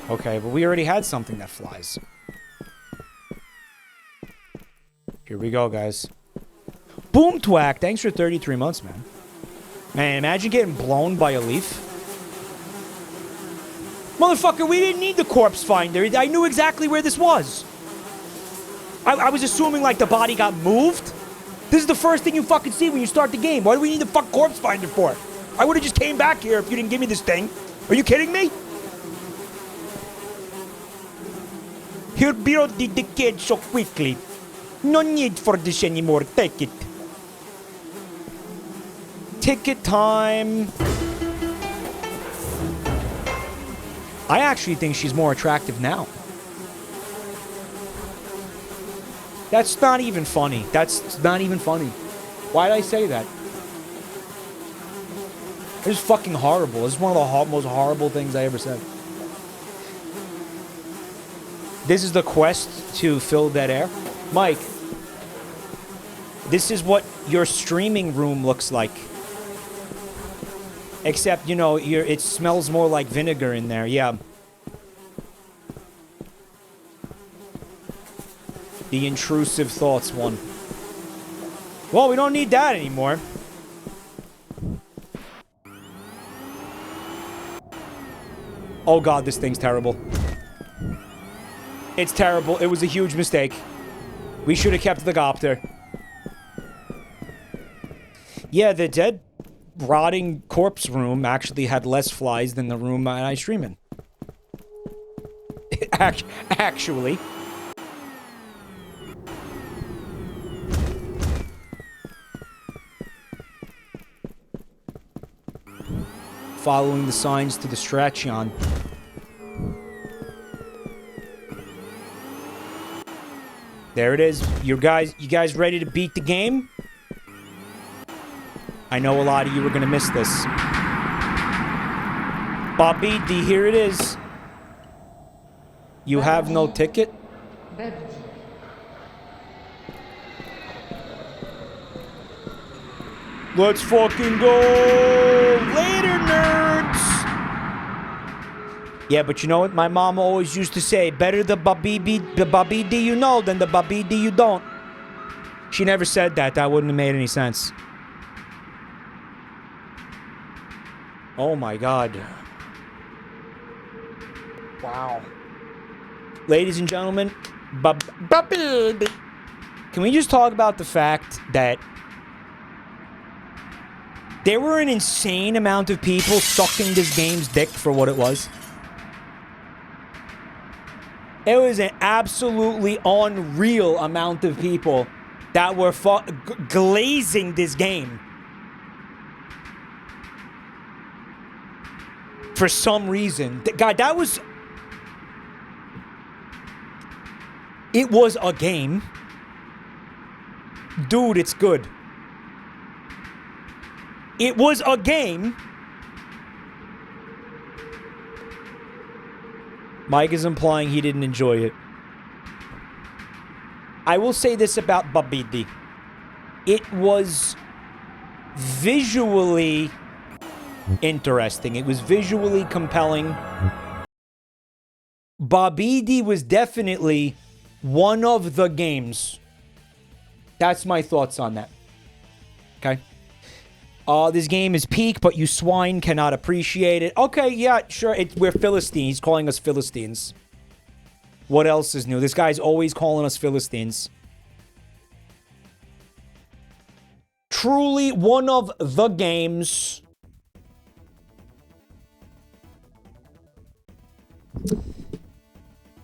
Okay, but we already had something that flies. Here we go, guys. Boom Twack, thanks for 33 months, man. Man, imagine getting blown by a leaf. Motherfucker, we didn't need the corpse finder. I knew exactly where this was. I was assuming, like, the body got moved. This is the first thing you fucking see when you start the game. Why do we need the fuck corpse finder for? I would have just came back here if you didn't give me this thing. Are you kidding me? Here build the kid so quickly. No need for this anymore. Take it. Ticket time. I actually think she's more attractive now. That's not even funny. That's not even funny. Why did I say that? This is fucking horrible. This is one of the most horrible things I ever said. This is the quest to fill dead air. Mike, this is what your streaming room looks like. Except, you know, it smells more like vinegar in there. Yeah. The intrusive thoughts one. Well, we don't need that anymore. Oh god, this thing's terrible. It's terrible. It was a huge mistake. We should have kept the copter. Yeah, the dead, rotting corpse room actually had less flies than the room I stream in. Actually. Following the signs to the Stratchion. There it is. You guys ready to beat the game? I know a lot of you are gonna miss this. Babbdi, here it is. You have no ticket? Let's fucking go! Later, nerds! Yeah, but you know what? My mom always used to say, better the Babbdi you know than the Babbdi you don't. She never said that. That wouldn't have made any sense. Oh my god. Wow. Ladies and gentlemen, Babbdi. Can we just talk about the fact that there were an insane amount of people sucking this game's dick for what it was? It was an absolutely unreal amount of people that were glazing this game. For some reason. God, that was... It was a game. Dude, it's good. It was a game. Mike is implying he didn't enjoy it. I will say this about Babbdi. It was visually interesting. It was visually compelling. Babbdi was definitely one of the games. That's my thoughts on that. Okay? This game is peak, but you swine cannot appreciate it. Okay, yeah, sure. We're Philistines. He's calling us Philistines. What else is new? This guy's always calling us Philistines. Truly one of the games.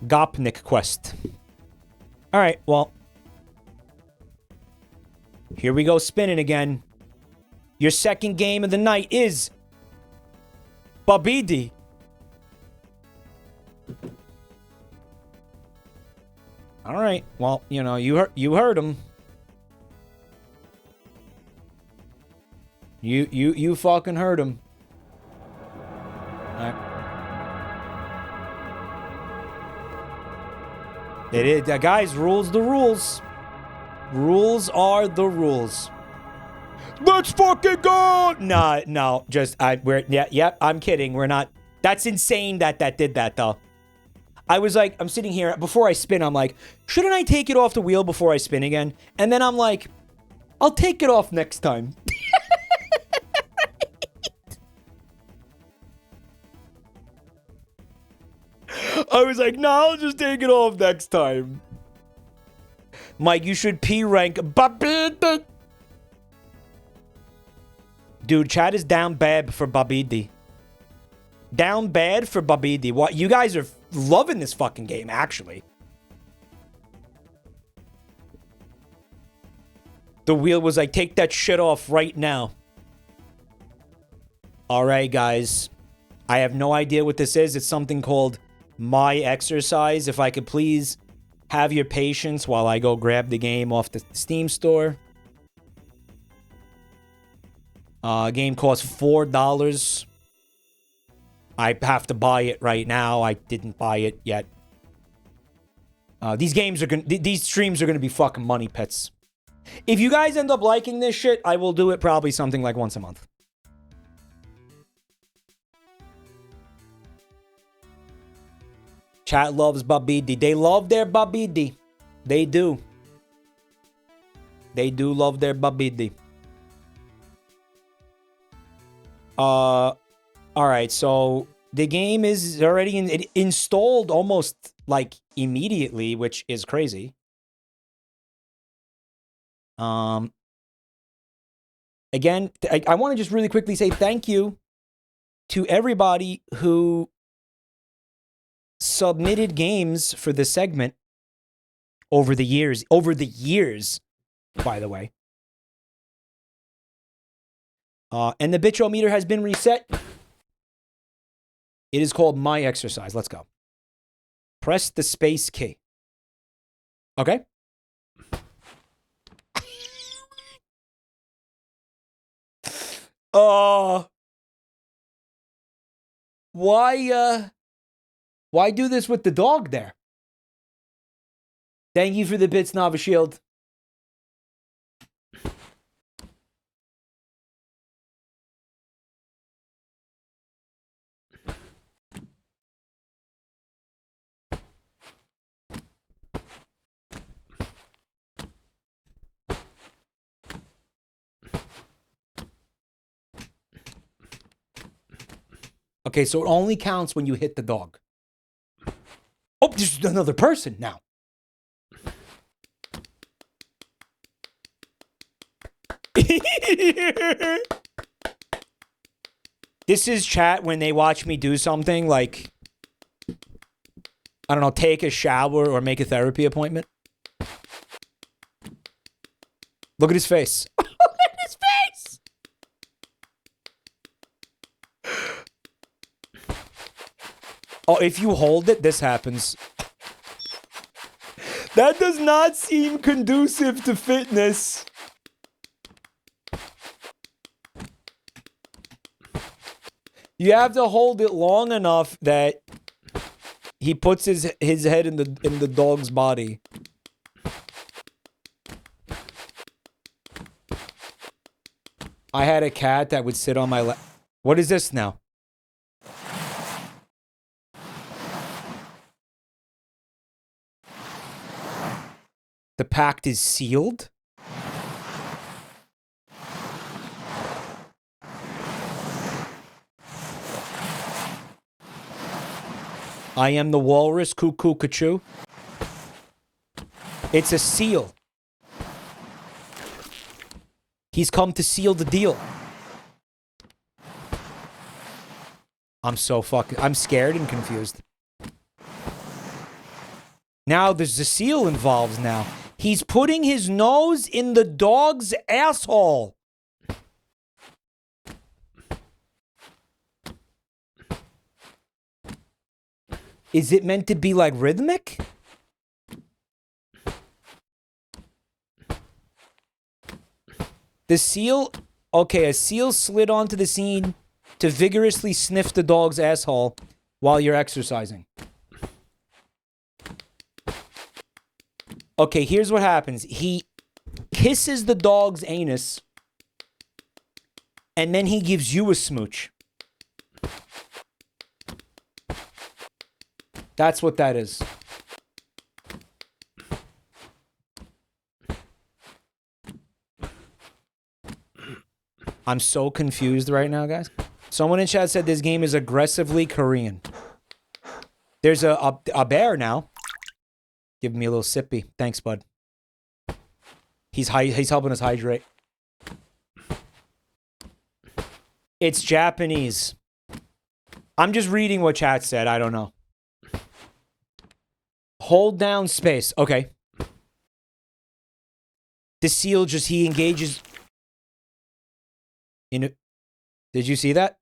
Gopnik quest. Alright, well. Here we go spinning again. Your second game of the night is Babbdi. All right. Well, you know, you heard him. You fucking heard him. All right. It is, guys. Rules the rules. Rules are the rules. Let's fucking go! No, just, I'm kidding. We're not, that's insane that did that, though. I was like, I'm sitting here, before I spin, I'm like, shouldn't I take it off the wheel before I spin again? And then I'm like, I'll take it off next time. I was like, no, I'll just take it off next time. Mike, you should P-rank Babbdi. Dude, chat is down bad for Babbdi. Down bad for Babbdi. What? You guys are loving this fucking game, actually. The wheel was like, take that shit off right now. Alright, guys. I have no idea what this is. It's something called My Exercise. If I could please have your patience while I go grab the game off the Steam store. Game costs $4. I have to buy it right now. I didn't buy it yet. These streams are gonna be fucking money pits. If you guys end up liking this shit, I will do it probably something like once a month. Chat loves Babbdi. They love their Babbdi. They do. They do love their Babbdi. Alright, so the game is already installed almost like immediately, which is crazy. Again, I want to just really quickly say thank you to everybody who submitted games for this segment over the years. By the way. And the tch-O-Meter has been reset. It is called My Exercise. Let's go. Press the space key. Okay? Why do this with the dog there? Thank you for the bits, Nava Shield. Okay, so it only counts when you hit the dog. Oh, there's another person now. This is chat when they watch me do something like, I don't know, take a shower or make a therapy appointment. Look at his face. Look at his face! Oh, if you hold it, this happens. That does not seem conducive to fitness. You have to hold it long enough that he puts his head in the dog's body. I had a cat that would sit on my lap. What is this now? The pact is sealed? I am the walrus, cuckoo, cachoo. It's a seal. He's come to seal the deal. I'm scared and confused. Now there's a seal involved now. He's putting his nose in the dog's asshole. Is it meant to be like rhythmic? The seal... Okay, a seal slid onto the scene to vigorously sniff the dog's asshole while you're exercising. Okay, here's what happens. He kisses the dog's anus, and then he gives you a smooch. That's what that is. I'm so confused right now, guys. Someone in chat said this game is aggressively Korean. There's a bear now. Give me a little sippy. Thanks, bud. He's helping us hydrate. It's Japanese. I'm just reading what chat said. I don't know. Hold down space. Okay. The seal he engages in it. Did you see that?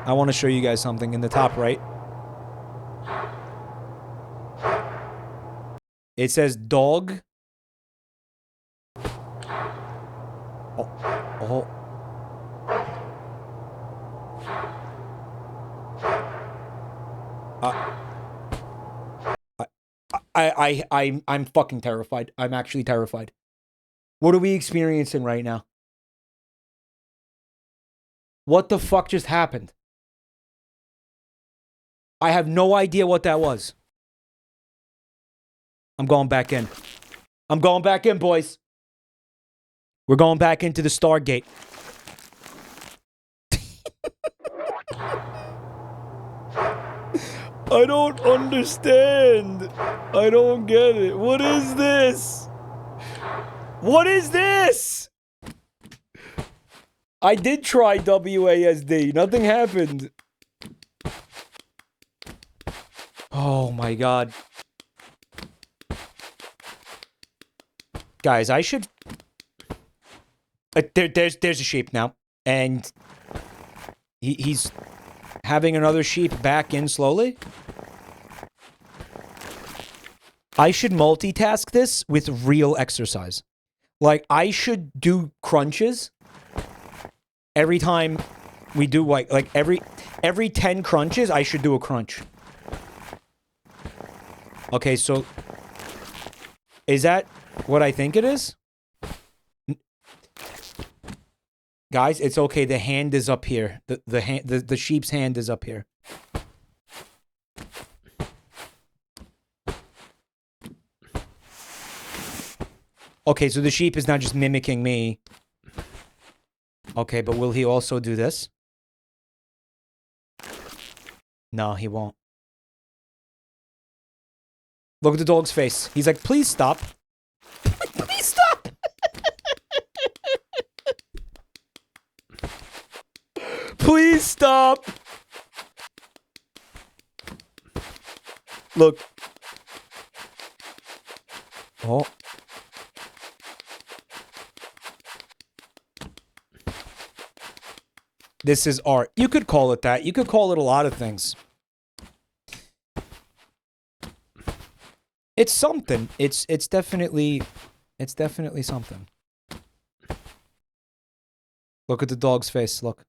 I want to show you guys something in the top right. It says dog. Oh. Oh. I'm fucking terrified. I'm actually terrified. What are we experiencing right now? What the fuck just happened? I have no idea what that was. I'm going back in. I'm going back in, boys. We're going back into the Stargate. I don't understand. I don't get it. What is this? What is this? I did try WASD. Nothing happened. Oh my god. Guys, I should... there's a sheep now. And... He's... having another sheep back in slowly. I should multitask this with real exercise. Like, I should do crunches every time we do, like every 10 crunches, I should do a crunch. Okay, so is that what I think it is? Guys, it's okay. The hand is up here. The sheep's hand is up here. Okay, so the sheep is not just mimicking me. Okay, but will he also do this? No, he won't. Look at the dog's face. He's like, please stop. Please stop. Please stop. Look. Oh. This is art. You could call it that. You could call it a lot of things. It's something. It's definitely something. Look at the dog's face. Look.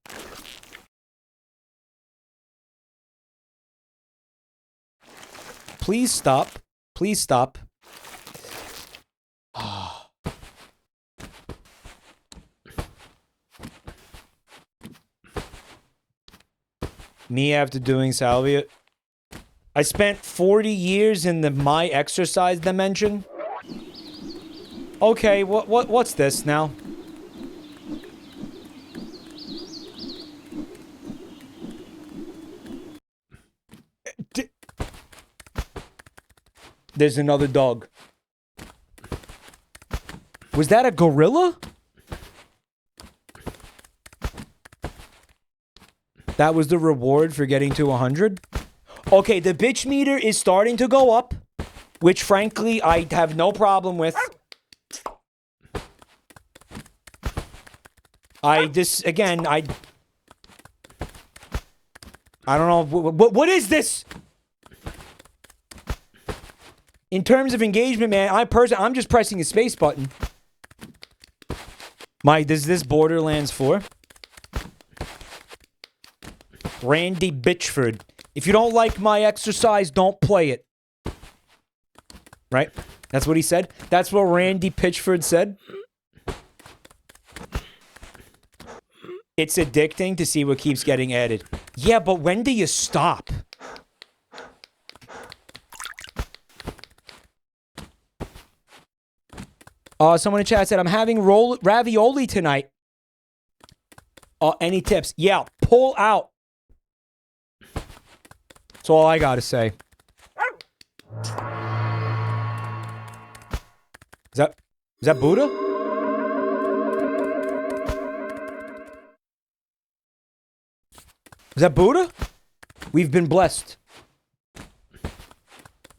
Please stop. Please stop. Me after doing salvia. I spent 40 years in the my exercise dimension. Okay, what's this now? There's another dog. Was that a gorilla? That was the reward for getting to 100? Okay, the bitch meter is starting to go up, which frankly I have no problem with. I don't know, what is this? In terms of engagement, man, I'm just pressing the space button. Is this Borderlands 4? Randy Bitchford. If you don't like my exercise, don't play it. Right? That's what he said? That's what Randy Pitchford said? It's addicting to see what keeps getting added. Yeah, but when do you stop? Someone in chat said, I'm having ravioli tonight. Any tips? Yeah, pull out. That's all I gotta say. Is that Buddha? Is that Buddha? We've been blessed.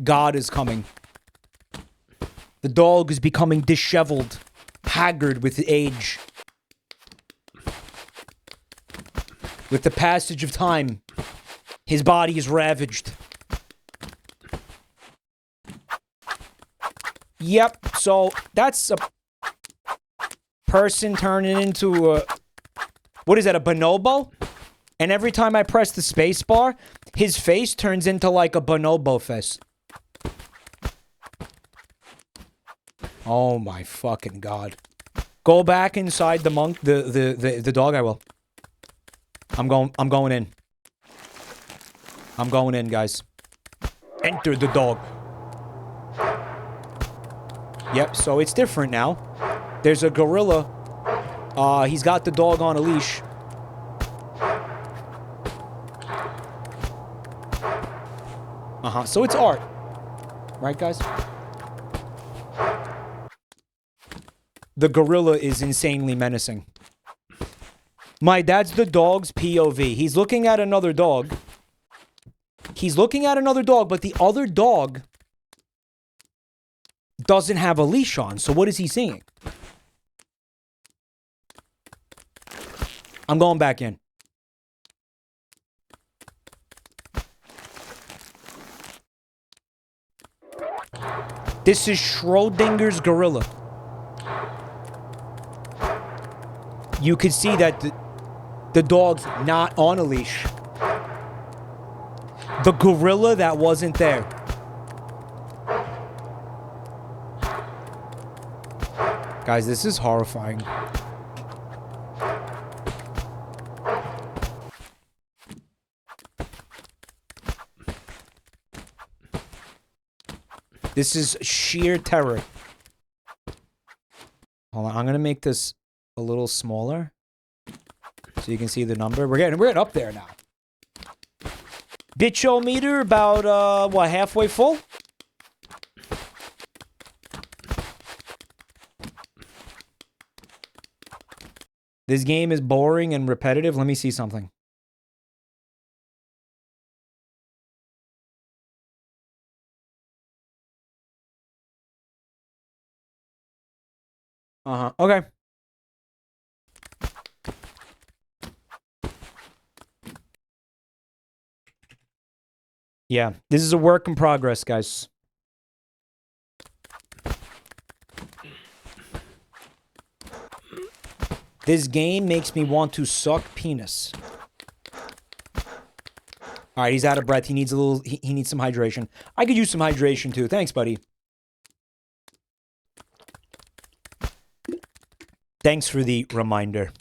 God is coming. The dog is becoming disheveled, haggard with age. With the passage of time, his body is ravaged. Yep, so that's a person turning into a... What is that, a bonobo? And every time I press the space bar, his face turns into like a bonobo fest. Oh my fucking god. Go back inside the monk, the dog. I will. I'm going in. I'm going in, guys. Enter the dog. Yep, so it's different now. There's a gorilla. He's got the dog on a leash. So it's art. Right, guys? The gorilla is insanely menacing. My dad's the dog's POV. He's looking at another dog. He's looking at another dog, but the other dog doesn't have a leash on. So what is he seeing? I'm going back in. This is Schrodinger's gorilla. You could see that the dog's not on a leash. The gorilla that wasn't there. Guys, this is horrifying. This is sheer terror. Hold on, I'm gonna make this a little smaller so you can see the number. We're getting up there now. tch-O-Meter about what, halfway full? This game is boring and repetitive. Let me see something. Okay. Yeah, this is a work in progress, guys. This game makes me want to suck penis. All right, he's out of breath. He needs a little. He needs some hydration. I could use some hydration too. Thanks, buddy. Thanks for the reminder.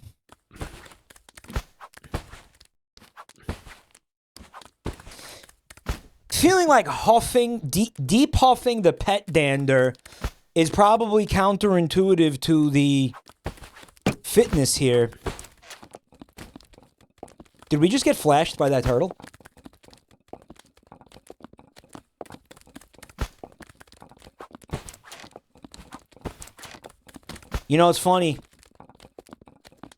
Feeling like huffing, deep huffing the pet dander is probably counterintuitive to the fitness here. Did we just get flashed by that turtle? You know, it's funny.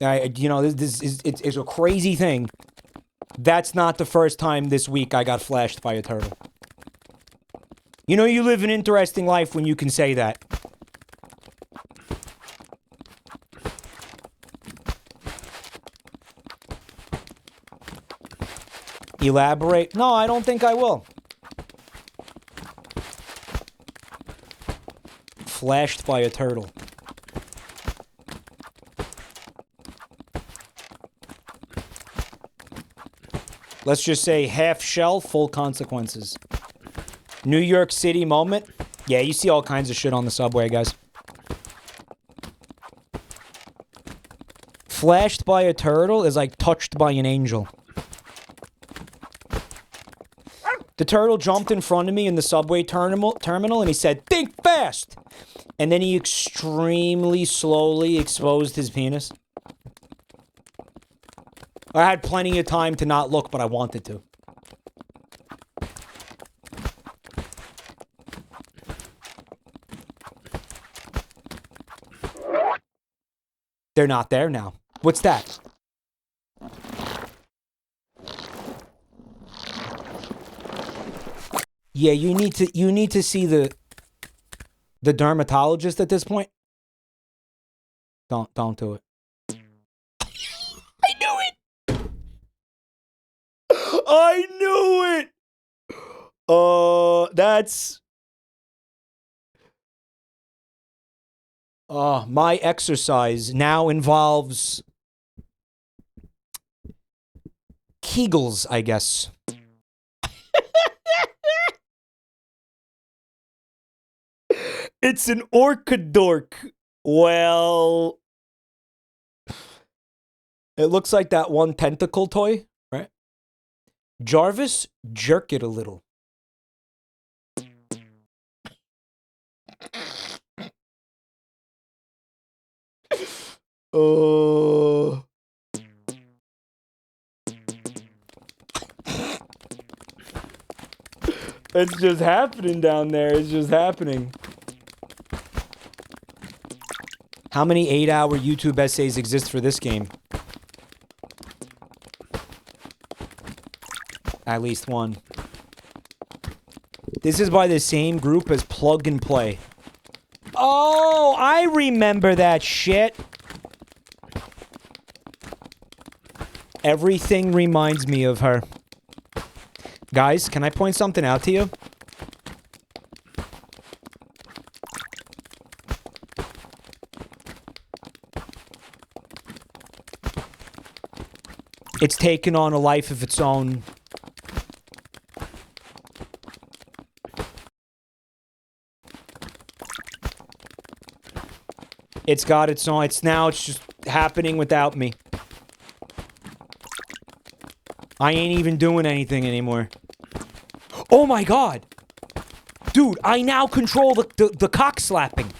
It's a crazy thing. That's not the first time this week I got flashed by a turtle. You know, you live an interesting life when you can say that. Elaborate? No, I don't think I will. Flashed by a turtle. Let's just say half shell, full consequences. New York City moment. Yeah, you see all kinds of shit on the subway, guys. Flashed by a turtle is like touched by an angel. The turtle jumped in front of me in the subway terminal and he said, "Think fast!" And then he extremely slowly exposed his penis. I had plenty of time to not look, but I wanted to. They're not there now. What's that? Yeah, you need to see the dermatologist at this point. Don't do it. I knew it. I knew it. That's. My exercise now involves Kegels, I guess. It's an orchidork. Well, it looks like that one tentacle toy, right? Jarvis, jerk it a little. It's just happening down there. It's just happening. How many 8-hour YouTube essays exist for this game? At least one. This is by the same group as Plug and Play. Oh, I remember that shit. Everything reminds me of her. Guys, can I point something out to you? It's taken on a life of its own. It's got its own. It's just happening without me. I ain't even doing anything anymore. Oh my god! Dude, I now control the cock slapping.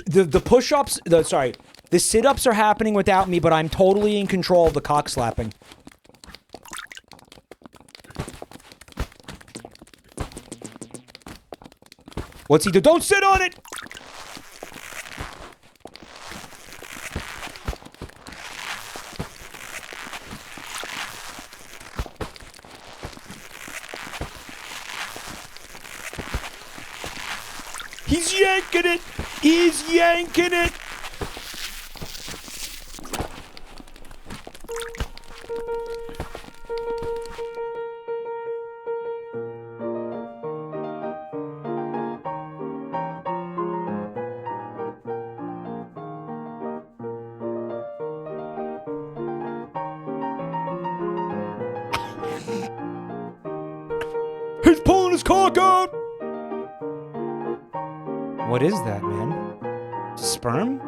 The push-ups, the sit-ups are happening without me, but I'm totally in control of the cock slapping. What's he do? Don't sit on it! He's yanking it! He's yanking it! He's pulling his cock out! What is that, man? Sperm?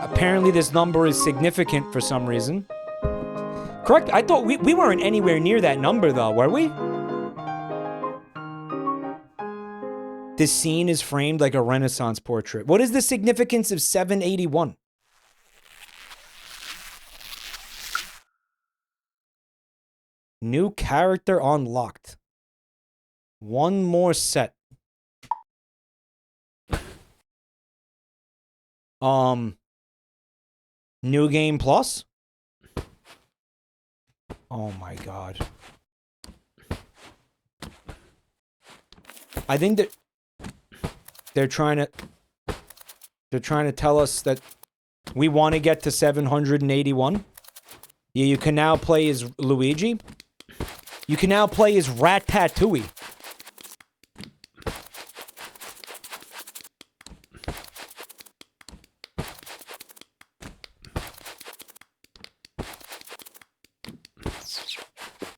Apparently this number is significant for some reason. Correct? I thought we weren't anywhere near that number, though, were we? This scene is framed like a Renaissance portrait. What is the significance of 781? New character unlocked. One more set. New game plus? Oh my god. I think that they're trying to tell us that we want to get to 781. Yeah, you can now play as Luigi. You can now play as Ratatouille.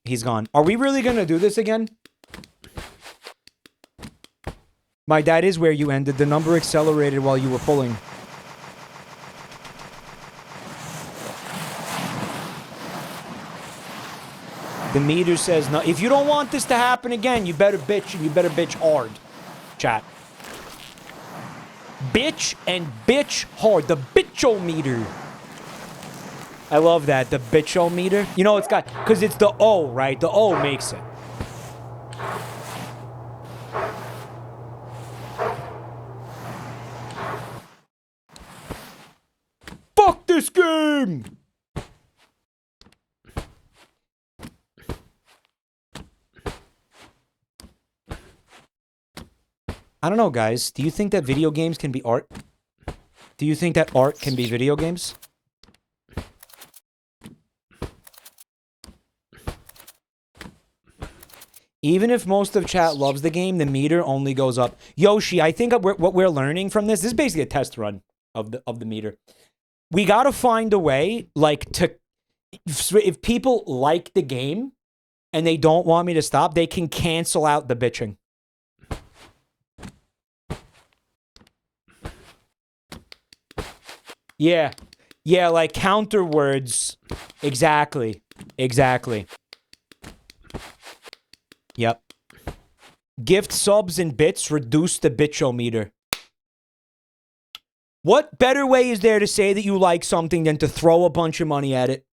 He's gone. Are we really gonna do this again? My dad is where you ended. The number accelerated while you were pulling. The meter says no. If you don't want this to happen again, you better bitch, and you better bitch hard. Chat. Bitch and bitch hard. The bitch-O-Meter. I love that. The bitch-O-Meter. You know, it's got... Because it's the O, right? The O makes it. Fuck this game! I don't know, guys. Do you think that video games can be art? Do you think that art can be video games? Even if most of chat loves the game, the meter only goes up. Yoshi, I think what we're learning from this is basically a test run of the meter. We gotta find a way, like, to... If people like the game and they don't want me to stop, they can cancel out the bitching. Yeah. Yeah, like counter words. Exactly. Exactly. Yep. Gift subs and bits reduce the tch-O-Meter. What better way is there to say that you like something than to throw a bunch of money at it?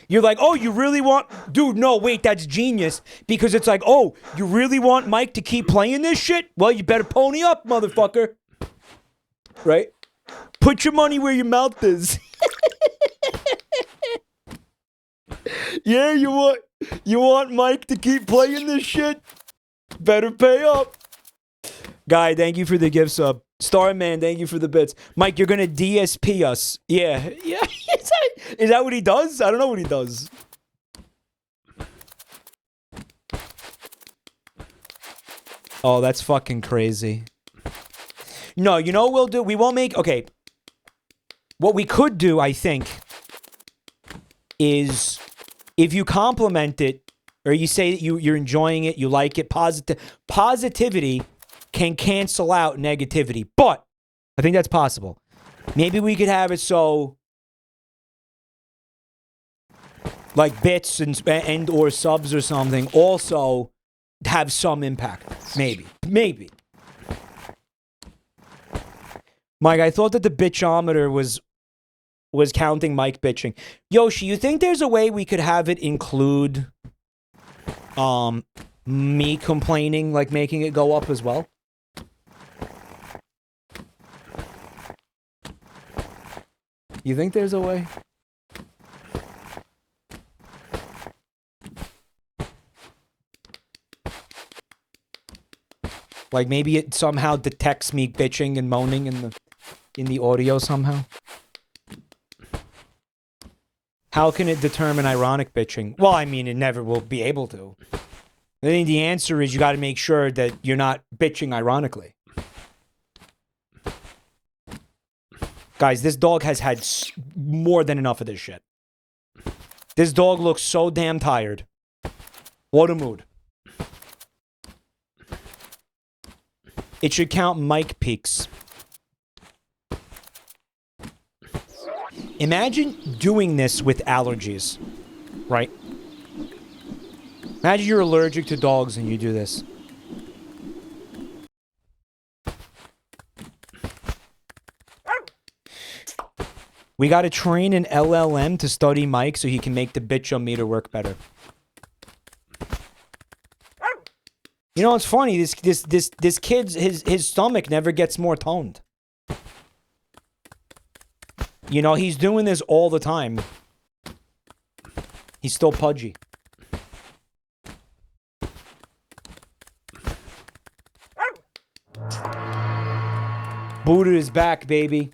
You're like, oh, you really want... Dude, no, wait, that's genius. Because it's like, oh, you really want Mike to keep playing this shit? Well, you better pony up, motherfucker. Right? Put your money where your mouth is. Yeah, you want Mike to keep playing this shit? Better pay up. Guy, thank you for the gift sub. Starman, thank you for the bits. Mike, you're gonna DSP us. Yeah. Yeah. Is that what he does? I don't know what he does. Oh, that's fucking crazy. No, you know what we'll do? We won't make... Okay. What we could do, I think, is if you compliment it, or you say that you're enjoying it, you like it, positivity can cancel out negativity. But I think that's possible. Maybe we could have it so... like bits and or subs or something also have some impact. Maybe. Maybe. Mike, I thought that the bitch-O-Meter was counting Mike bitching. Yoshi, you think there's a way we could have it include me complaining, like making it go up as well? You think there's a way? Like maybe it somehow detects me bitching and moaning in the audio somehow. How can it determine ironic bitching? Well, I mean, it never will be able to. I think the answer is you got to make sure that you're not bitching ironically. Guys, this dog has had more than enough of this shit. This dog looks so damn tired. What a mood. It should count mic peaks. Imagine doing this with allergies, right? Imagine you're allergic to dogs and you do this. We gotta train an LLM to study Mike so he can make the tch-O-Meter work better. You know, it's funny, this kid's, his stomach never gets more toned. You know, he's doing this all the time. He's still pudgy. Buddha is back, baby.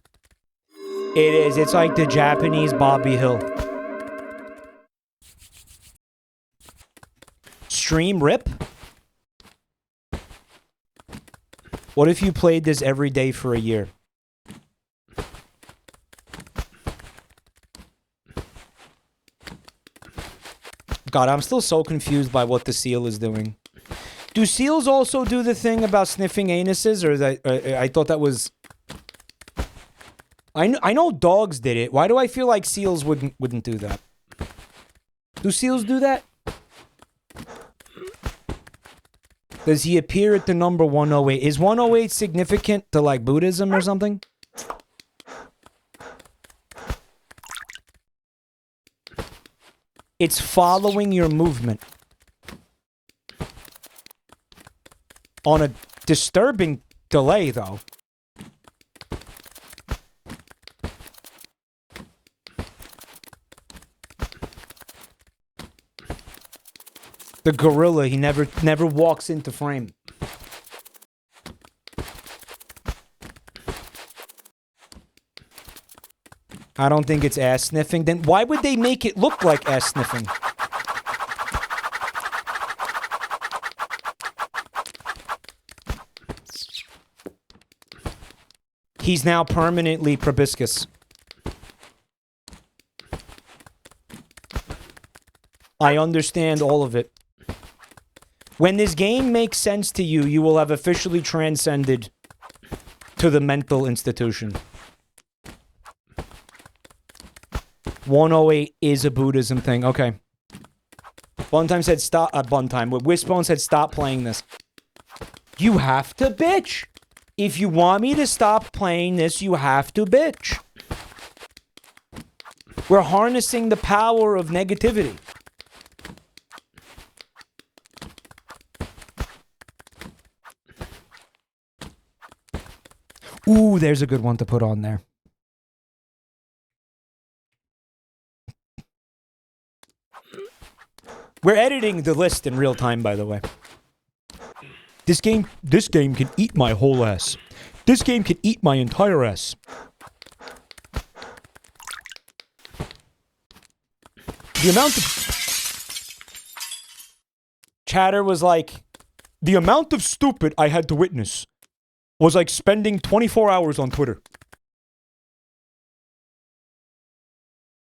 It is. It's like the Japanese Bobby Hill. Stream rip? What if you played this every day for a year? God, I'm still so confused by what the seal is doing. Do seals also do the thing about sniffing anuses, or is that, I thought that was... I know dogs did it. Why do I feel like seals wouldn't do that? Do seals do that? Does he appear at the number 108? Is 108 significant to, like, Buddhism or something? It's following your movement. On a disturbing delay, though. The gorilla, he never walks into frame. I don't think it's ass sniffing. Then why would they make it look like ass sniffing? He's now permanently proboscis. I understand all of it. When this game makes sense to you, you will have officially transcended to the mental institution. 108 is a Buddhism thing. Okay. Buntime said stop. Buntime. Wishbone said stop playing this. You have to bitch. If you want me to stop playing this, you have to bitch. We're harnessing the power of negativity. Ooh, there's a good one to put on there. We're editing the list in real time, by the way. This game can eat my whole ass. This game can eat my entire ass. The amount of... Chatter was like, the amount of stupid I had to witness was like spending 24 hours on Twitter.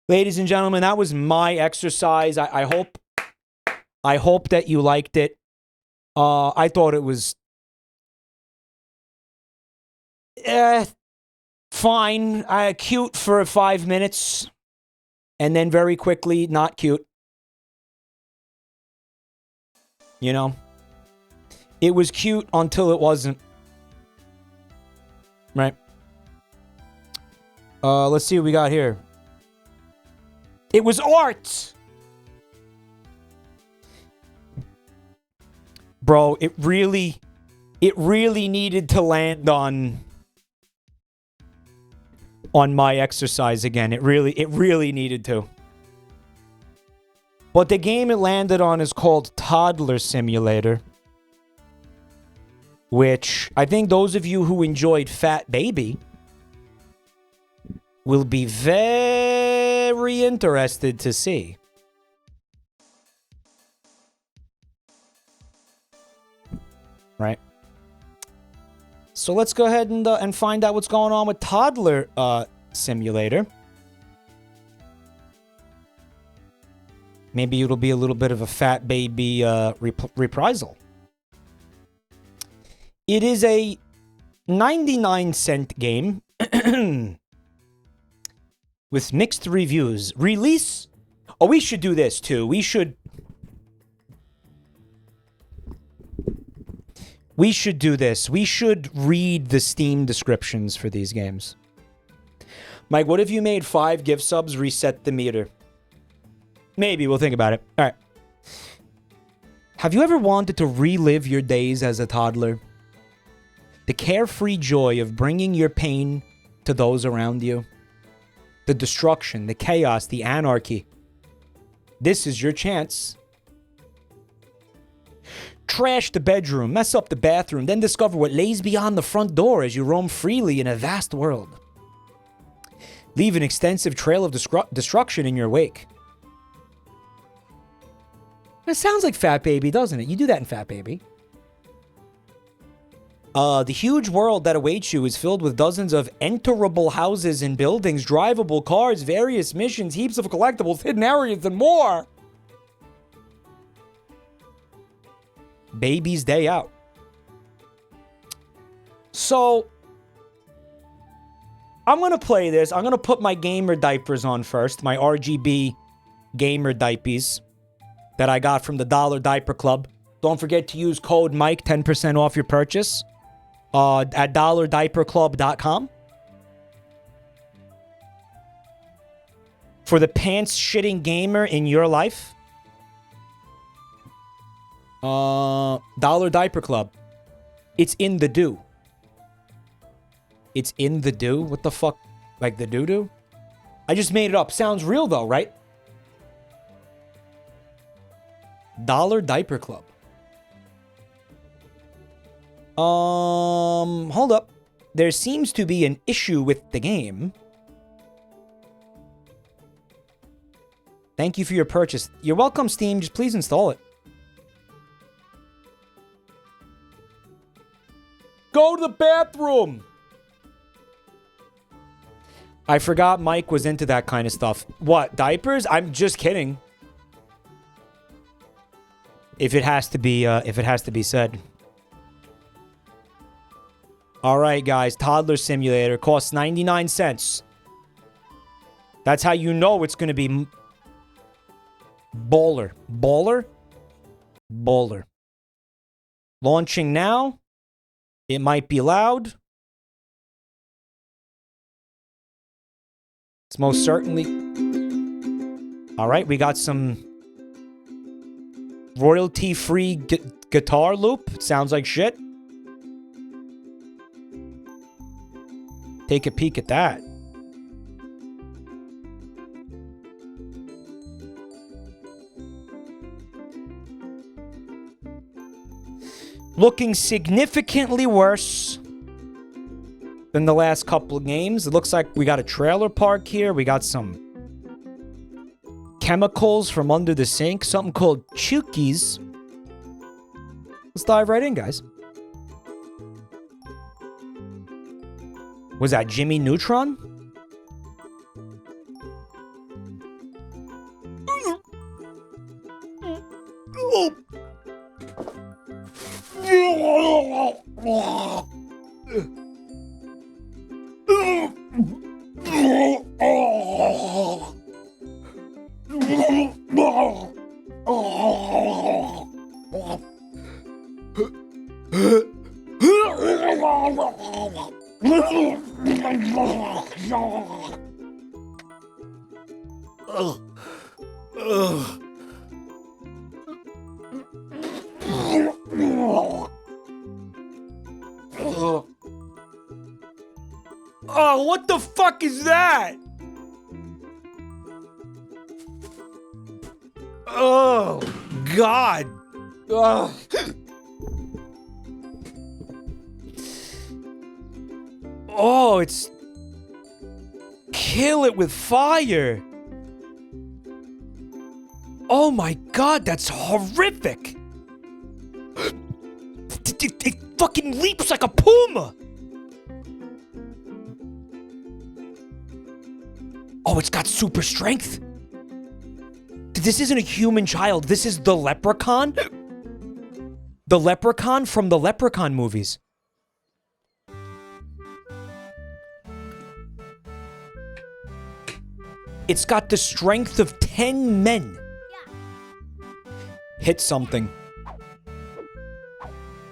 Ladies and gentlemen, that was my exercise. I hope that you liked it. I thought it was fine. Cute for 5 minutes. And then very quickly, not cute. You know? It was cute until it wasn't. Right? Let's see what we got here. It was art! Bro, it really needed to land on my exercise again. It really needed to. But the game it landed on is called Toddler Simulator, which I think those of you who enjoyed Fat Baby will be very interested to see. Right. So let's go ahead and find out what's going on with Toddler Simulator. Maybe it'll be a little bit of a Fat Baby reprisal. It is a 99-cent game with mixed reviews. Release... Oh, we should do this too. We should do this. We should read the Steam descriptions for these games. Mike, what if you made 5 gift subs reset the meter? Maybe. We'll think about it. All right. Have you ever wanted to relive your days as a toddler? The carefree joy of bringing your pain to those around you? The destruction, the chaos, the anarchy. This is your chance. Trash the bedroom, mess up the bathroom, then discover what lays beyond the front door as you roam freely in a vast world. Leave an extensive trail of destruction in your wake. It sounds like Fat Baby, doesn't it? You do that in Fat Baby. The huge world that awaits you is filled with dozens of enterable houses and buildings, drivable cars, various missions, heaps of collectibles, hidden areas, and more. Baby's day out. So, I'm going to play this. I'm going to put my gamer diapers on first. My RGB gamer diapers that I got from the Dollar Diaper Club. Don't forget to use code Mike, 10% off your purchase at dollardiaperclub.com. For the pants-shitting gamer in your life. Dollar Diaper Club. It's in the do. It's in the do? What the fuck? Like the doo-doo? I just made it up. Sounds real though, right? Dollar Diaper Club. Hold up. There seems to be an issue with the game. Thank you for your purchase. You're welcome, Steam. Just please install it. Go to the bathroom. I forgot Mike was into that kind of stuff. What, diapers? I'm just kidding. If it has to be said. All right, guys. Toddler Simulator costs 99 cents. That's how you know it's going to be baller. Baller? Baller. Launching now. It might be loud. It's most certainly... All right, we got some royalty-free guitar loop. Sounds like shit. Take a peek at that. Looking significantly worse than the last couple of games. It looks like we got a trailer park here. We got some chemicals from under the sink. Something called Chookies. Let's dive right in, guys. Was that Jimmy Neutron? Oh, what the fuck is that? Oh, God. Ugh. Oh, it's... Kill it with fire. Oh my God, that's horrific. It fucking leaps like a puma. Oh, it's got super strength. This isn't a human child. This is the leprechaun. The leprechaun from the Leprechaun movies. It's got the strength of 10 men. Hit something.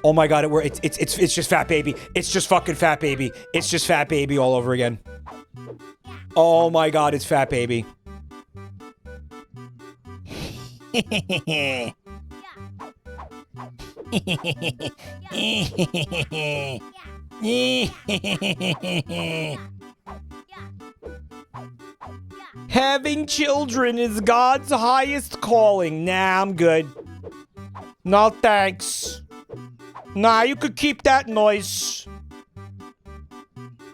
Oh my God, it's just Fat Baby. It's just fucking Fat Baby. It's just Fat Baby all over again. Oh my God, it's Fat Baby. Having children is God's highest calling. Nah, I'm good. No thanks. Nah, you could keep that noise.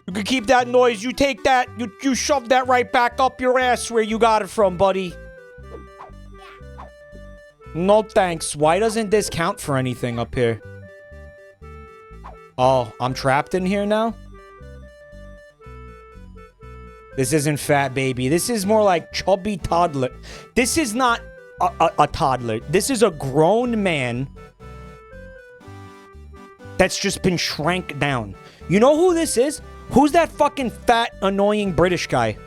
You could keep that noise. You take that, you shove that right back up your ass where you got it from, buddy. No thanks. Why doesn't this count for anything up here? Oh, I'm trapped in here now? This isn't Fat Baby. This is more like chubby toddler. This is not a toddler. This is a grown man that's just been shrank down. You know who this is? Who's that fucking fat, annoying British guy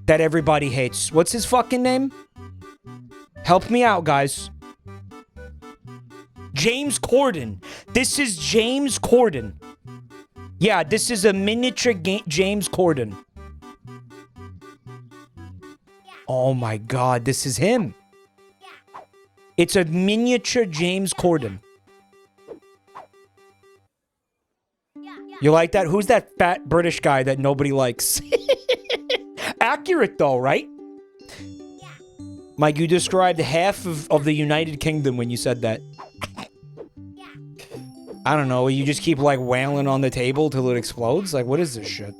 that everybody hates? What's his fucking name? Help me out, guys. James Corden. This is James Corden. Yeah, this is a miniature James Corden. Oh my God, this is him. It's a miniature James Corden. You like that? Who's that fat British guy that nobody likes? Accurate though, right? Mike, you described half of the United Kingdom when you said that. I don't know, you just keep, like, wailing on the table till it explodes? Like, what is this shit?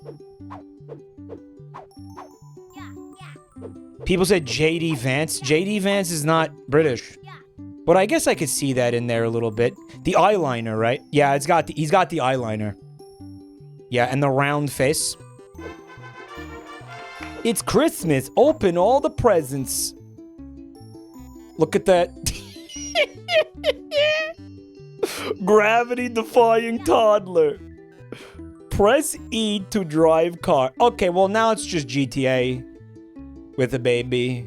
People said J.D. Vance. J.D. Vance is not British. But I guess I could see that in there a little bit. The eyeliner, right? Yeah, he's got the eyeliner. Yeah, and the round face. It's Christmas. Open all the presents. Look at that. Gravity-defying toddler. Press E to drive car. Okay, well, now it's just GTA with a baby.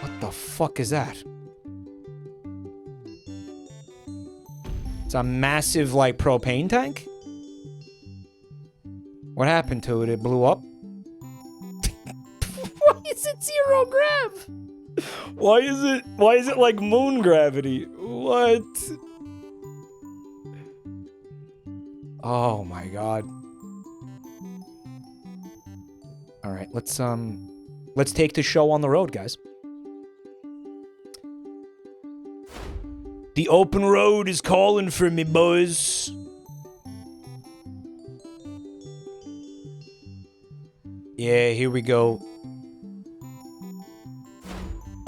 What the fuck is that? It's a massive, like, propane tank? What happened to it? It blew up? Why is it 0 grav? Why is it like moon gravity? What? Oh my god. All right, let's take the show on the road, guys. The open road is calling for me, boys. Yeah, here we go.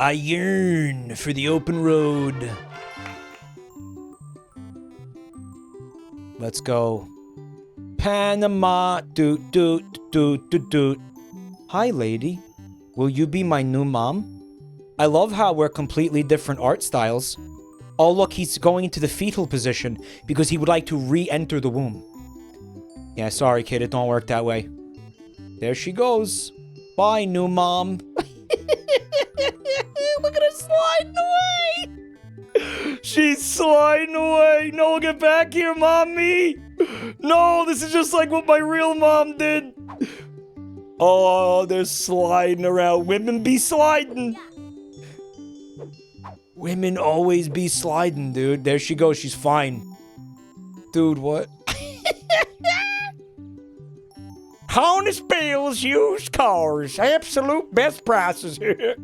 I yearn for the open road. Let's go. Panama, doot, doot, doot, doot, doot. Hi, lady. Will you be my new mom? I love how we're completely different art styles. Oh, look, he's going into the fetal position because he would like to re-enter the womb. Yeah, sorry, kid, it don't work that way. There she goes. Bye, new mom. Look at her sliding away. She's sliding away. No, get back here, mommy. No, this is just like what my real mom did. Oh, they're sliding around. Women be sliding. Women always be sliding, dude. There she goes. She's fine. Dude, what? Honest Bill's used cars. Absolute best prices here.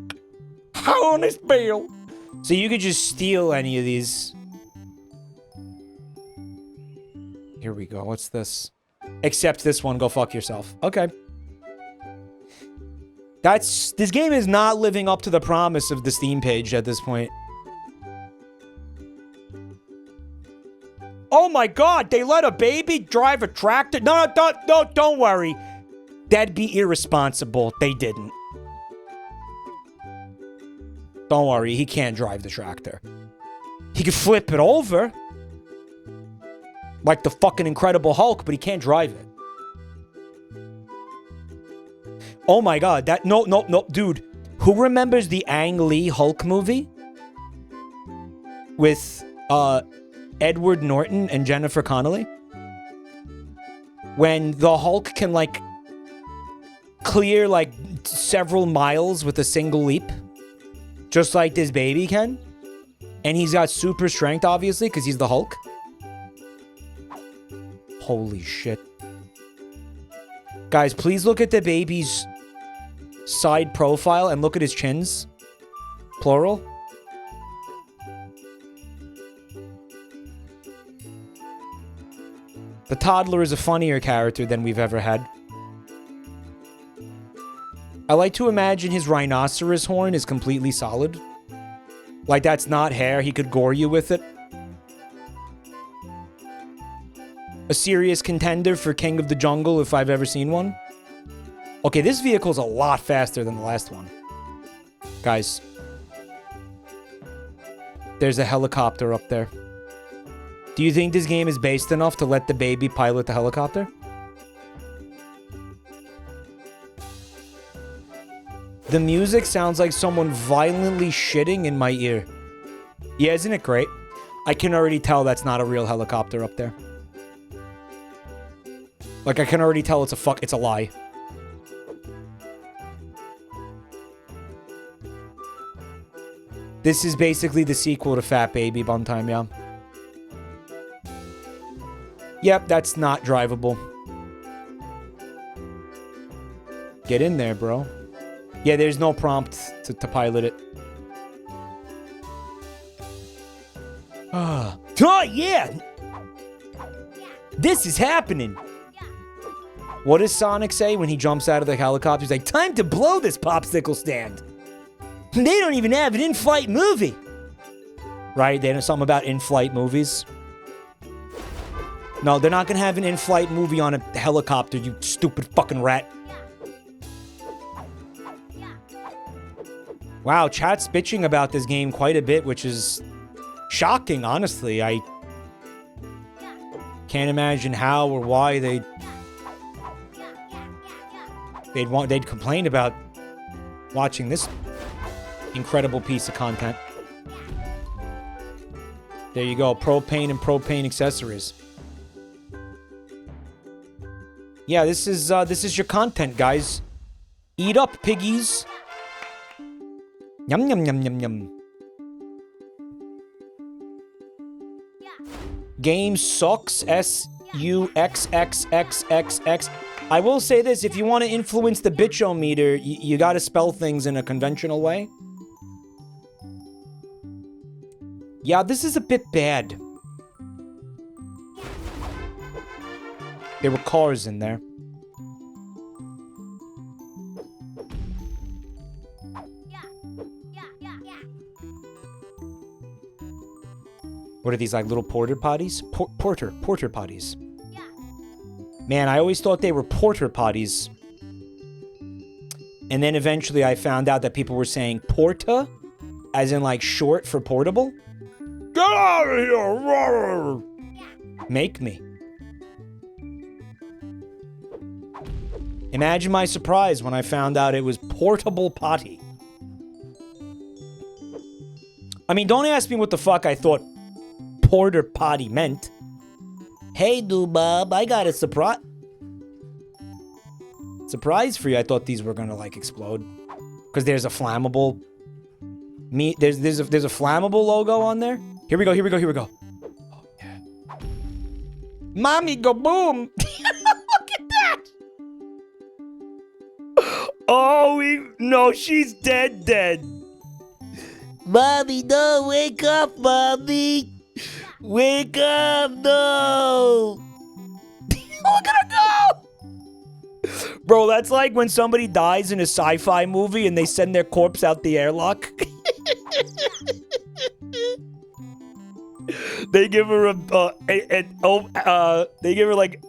Honest Bill. So you could just steal any of these. Here we go. What's this? Except this one. Go fuck yourself. Okay. This game is not living up to the promise of the Steam page at this point. Oh my god, they let a baby drive a tractor? No, don't worry. That'd be irresponsible. They didn't. Don't worry, he can't drive the tractor. He could flip it over. Like the fucking Incredible Hulk, but he can't drive it. Oh my god, no, dude. Who remembers the Ang Lee Hulk movie? With, Edward Norton and Jennifer Connelly? When the Hulk can, like, clear, like, several miles with a single leap. Just like this baby can. And he's got super strength, obviously, because he's the Hulk. Holy shit. Guys, please look at the baby's side profile and look at his chins. Plural. The toddler is a funnier character than we've ever had. I like to imagine his rhinoceros horn is completely solid. Like that's not hair, he could gore you with it. A serious contender for King of the Jungle if I've ever seen one. Okay, this vehicle's a lot faster than the last one. Guys. There's a helicopter up there. Do you think this game is based enough to let the baby pilot the helicopter? The music sounds like someone violently shitting in my ear. Yeah, isn't it great? I can already tell that's not a real helicopter up there. Like, I can already tell it's a lie. This is basically the sequel to Fat Baby Buntime, yeah. Yep, that's not drivable. Get in there, bro. Yeah, there's no prompt to pilot it. Oh, yeah! This is happening! What does Sonic say when he jumps out of the helicopter? He's like, time to blow this popsicle stand! They don't even have an in-flight movie! Right? They know something about in-flight movies? No, they're not gonna have an in-flight movie on a helicopter, you stupid fucking rat. Wow, chat's bitching about this game quite a bit, which is shocking, honestly. I can't imagine how or why they'd complain about watching this incredible piece of content. There you go, propane and propane accessories. Yeah, this is your content, guys. Eat up, piggies. Yum, yum, yum, yum, yum. Game sucks. S-U-X-X-X-X-X. I will say this, if you want to influence the tch-O-Meter, you gotta spell things in a conventional way. Yeah, this is a bit bad. There were cars in there. What are these, like, little porter potties? Porter potties. Man, I always thought they were porter potties. And then eventually I found out that people were saying porta, as in, like, short for portable. Get out of here! Make me. Imagine my surprise when I found out it was portable potty. I mean, don't ask me what the fuck I thought porter potty meant. Hey, Bob, I got a surprise for you. I thought these were gonna, like, explode. Because there's a flammable... There's a flammable logo on there. Here we go. Oh, yeah. Mommy, go boom! Look at that! Oh, no, she's dead. Mommy, no, wake up, Mommy! Wake up, no! Look at her go! Bro, that's like when somebody dies in a sci-fi movie and they send their corpse out the airlock. They give her they give her like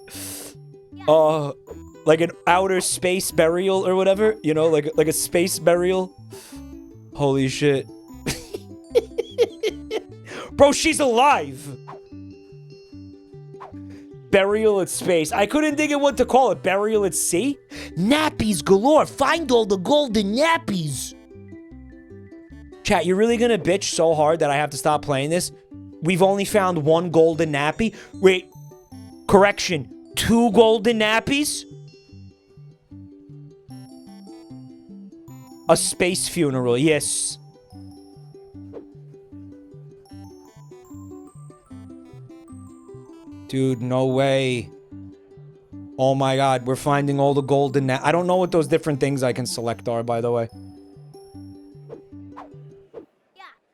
an outer space burial or whatever, you know, like a space burial. Holy shit. Bro, she's alive! Burial at space. I couldn't think of what to call it. Burial at sea? Nappies galore. Find all the golden nappies. Chat, you're really gonna bitch so hard that I have to stop playing this? We've only found one golden nappy? Wait. Correction. 2 golden nappies? A space funeral, yes. Dude, no way. Oh my god, we're finding all the golden I don't know what those different things I can select are, by the way.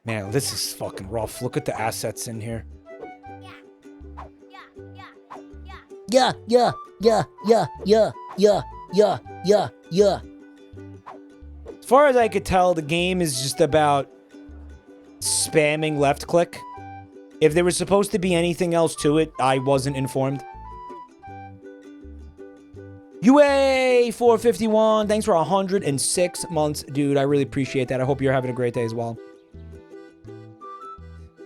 Man, this is fucking rough. Look at the assets in here. Yeah. As far as I could tell, the game is just about spamming left click. If there was supposed to be anything else to it, I wasn't informed. UA 451, thanks for 106 months, dude. I really appreciate that. I hope you're having a great day as well.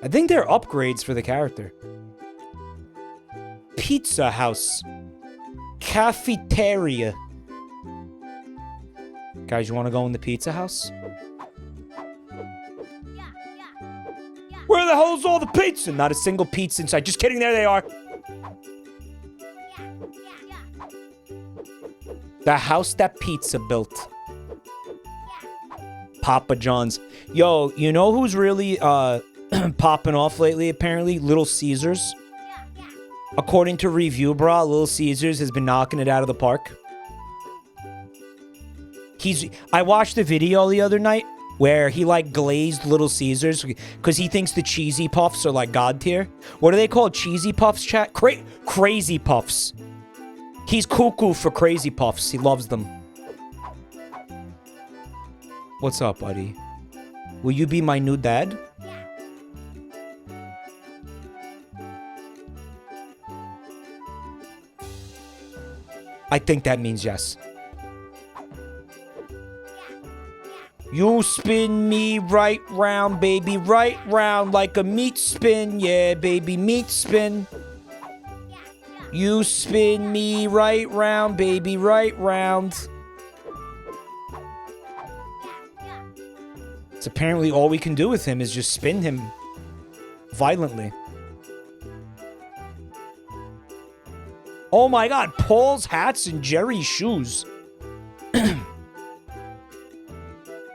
I think they're upgrades for the character. Pizza house. Cafeteria. Guys, you want to go in the pizza house? Where the hell's all the pizza? Not a single pizza inside. Just kidding, there they are. The house that pizza built. Papa John's. Yo, you know who's really popping off lately, apparently? Little Caesars. According to Review Bra, Little Caesars has been knocking it out of the park. I watched a video the other night where he like glazed Little Caesars because he thinks the cheesy puffs are like god tier. What are they called? Cheesy puffs, chat? Crazy puffs. He's cuckoo for crazy puffs. He loves them. What's up, buddy? Will you be my new dad? I think that means yes. You spin me right round, baby, right round like a meat spin. Yeah, baby, meat spin. You spin me right round, baby, right round. It's apparently all we can do with him is just spin him violently. Oh my god, Paul's hats and Jerry's shoes.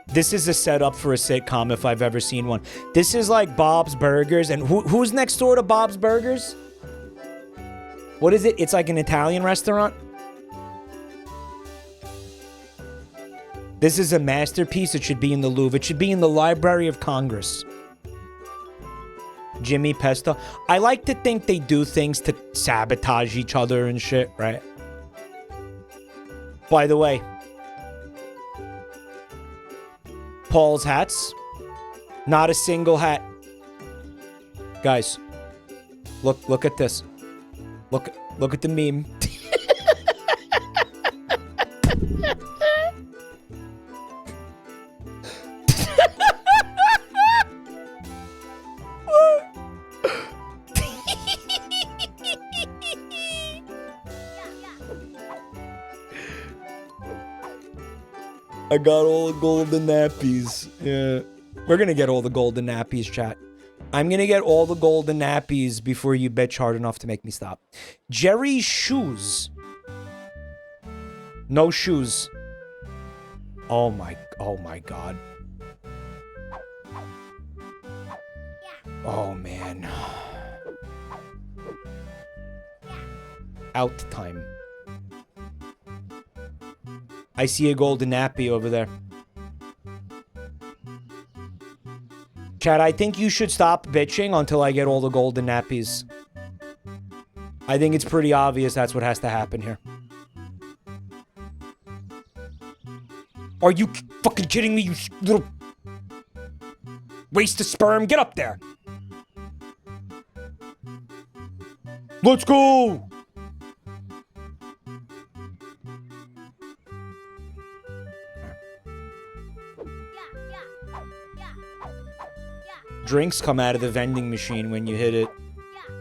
This is a setup for a sitcom if I've ever seen one. This is like Bob's Burgers. And who's next door to Bob's Burgers? What is it? It's like an Italian restaurant? This is a masterpiece. It should be in the Louvre. It should be in the Library of Congress. Jimmy Pesto. I like to think they do things to sabotage each other and shit, right? By the way, Paul's hats. Not a single hat. Guys, look at this. Look at the meme. I got all the golden nappies. Yeah. We're gonna get all the golden nappies, chat. I'm gonna get all the golden nappies before you bitch hard enough to make me stop. Jerry's shoes. No shoes. Oh my god. Oh man. Out time. I see a golden nappy over there. Chad, I think you should stop bitching until I get all the golden nappies. I think it's pretty obvious that's what has to happen here. Are you fucking kidding me, you little waste of sperm? Get up there. Let's go. Drinks come out of the vending machine when you hit it.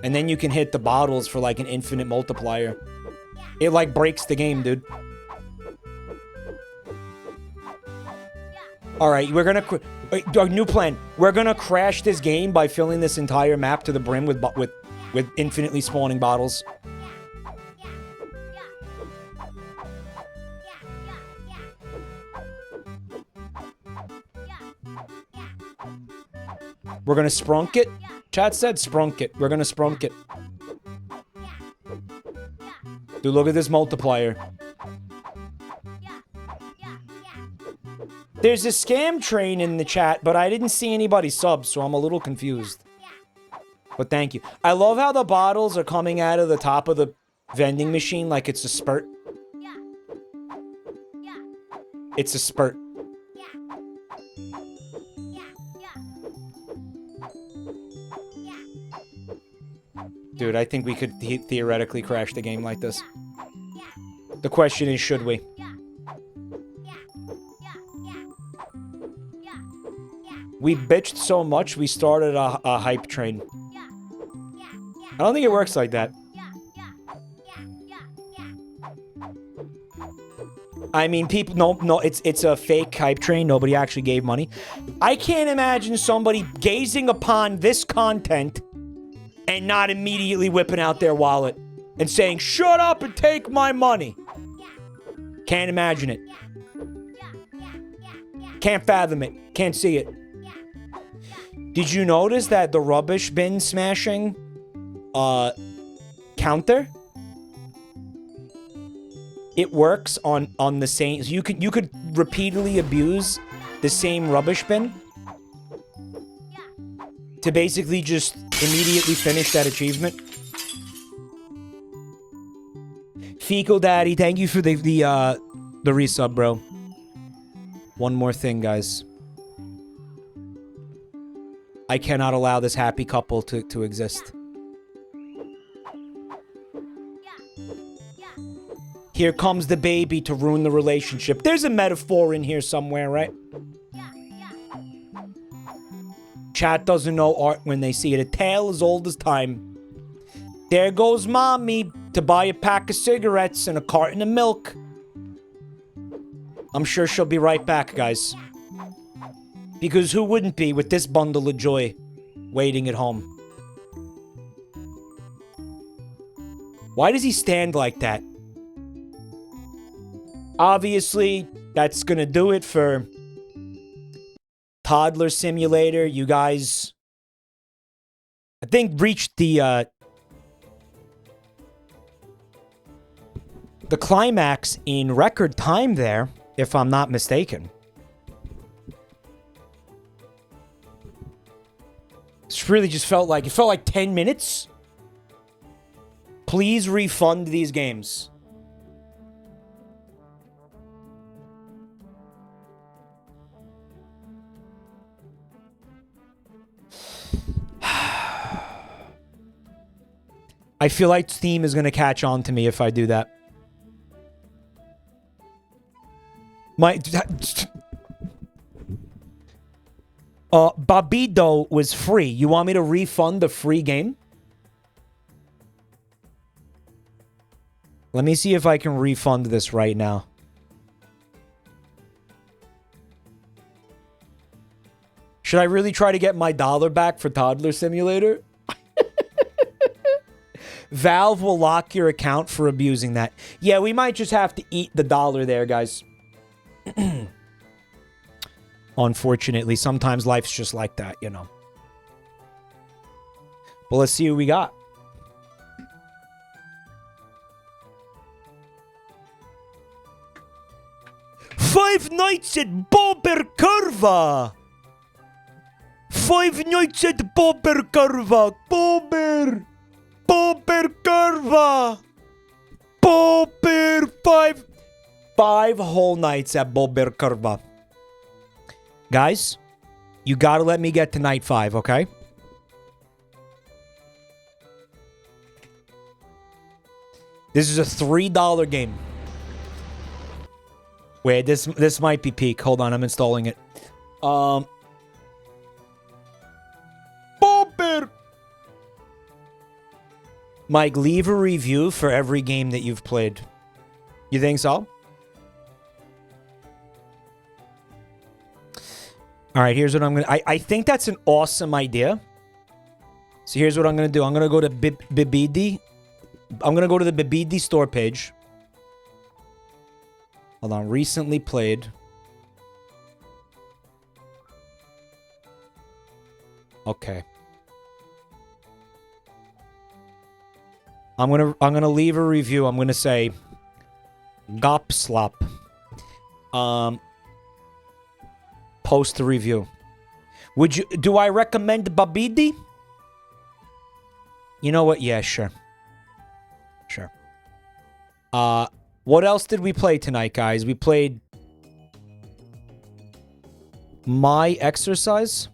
And then you can hit the bottles for like an infinite multiplier. It like breaks the game, dude. Alright, we're gonna... Our new plan. We're gonna crash this game by filling this entire map to the brim with infinitely spawning bottles. We're gonna sprunk it. Chat said sprunk it. We're gonna sprunk it. Dude, look at this multiplier. There's a scam train in the chat, but I didn't see anybody sub, so I'm a little confused. But thank you. I love how the bottles are coming out of the top of the vending machine like it's a spurt. It's a spurt. Dude, I think we could theoretically crash the game like this. The question is, should we? We bitched so much, we started a hype train. I don't think it works like that. I mean, people... No, it's a fake hype train. Nobody actually gave money. I can't imagine somebody gazing upon this content and not immediately whipping out their wallet and saying, shut up and take my money. Can't imagine it. Can't fathom it. Can't see it. Did you notice that the rubbish bin smashing counter? it works on the same. So you could repeatedly abuse the same rubbish bin to basically just immediately finish that achievement. Fecal Daddy, thank you for the resub, bro. One more thing, guys. I cannot allow this happy couple to exist. Here comes the baby to ruin the relationship. There's a metaphor in here somewhere, right? Chat doesn't know art when they see it. A tale as old as time. There goes mommy to buy a pack of cigarettes and a carton of milk. I'm sure she'll be right back, guys. Because who wouldn't be with this bundle of joy waiting at home? Why does he stand like that? Obviously, that's gonna do it for Toddler Simulator. You guys, I think, reached the climax in record time there, if I'm not mistaken. This really just felt like 10 minutes. Please refund these games. I feel like Steam is going to catch on to me if I do that. Babbdi was free. You want me to refund the free game? Let me see if I can refund this right now. Should I really try to get my $1 back for Toddler Simulator? Valve will lock your account for abusing that. Yeah, we might just have to eat the $1 there, guys. Unfortunately, sometimes life's just like that, you know. But let's see what we got. Five Nights at Bobr Kurwa. 5 Nights at Bobr Kurwa. Bobr Kurwa. Bobr 5 whole nights at Bobr Kurwa. Guys, you gotta let me get to night 5, okay? This is a $3 game. Wait, this might be peak. Hold on, I'm installing it. Bobr. Mike, leave a review for every game that you've played. You think so? All right, here's what I'm going to... I think that's an awesome idea. So here's what I'm going to do. I'm going to go to Babbdi. I'm going to go to the Babbdi store page. Hold on. Recently played. Okay. I'm gonna leave a review. I'm gonna say Gopslop. Post the review. Do I recommend Babbdi? You know what? Yeah, sure. Sure. What else did we play tonight, guys? We played My Exercise.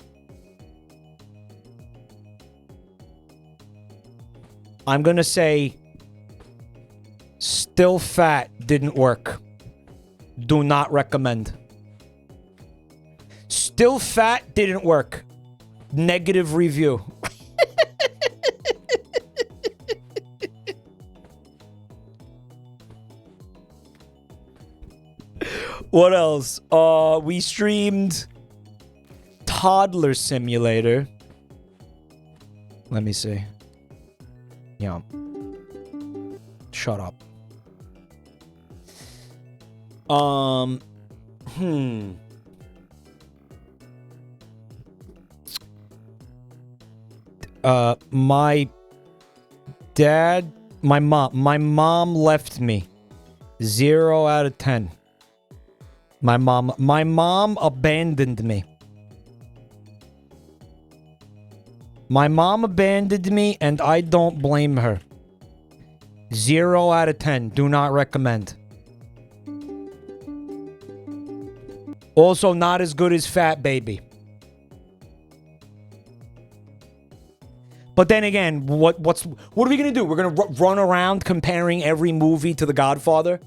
I'm gonna say Still Fat didn't work. Do not recommend. Still Fat didn't work. Negative review. What else? We streamed Toddler Simulator. Let me see. Yeah. Shut up. My mom left me. 0 out of 10. My mom abandoned me. My mom abandoned me, and I don't blame her. 0 out of 10. Do not recommend. Also, not as good as Fat Baby. But then again, what are we gonna do? We're gonna run around comparing every movie to The Godfather?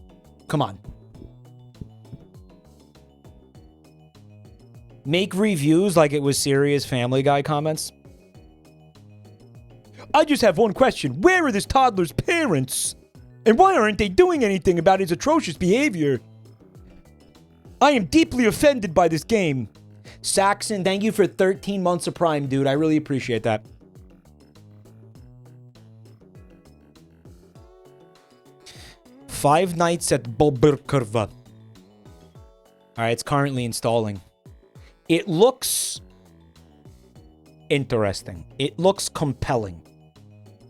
Come on. Make reviews like it was serious Family Guy comments. I just have one question. Where are this toddler's parents? And why aren't they doing anything about his atrocious behavior? I am deeply offended by this game. Saxon, thank you for 13 months of Prime, dude. I really appreciate that. Five Nights at Bobr Kurwa. Alright, it's currently installing. It looks interesting. It looks compelling.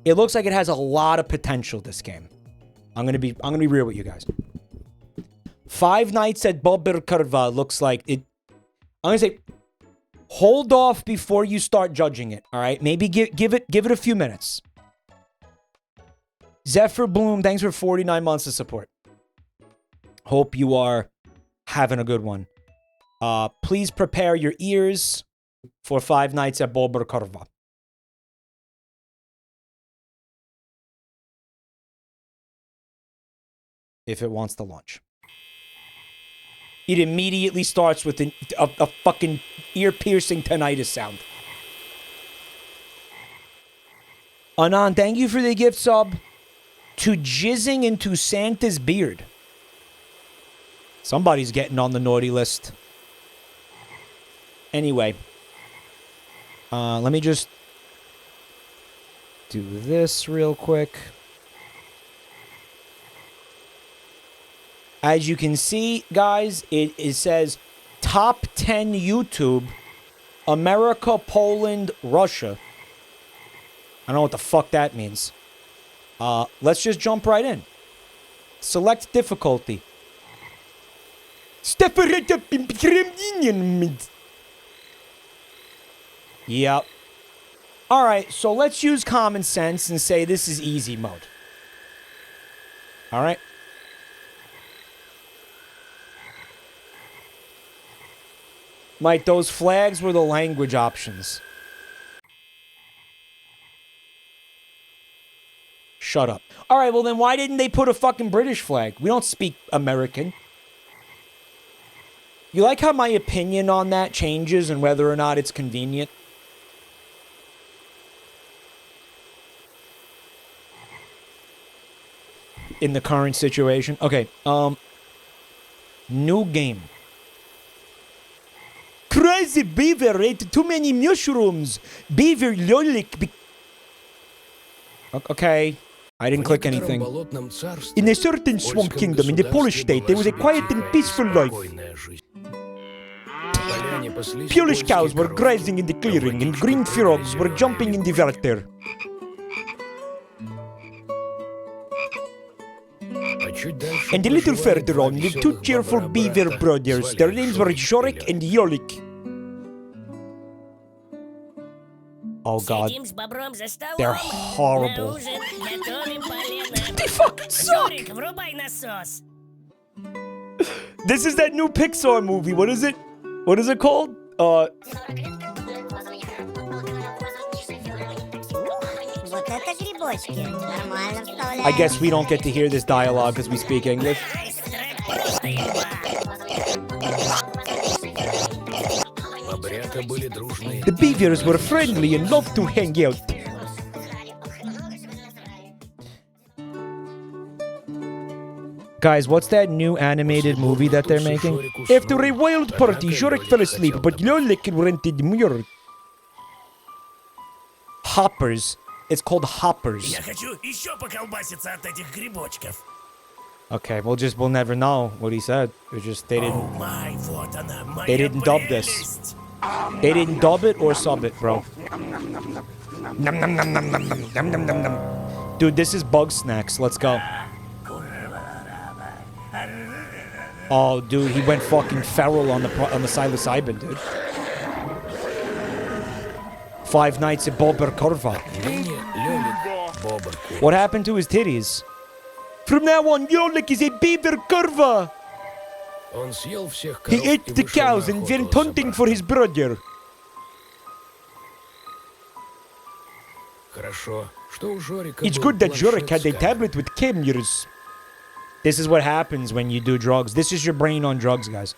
It looks like it has a lot of potential, this game. I'm gonna be real with you guys. Five Nights at Bobr Kurwa looks like it. I'm gonna say, hold off before you start judging it. All right, maybe give it a few minutes. Zephyr Bloom, thanks for 49 months of support. Hope you are having a good one. Please prepare your ears for Five Nights at Bobr Kurwa. If it wants to launch. It immediately starts with a fucking ear-piercing tinnitus sound. Anand, thank you for the gift sub to jizzing into Santa's beard. Somebody's getting on the naughty list. Anyway. Let me just do this real quick. As you can see, guys, it says top 10 YouTube, America, Poland, Russia. I don't know what the fuck that means. Let's just jump right in. Select difficulty. Yep. Alright, so let's use common sense and say this is easy mode. Alright. Mike, those flags were the language options. Shut up. Alright, well then why didn't they put a fucking British flag? We don't speak American. You like how my opinion on that changes and whether or not it's convenient? In the current situation? Okay, new game. Crazy beaver ate too many mushrooms. Beaver lolik. Okay, I didn't click anything. In a certain swamp kingdom in the Polish state, there was a quiet and peaceful life. Polish cows were grazing in the clearing, and green frogs were jumping in the water. And a little further on lived two cheerful beaver brothers. Their names were Jorik and Yolik. Oh god. They're horrible. They fucking suck! This is that new Pixar movie. What is it? What is it called? I guess we don't get to hear this dialogue because we speak English. The beavers were friendly and loved to hang out. Guys, what's that new animated movie that they're making? After a wild party, Jorik fell asleep, but Lolik rented Muir. Hoppers. It's called Hoppers. Okay, we'll never know what he said. It just they didn't dub this. They didn't dub it or sub it, bro. Dude, this is Bug Snacks. Let's go. Oh, dude, he went fucking feral on the psilocybin, dude. 5 nights at Bobr Kurwa. What happened to his titties? From now on, Yolik is a beaver Kurwa. He ate the cows and went hunting for his brother. It's good that Jorik had a tablet with cameras. This is what happens when you do drugs. This is your brain on drugs, guys.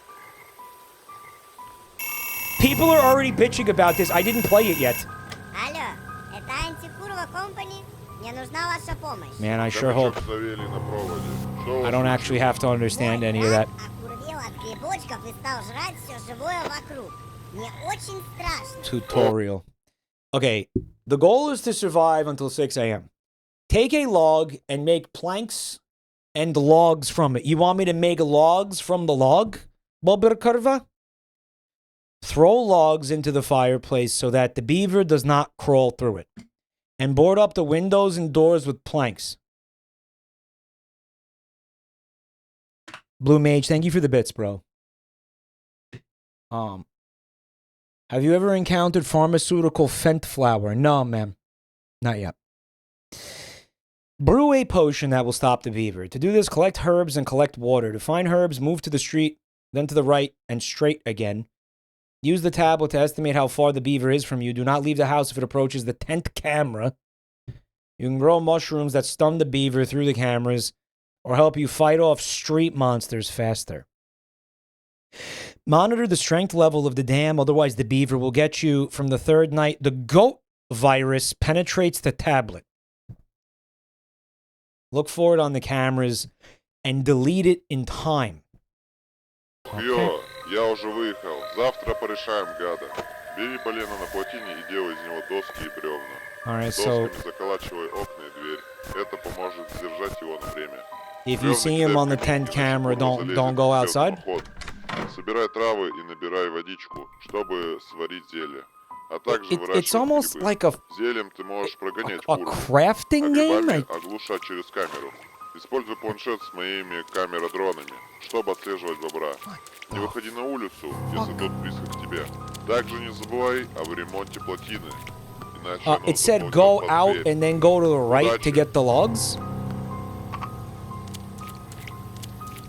People are already bitching about this. I didn't play it yet. Man, I sure hope I don't actually have to understand any of that. Tutorial. Okay, the goal is to survive until 6 a.m. Take a log and make planks and logs from it. You want me to make logs from the log, Bobr Kurwa? Throw logs into the fireplace so that the beaver does not crawl through it. And board up the windows and doors with planks. Blue Mage, thank you for the bits, bro. Have you ever encountered pharmaceutical fent flower? No, ma'am. Not yet. Brew a potion that will stop the beaver. To do this, collect herbs and collect water. To find herbs, move to the street, then to the right, and straight again. Use the tablet to estimate how far the beaver is from you. Do not leave the house if it approaches the 10th camera. You can grow mushrooms that stun the beaver through the cameras or help you fight off street monsters faster. Monitor the strength level of the dam, otherwise the beaver will get you from the 3rd night. The goat virus penetrates the tablet. Look for it on the cameras and delete it in time. Йо, я уже выехал. Завтра порешаем, гада. Бери полено на плотине и делай из него доски и бревна. Досками заколачивай окна и дверь. Это поможет сдержать его на время. If you see him on the 10th camera, don't go outside. Собирай травы и набирай водичку, чтобы сварить зелье. А также It's almost like a зельем ты можешь прогонять a crafting game. Оглушать через камеру. Используй планшет с моими камеродронами, чтобы отслеживать бобра. Не выходи на улицу, если тот близко к тебе. Также не забывай об ремонте плотины. It said go out and then go to the right to get the logs.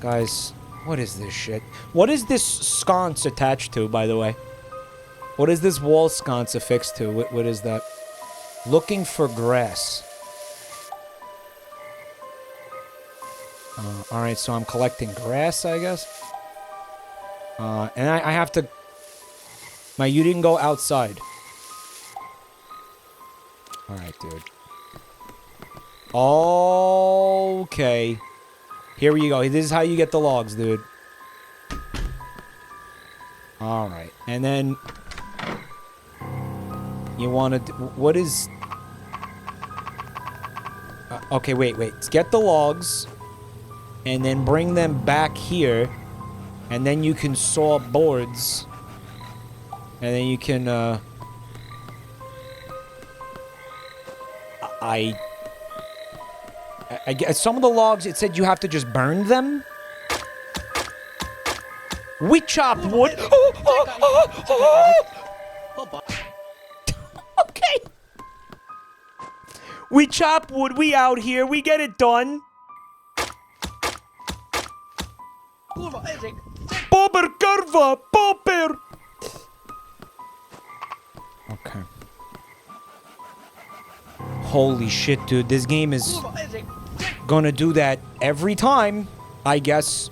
Guys, what is this shit? What is this sconce attached to, by the way? What is this wall sconce affixed to? What is that? Looking for grass. Alright, so I'm collecting grass, I guess. And I have to... You didn't go outside. Alright, dude. Okay. Here we go. This is how you get the logs, dude. Alright. And then... You want to... What is... okay, wait. Get the logs. And then bring them back here. And then you can saw boards. And then you can, I guess some of the logs, it said you have to just burn them. We chop wood. Okay. We chop wood. We out here. We get it done. Bobr Kurwa, Bobr. Okay. Holy shit, dude. This game is gonna do that every time, I guess.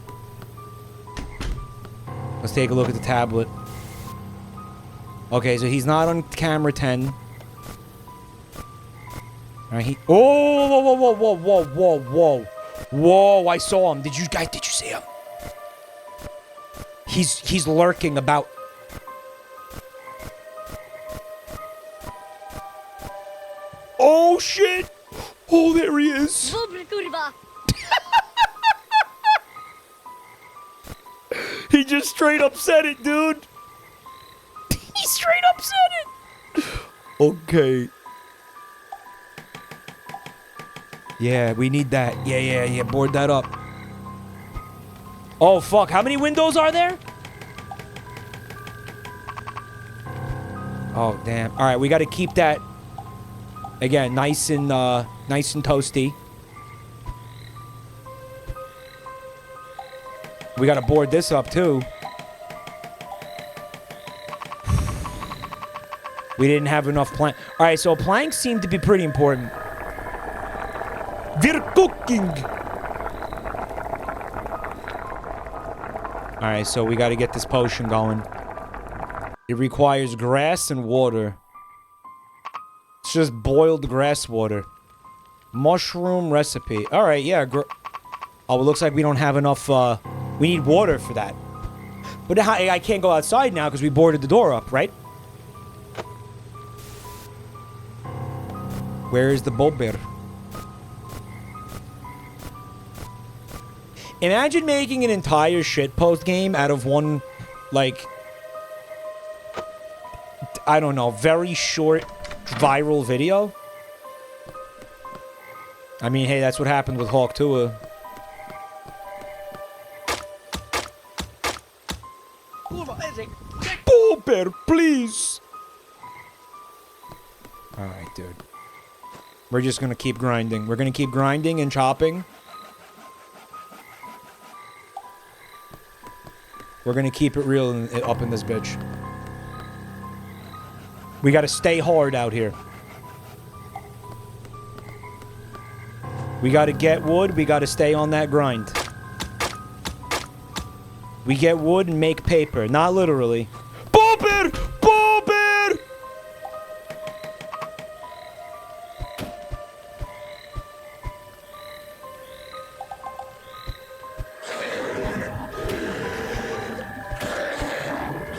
Let's take a look at the tablet. Okay, so he's not on camera 10. Alright, whoa, I saw him. Did you see him? He's lurking about. Oh shit! Oh, there he is. He just straight up said it, dude. He straight up said it. Okay. Yeah, we need that. Yeah. Board that up. Oh, fuck. How many windows are there? Oh, damn. All right, we got to keep that, again, nice and toasty. We got to board this up, too. We didn't have enough plank. All right, so planks seem to be pretty important. We're cooking. All right, so we got to get this potion going. It requires grass and water. It's just boiled grass water. Mushroom recipe. All right, yeah. Oh, it looks like we don't have enough. We need water for that. But I can't go outside now because we boarded the door up, right? Where is the Bobr? Imagine making an entire shitpost game out of one, like, I don't know, very short viral video. I mean, hey, that's what happened with Hawk Tua. Bobr, please. Alright, dude. We're just gonna keep grinding. We're gonna keep grinding and chopping. We're gonna keep it real up in this bitch. We gotta stay hard out here. We gotta get wood. We gotta stay on that grind. We get wood and make paper. Not literally. Bobr! Bobr!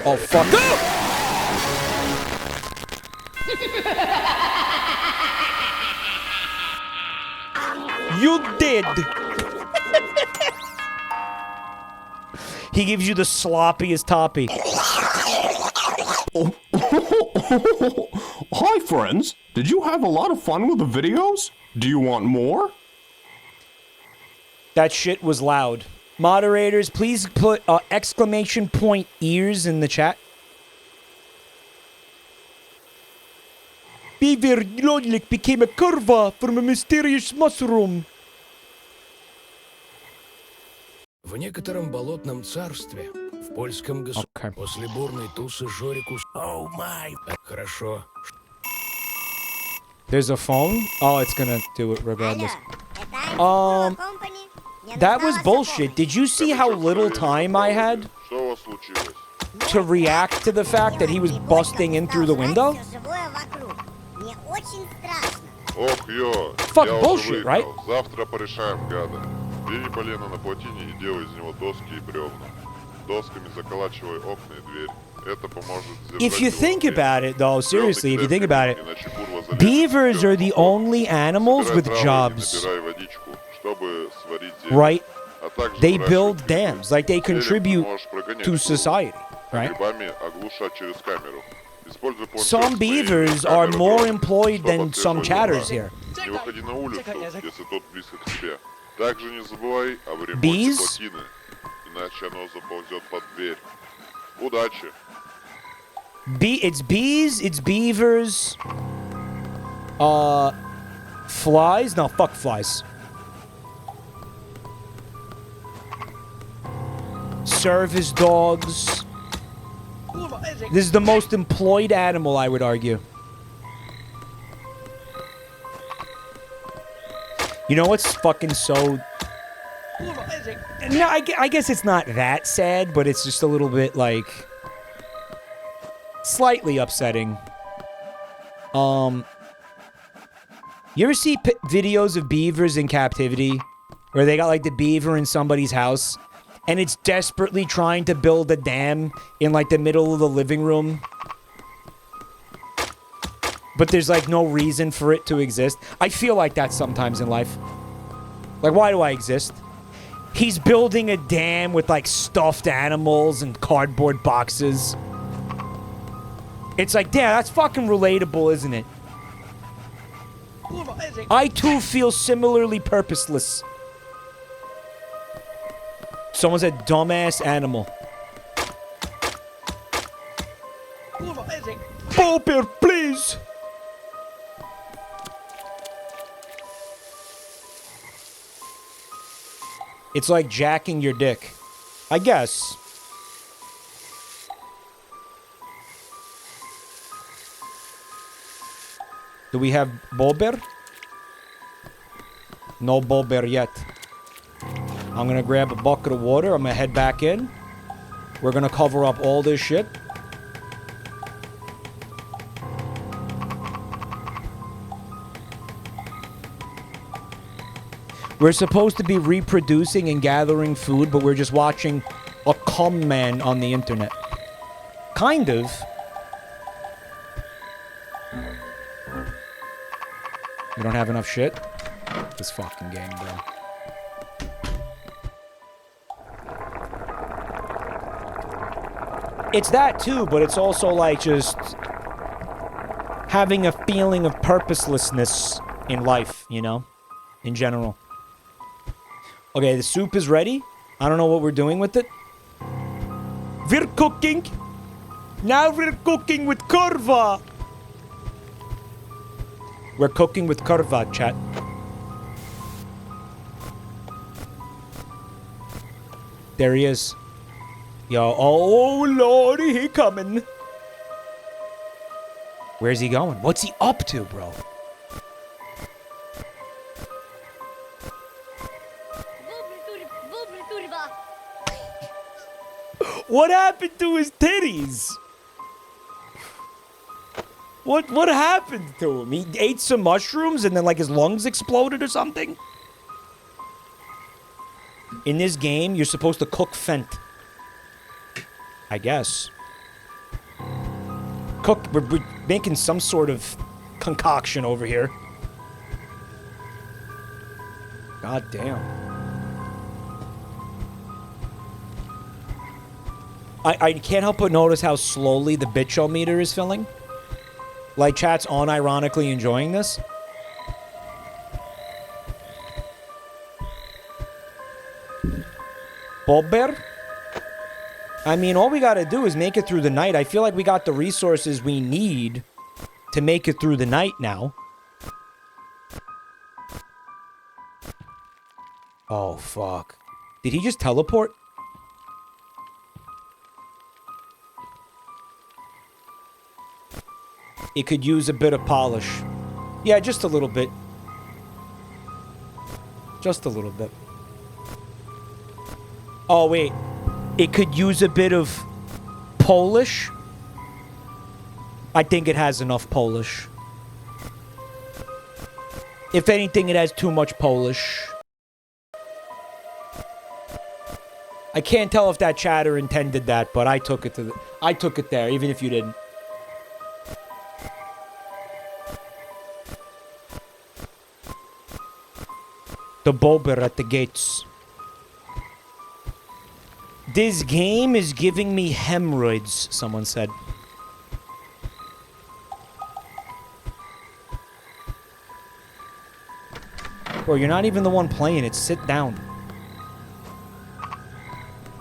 Oh, fuck. Ah! You did. He gives you the sloppiest toppy. Hi, friends. Did you have a lot of fun with the videos? Do you want more? That shit was loud. Moderators, please put exclamation point ears in the chat. Beaver Lodlik became a Kurwa from a mysterious mushroom. В некотором болотном царстве, в польском государстве, после бурной тусы Жорику... Оу май! Хорошо. There's a phone? Oh, it's gonna do it regardless. That was bullshit. Did you see how little time I had to react to the fact that he was busting in through the window? Ох, ё, Fuck я bullshit, уже right? выиграл. Завтра порешаем, гада. Бери полено на плотине и делай из него доски и бревна. Досками заколачивай окна и дверь. Это поможет сдержать If you его think время. about it, though, seriously, if you think about it, Иначе Kurwa залезет beavers в are the only animals Собирай with травы и jobs, набирай водичку, чтобы сварить зелень. right? А также They выращивать build грибы. dams, like they Зелень contribute можешь прогонять to Kurwa. society, right? Грибами оглушать через камеру. Используй планшет Some с моей beavers are камерой, more чтобы employed than some отслеживать chatters врага. here. Не выходи на улицу, если тот близко к тебе. Также не забывай об ремонте Bees? плотины, иначе оно заползет под дверь. Удачи! It's bees, it's beavers, flies? No, fuck flies. Service dogs. This is the most employed animal, I would argue. You know what's fucking so... No, I guess it's not that sad, but it's just a little bit, like... slightly upsetting. You ever see videos of beavers in captivity? Where they got, like, the beaver in somebody's house, and it's desperately trying to build a dam in, like, the middle of the living room? But there's, like, no reason for it to exist. I feel like that sometimes in life. Like, why do I exist? He's building a dam with, like, stuffed animals and cardboard boxes. It's like, damn, that's fucking relatable, isn't it? I, too, feel similarly purposeless. Someone said dumbass animal. Bobr, please. It's like jacking your dick, I guess. Do we have Bobr? No Bobr yet. I'm gonna grab a bucket of water. I'm gonna head back in. We're gonna cover up all this shit. We're supposed to be reproducing and gathering food, but we're just watching a cum man on the internet. Kind of. We don't have enough shit? This fucking game, bro. It's that too, but it's also like just having a feeling of purposelessness in life, you know? In general. Okay, the soup is ready. I don't know what we're doing with it. We're cooking. Now we're cooking with Kurwa. We're cooking with Kurwa, chat. There he is. Yo, oh lordy, he coming. Where's he going? What's he up to, bro? What happened to his titties? What happened to him? He ate some mushrooms and then like his lungs exploded or something? In this game, you're supposed to cook Fent. I guess. We're making some sort of concoction over here. God damn. I can't help but notice how slowly the tch-O-Meter is filling. Like, chat's unironically enjoying this. Bobr? I mean, all we gotta do is make it through the night. I feel like we got the resources we need to make it through the night now. Oh, fuck. Did he just teleport? It could use a bit of polish. Yeah, just a little bit. Just a little bit. Oh, wait. It could use a bit of Polish. I think it has enough Polish. If anything, it has too much Polish. I can't tell if that chatter intended that, but I took it to I took it there, even if you didn't. The Bobr at the gates. This game is giving me hemorrhoids, someone said. Bro, you're not even the one playing it. Sit down.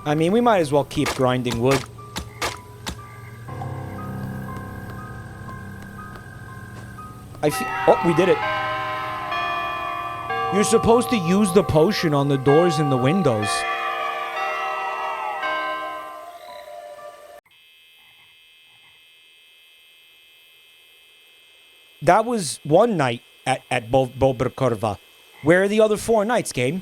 I mean, we might as well keep grinding wood. Oh, we did it. You're supposed to use the potion on the doors and the windows. That was one night at Bobr Kurwa. Where are the other 4 nights, game?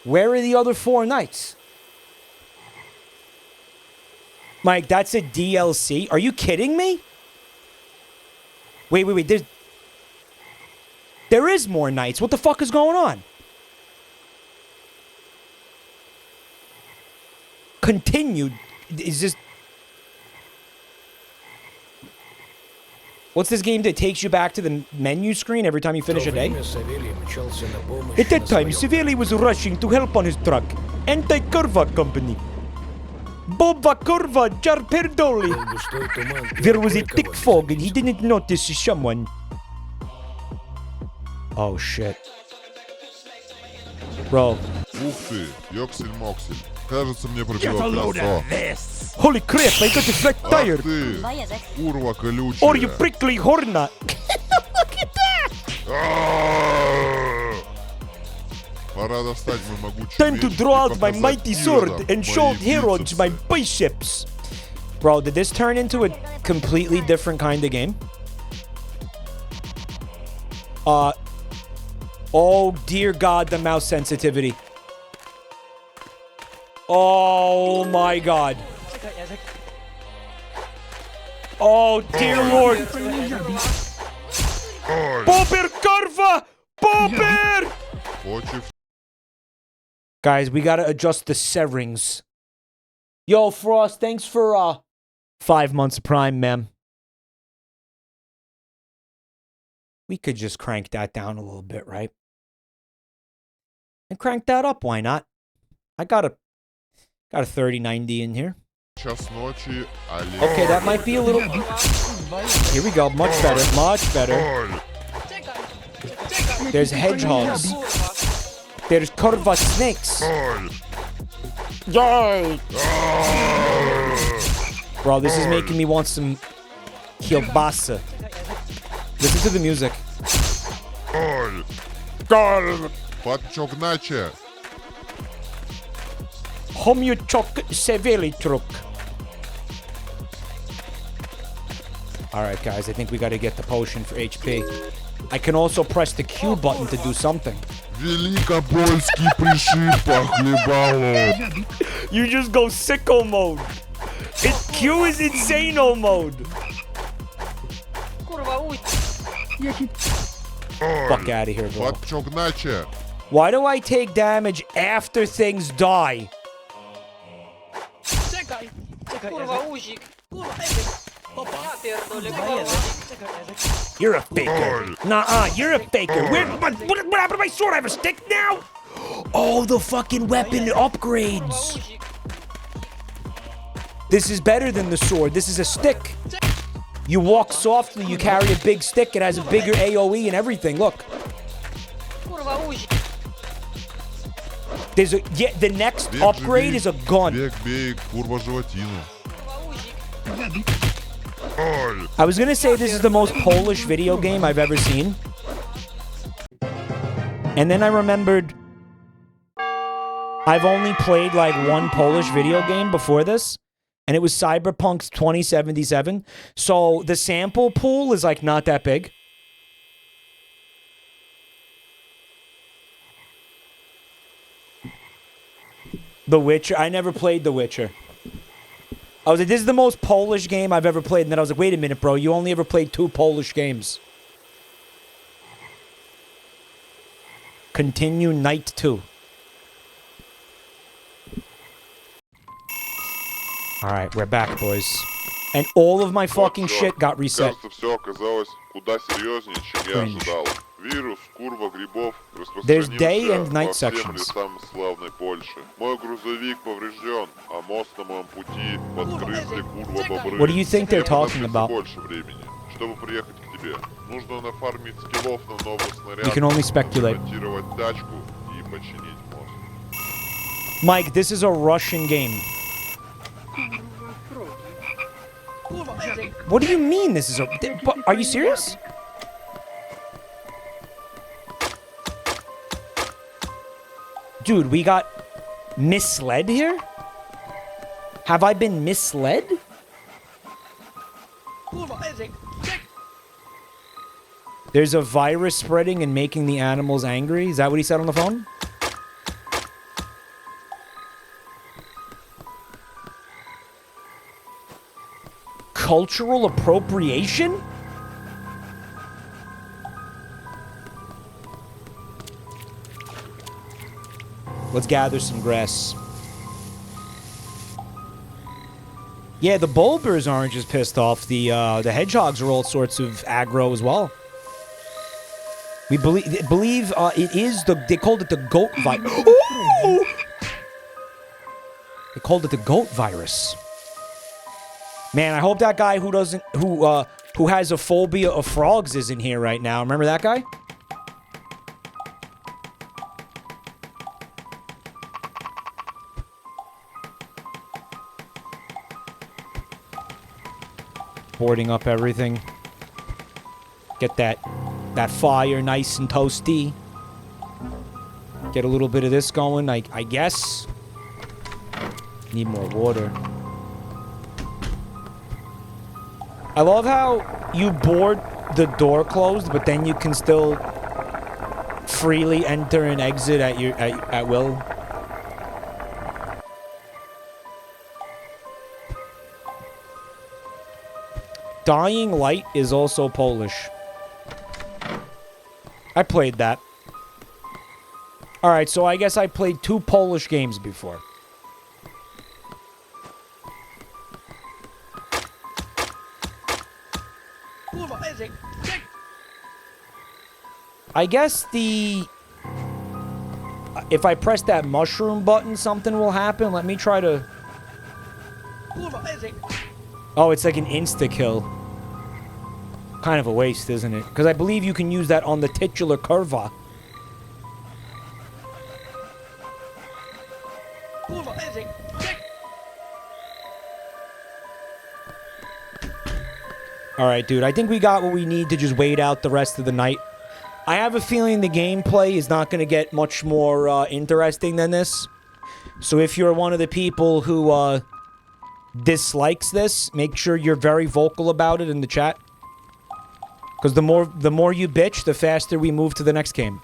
Where are the other 4 nights? Mike, that's a DLC? Are you kidding me? Wait. There is more nights. What the fuck is going on? Continued. Is this... What's this game that takes you back to the menu screen every time you finish a day? At that time, Saveli was rushing to help on his truck. Anti-Kurwa company. Bobba Kurwa Jarperdoli. There was a thick fog and he didn't notice someone. Oh, shit. Bro. Ух ты, ёксель-моксель. Кажется, мне пробило колесо. Holy crap, I got a flat Ах tire. ты, курва колючая. Or you prickly horna. Look at that. Пора достать мой могучий Time to меч draw и out my показать mighty sword иродам and show мои heroes my бицепсы. biceps. Bro, did this turn into a completely different kind of game? Oh, dear God, the mouse sensitivity. Oh, my God. Oh, dear Lord. Bobr, Kurwa! Bobr! Хочешь? Guys, we gotta adjust the settings. Yo, Frost, thanks for 5 months of Prime, ma'am. We could just crank that down a little bit, right? And crank that up, why not? I got a 3090 in here. Час ночи, Okay, that might be a little... Here we go, much better, much better. There's hedgehogs. There's Kurwa snakes. Yay! Bro, this is making me want some kielbasa. Listen to the music. Подчогначе. Homyuchok Sevelitruk. Alright, guys, I think we gotta get the potion for HP. I can also press the Q button to do something. Великопольский пришиб похлебало. You just go sicko mode. Q is insano mode. Fuck out of here, bro. Подчогначе. Why do I take damage after things die? You're a faker. Nuh-uh, you're a faker. What happened to my sword? I have a stick now? Oh, the fucking weapon upgrades. This is better than the sword. This is a stick. You walk softly, you carry a big stick, it has a bigger AoE and everything. Look. There's a the next upgrade is a gun. Бег, курва животину. I was gonna say this is the most Polish video game I've ever seen. And then I remembered I've only played like one Polish video game before this. And it was Cyberpunk 2077. So the sample pool is like not that big. The Witcher. I never played The Witcher. I was like, this is the most Polish game I've ever played. And then I was like, wait a minute, bro. You only ever played 2 Polish games. Continue Night 2. Alright, we're back, boys. And all of my fucking shit got reset. Кажется, все оказалось куда серьезнее, чем я ожидал. Вирус, курва грибов, There's day and распространился night по всем sections. лесам славной Польши. Мой грузовик поврежден, а мост на моем пути подгрызли курва бобры. What do you think they're Мне talking понадобится about? больше времени, чтобы приехать к тебе. Нужно нафармить скиллов на новый снаряд, You can only speculate. ремонтировать тачку и починить мост. Mike, this is a Russian game. What do you mean this is a... Are you serious? Dude, we got misled here? Have I been misled? There's a virus spreading and making the animals angry? Is that what he said on the phone? Cultural appropriation? Let's gather some grass. Yeah, the Bobrs aren't just pissed off. The hedgehogs are all sorts of aggro as well. We believe it is they called it the goat virus. Ooh! They called it the goat virus. Man, I hope that guy who has a phobia of frogs is in here right now. Remember that guy? Boarding up everything. Get that fire nice and toasty. Get a little bit of this going, I guess. Need more water. I love how you board the door closed, but then you can still freely enter and exit at will. Dying Light is also Polish. I played that. Alright, so I guess I played 2 Polish games before. I guess if I press that mushroom button, something will happen. Let me try to... Oh, it's like an insta-kill. Kind of a waste, isn't it? Because I believe you can use that on the titular Kurwa. Alright, dude. I think we got what we need to just wait out the rest of the night. I have a feeling the gameplay is not going to get much more interesting than this. So if you're one of the people who dislikes this, make sure you're very vocal about it in the chat. Because the more you bitch, the faster we move to the next game.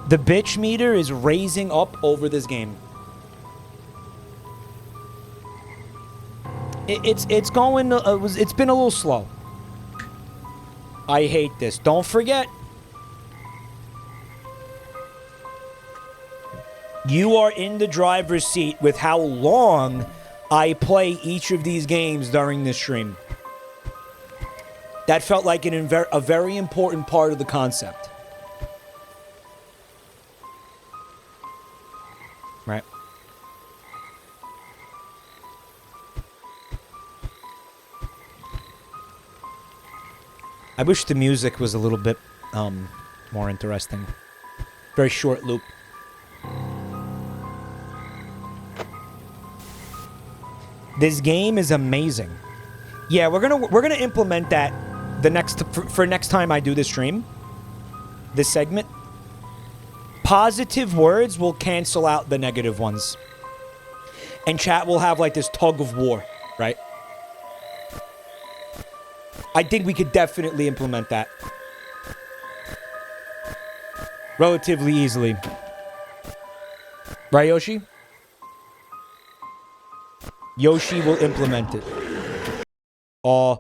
The bitch meter is raising up over this game. It's going. It's been a little slow. I hate this. Don't forget. You are in the driver's seat with how long I play each of these games during this stream. That felt like a very important part of the concept. Right. I wish the music was a little bit more interesting. Very short loop. This game is amazing. Yeah, we're gonna implement that for next time I do this stream. This segment. Positive words will cancel out the negative ones. And chat will have like this tug of war, right? I think we could definitely implement that. Relatively easily. Right, Yoshi? Yoshi will implement it. Nuh-uh,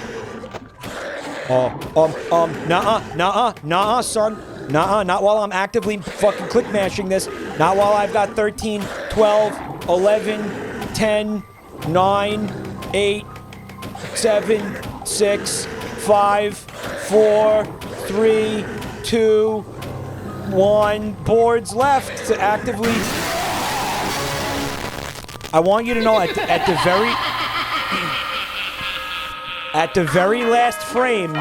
son. Nuh-uh, not while I'm actively fucking click mashing this. Not while I've got 13, 12, 11, 10, 9, 8, 7, 6, 5, 4, 3, 2, 1. Boards left to actively... I want you to know at the very last frame,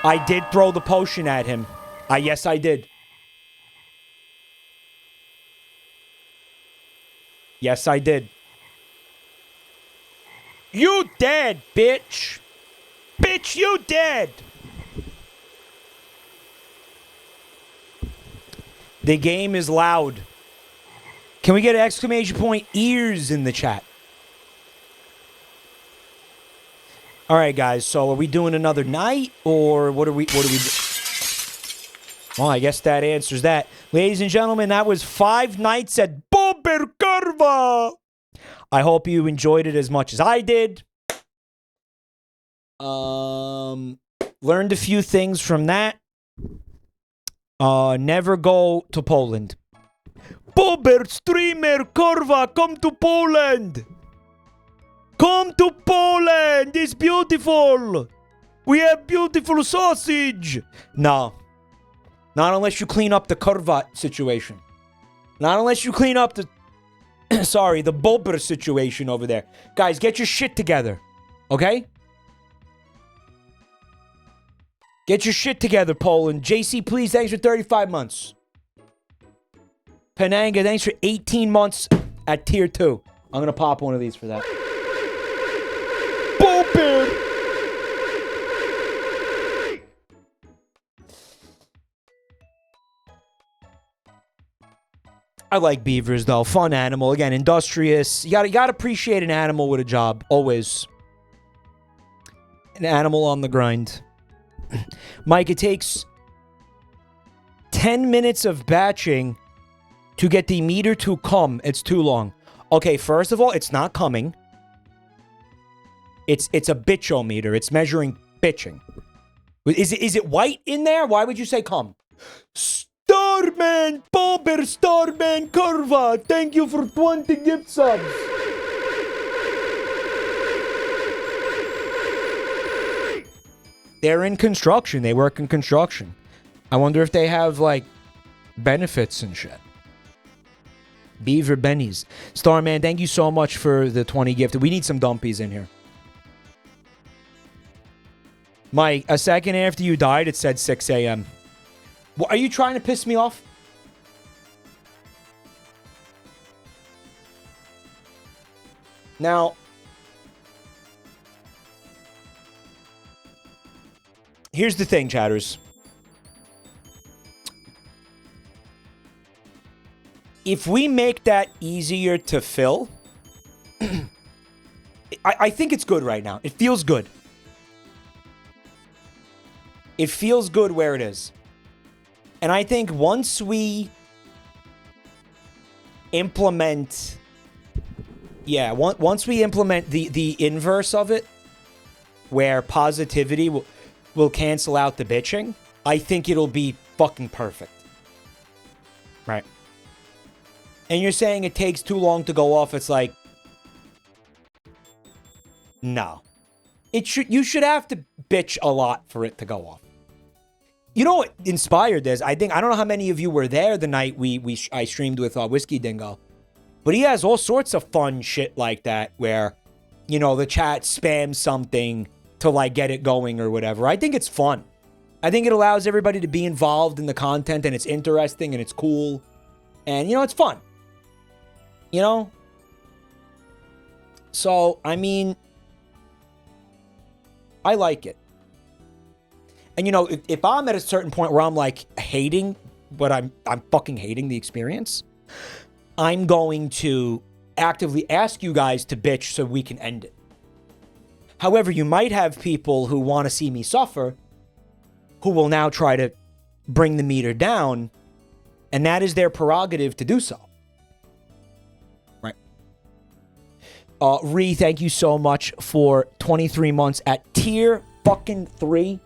I did throw the potion at him. Yes, I did. Yes, I did. You dead, bitch. Bitch, you dead. The game is loud. Can we get an exclamation point ears in the chat? All right, guys. So are we doing another night or what are we doing? Well, I guess that answers that. Ladies and gentlemen, that was 5 nights at Bobr Kurwa. I hope you enjoyed it as much as I did. Learned a few things from that. Never go to Poland. Bobr streamer Kurwa, come to Poland. Come to Poland. It's beautiful. We have beautiful sausage. No. Not unless you clean up the Kurwa situation. Not unless you clean up the... Sorry, the Bobr situation over there. Guys, get your shit together. Okay? Get your shit together, Poland. JC, please, thanks for 35 months. Penanga, thanks for 18 months at tier 2. I'm gonna pop one of these for that. Bobr! I like beavers though. Fun animal. Again, industrious. You gotta appreciate an animal with a job. Always. An animal on the grind. Mike, it takes 10 minutes of batching to get the meter to come. It's too long. Okay, first of all, it's not coming. It's a tch-O-Meter. It's measuring bitching. Is it white in there? Why would you say come? Starman! Bobr, Starman, Kurwa! Thank you for 20 gift subs! They're in construction. They work in construction. I wonder if they have, like, benefits and shit. Beaver Bennies. Starman, thank you so much for the 20 gift. We need some dumpies in here. Mike, a second after you died, it said 6 a.m. Are you trying to piss me off? Now, here's the thing, chatters. If we make that easier to fill, I think it's good right now. It feels good. It feels good where it is. And I think once we implement... Yeah, once we implement the inverse of it, where positivity will cancel out the bitching, I think it'll be fucking perfect. Right. And you're saying it takes too long to go off. It's like, no. You should have to bitch a lot for it to go off. You know what inspired this? I don't know how many of you were there the night I streamed with Whiskey Dingo. But he has all sorts of fun shit like that where, you know, the chat spams something to, like, get it going or whatever. I think it's fun. I think it allows everybody to be involved in the content, and it's interesting and it's cool. And, you know, it's fun. You know? So, I mean, I like it. And, you know, if I'm at a certain point where I'm, like, hating, but I'm fucking hating the experience, I'm going to actively ask you guys to bitch so we can end it. However, you might have people who want to see me suffer who will now try to bring the meter down, and that is their prerogative to do so. Right. Ree, thank you so much for 23 months at tier fucking 3,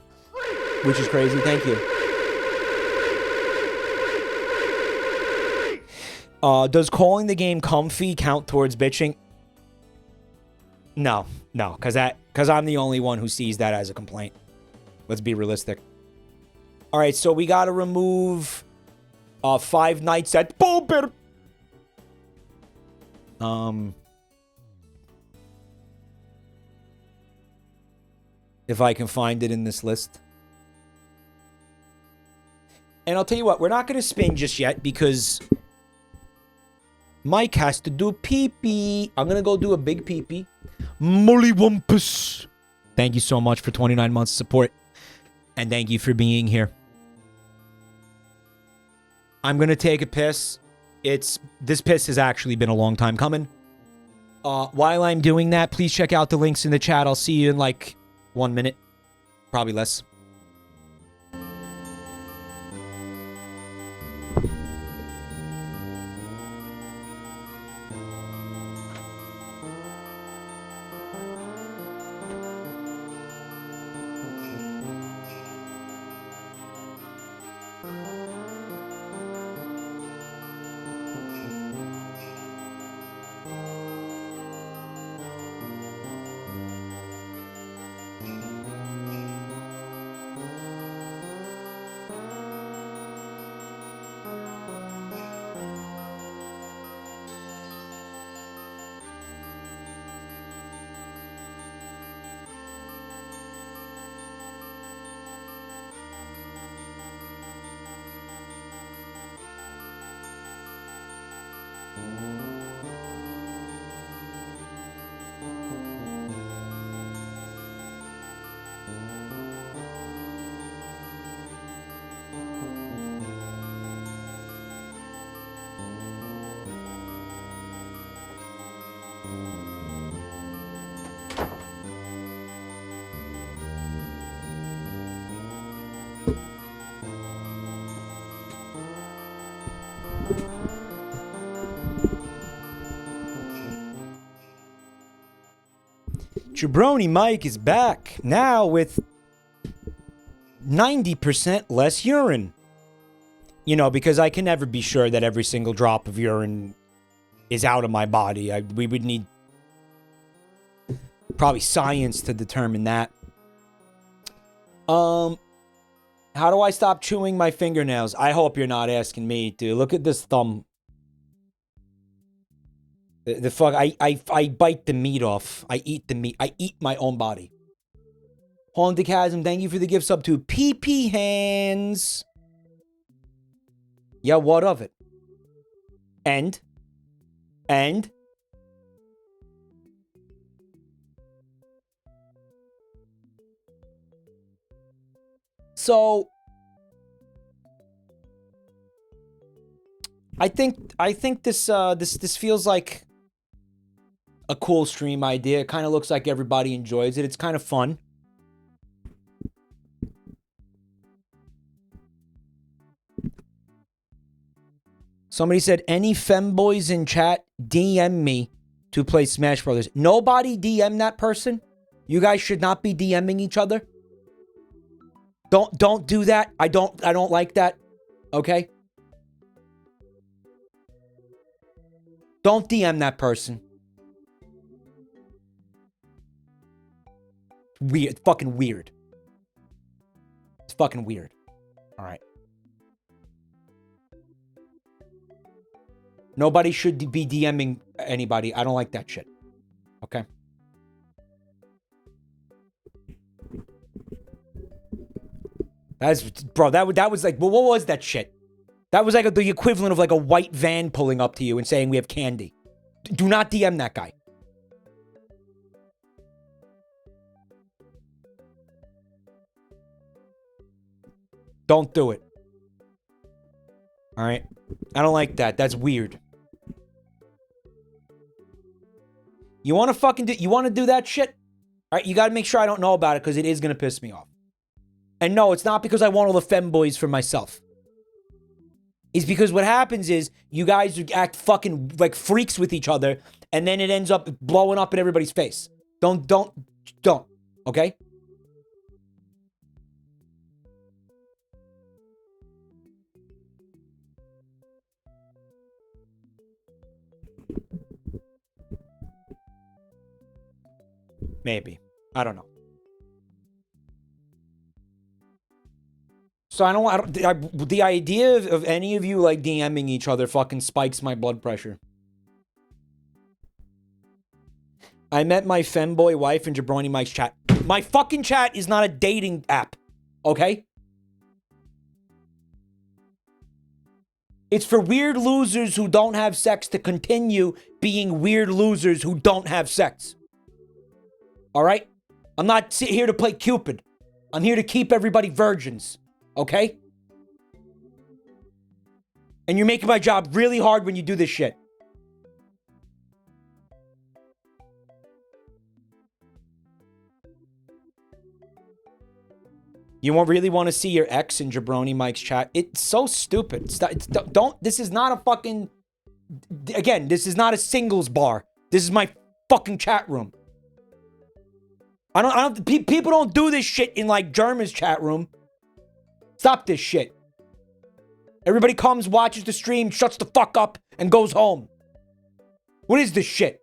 which is crazy. Thank you. Does calling the game comfy count towards bitching? No, because I'm the only one who sees that as a complaint. Let's be realistic. All right, so we got to remove 5 nights at Bobr. If I can find it in this list. And I'll tell you what, we're not going to spin just yet because Mike has to do pee-pee. I'm going to go do a big pee-pee. Mollywampus. Thank you so much for 29 months of support. And thank you for being here. I'm going to take a piss. This piss has actually been a long time coming. While I'm doing that, please check out the links in the chat. I'll see you in like 1 minute. Probably less. Jabronimike is back now with 90% less urine. You know, because I can never be sure that every single drop of urine is out of my body. We would need probably science to determine that. How do I stop chewing my fingernails? I hope you're not asking me, dude. Look at this thumb. The fuck, I bite the meat off. I eat the meat. I eat my own body. Haunted Chasm, thank you for the gift sub to PP Hands. Yeah, what of it? And? So I think this feels like a cool stream idea. It kind of looks like everybody enjoys it. It's kind of fun. Somebody said, any femboys in chat, DM me to play Smash Brothers. Nobody DM that person. You guys should not be DMing each other. Don't do that. I don't like that. Okay? Don't DM that person. Weird. It's fucking weird. It's fucking weird. All right. Nobody should be DMing anybody. I don't like that shit. Okay? Bro, that was like, well, what was that shit? That was like the equivalent of like a white van pulling up to you and saying we have candy. Do not DM that guy. Don't do it. All right? I don't like that. That's weird. You want to do that shit? All right, you got to make sure I don't know about it because it is going to piss me off. And no, it's not because I want all the femboys for myself. It's because what happens is you guys act fucking like freaks with each other and then it ends up blowing up in everybody's face. Don't. Okay? Maybe. I don't know. So the idea of any of you like DMing each other fucking spikes my blood pressure. I met my femboy wife in Jabronimike's chat. My fucking chat is not a dating app. Okay? It's for weird losers who don't have sex to continue being weird losers who don't have sex. Alright? I'm not here to play Cupid. I'm here to keep everybody virgins. Okay? And you're making my job really hard when you do this shit. You really want to see your ex in Jabronimike's chat? It's so stupid. This is not a fucking... Again, this is not a singles bar. This is my fucking chat room. People don't do this shit in like German's chat room. Stop this shit. Everybody comes, watches the stream, shuts the fuck up, and goes home. What is this shit?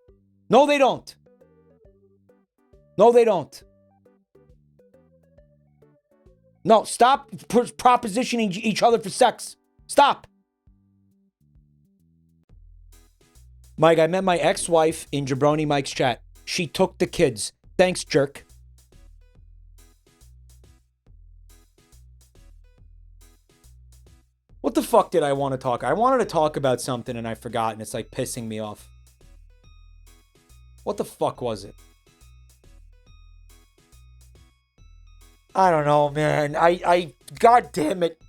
No, they don't. No, they don't. No, stop propositioning each other for sex. Stop. Mike, I met my ex-wife in Jabronimike's chat. She took the kids. Thanks, jerk. What the fuck did I want to talk? I wanted to talk about something and I forgot and it's like pissing me off. What the fuck was it? I don't know, man. God damn it.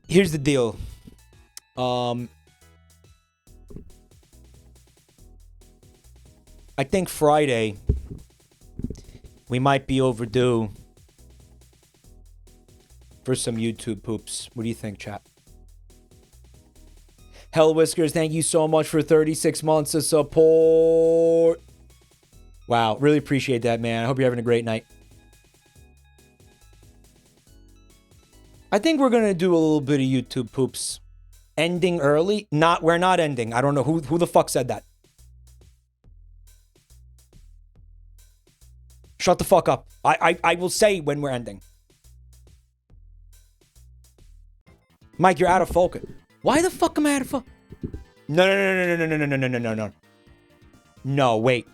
Here's the deal. I think Friday we might be overdue for some YouTube poops. What do you think, chat? Hell Whiskers, thank you so much for 36 months of support. Wow, really appreciate that, man. I hope you're having a great night. I think we're going to do a little bit of YouTube poops. Ending early? We're not ending. I don't know who the fuck said that. Shut the fuck up. I will say when we're ending. Mike, you're out of focus. Why the fuck am I out of focus? No. No, wait.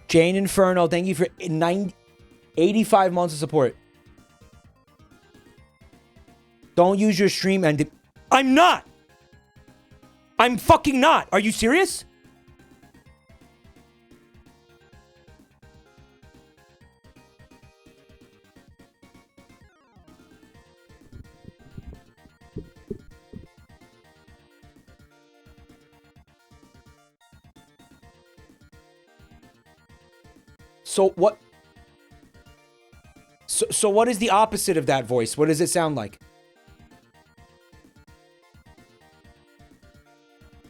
Jane Inferno, thank you for 85 months of support. Don't use your stream and... I'm not! I'm fucking not! Are you serious? So what... So what is the opposite of that voice? What does it sound like?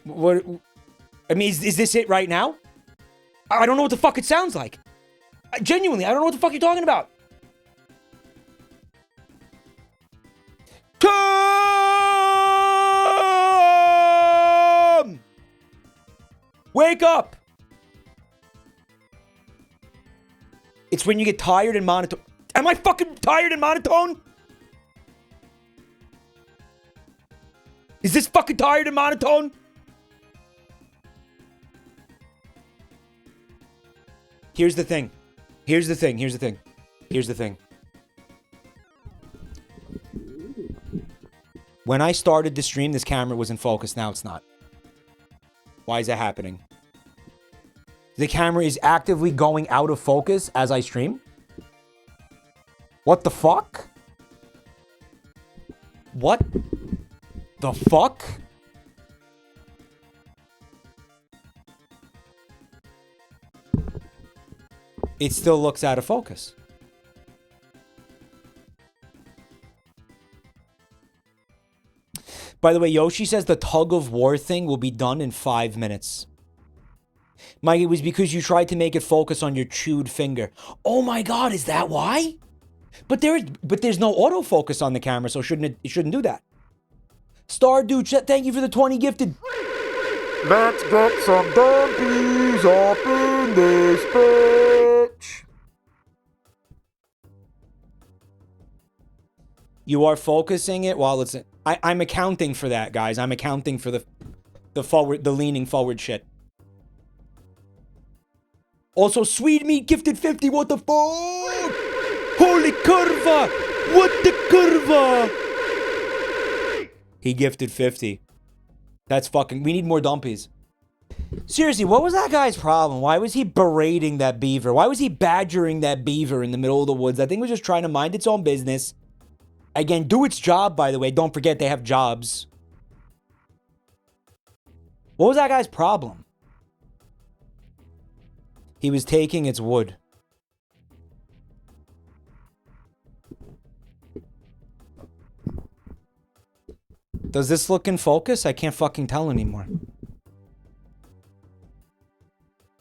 What? I mean, is this it right now? I don't know what the fuck it sounds like. Genuinely, I don't know what the fuck you're talking about. Tom! Wake up! It's when you get tired and monotone. Am I fucking tired and monotone? Is this fucking tired and monotone? Here's the thing. When I started the stream, this camera was in focus. Now it's not. Why is that happening? The camera is actively going out of focus as I stream? What the fuck? What the fuck? It still looks out of focus. By the way, Yoshi says the tug of war thing will be done in 5 minutes. Mike, it was because you tried to make it focus on your chewed finger. Oh my god, is that why? But there's no autofocus on the camera, so it shouldn't do that. Stardew, thank you for the 20 gifted. Let's get some dumpies up in this bitch. You are focusing it while it's... I'm accounting for that, guys. I'm accounting for the leaning forward shit. Also, Sweet Meat gifted 50. What the fuck? Holy Kurwa! What the Kurwa? He gifted 50. That's fucking... We need more dumpies. Seriously, what was that guy's problem? Why was he berating that beaver? Why was he badgering that beaver in the middle of the woods? I think it was just trying to mind its own business. Again, do its job, by the way. Don't forget they have jobs. What was that guy's problem? He was taking its wood. Does this look in focus? I can't fucking tell anymore.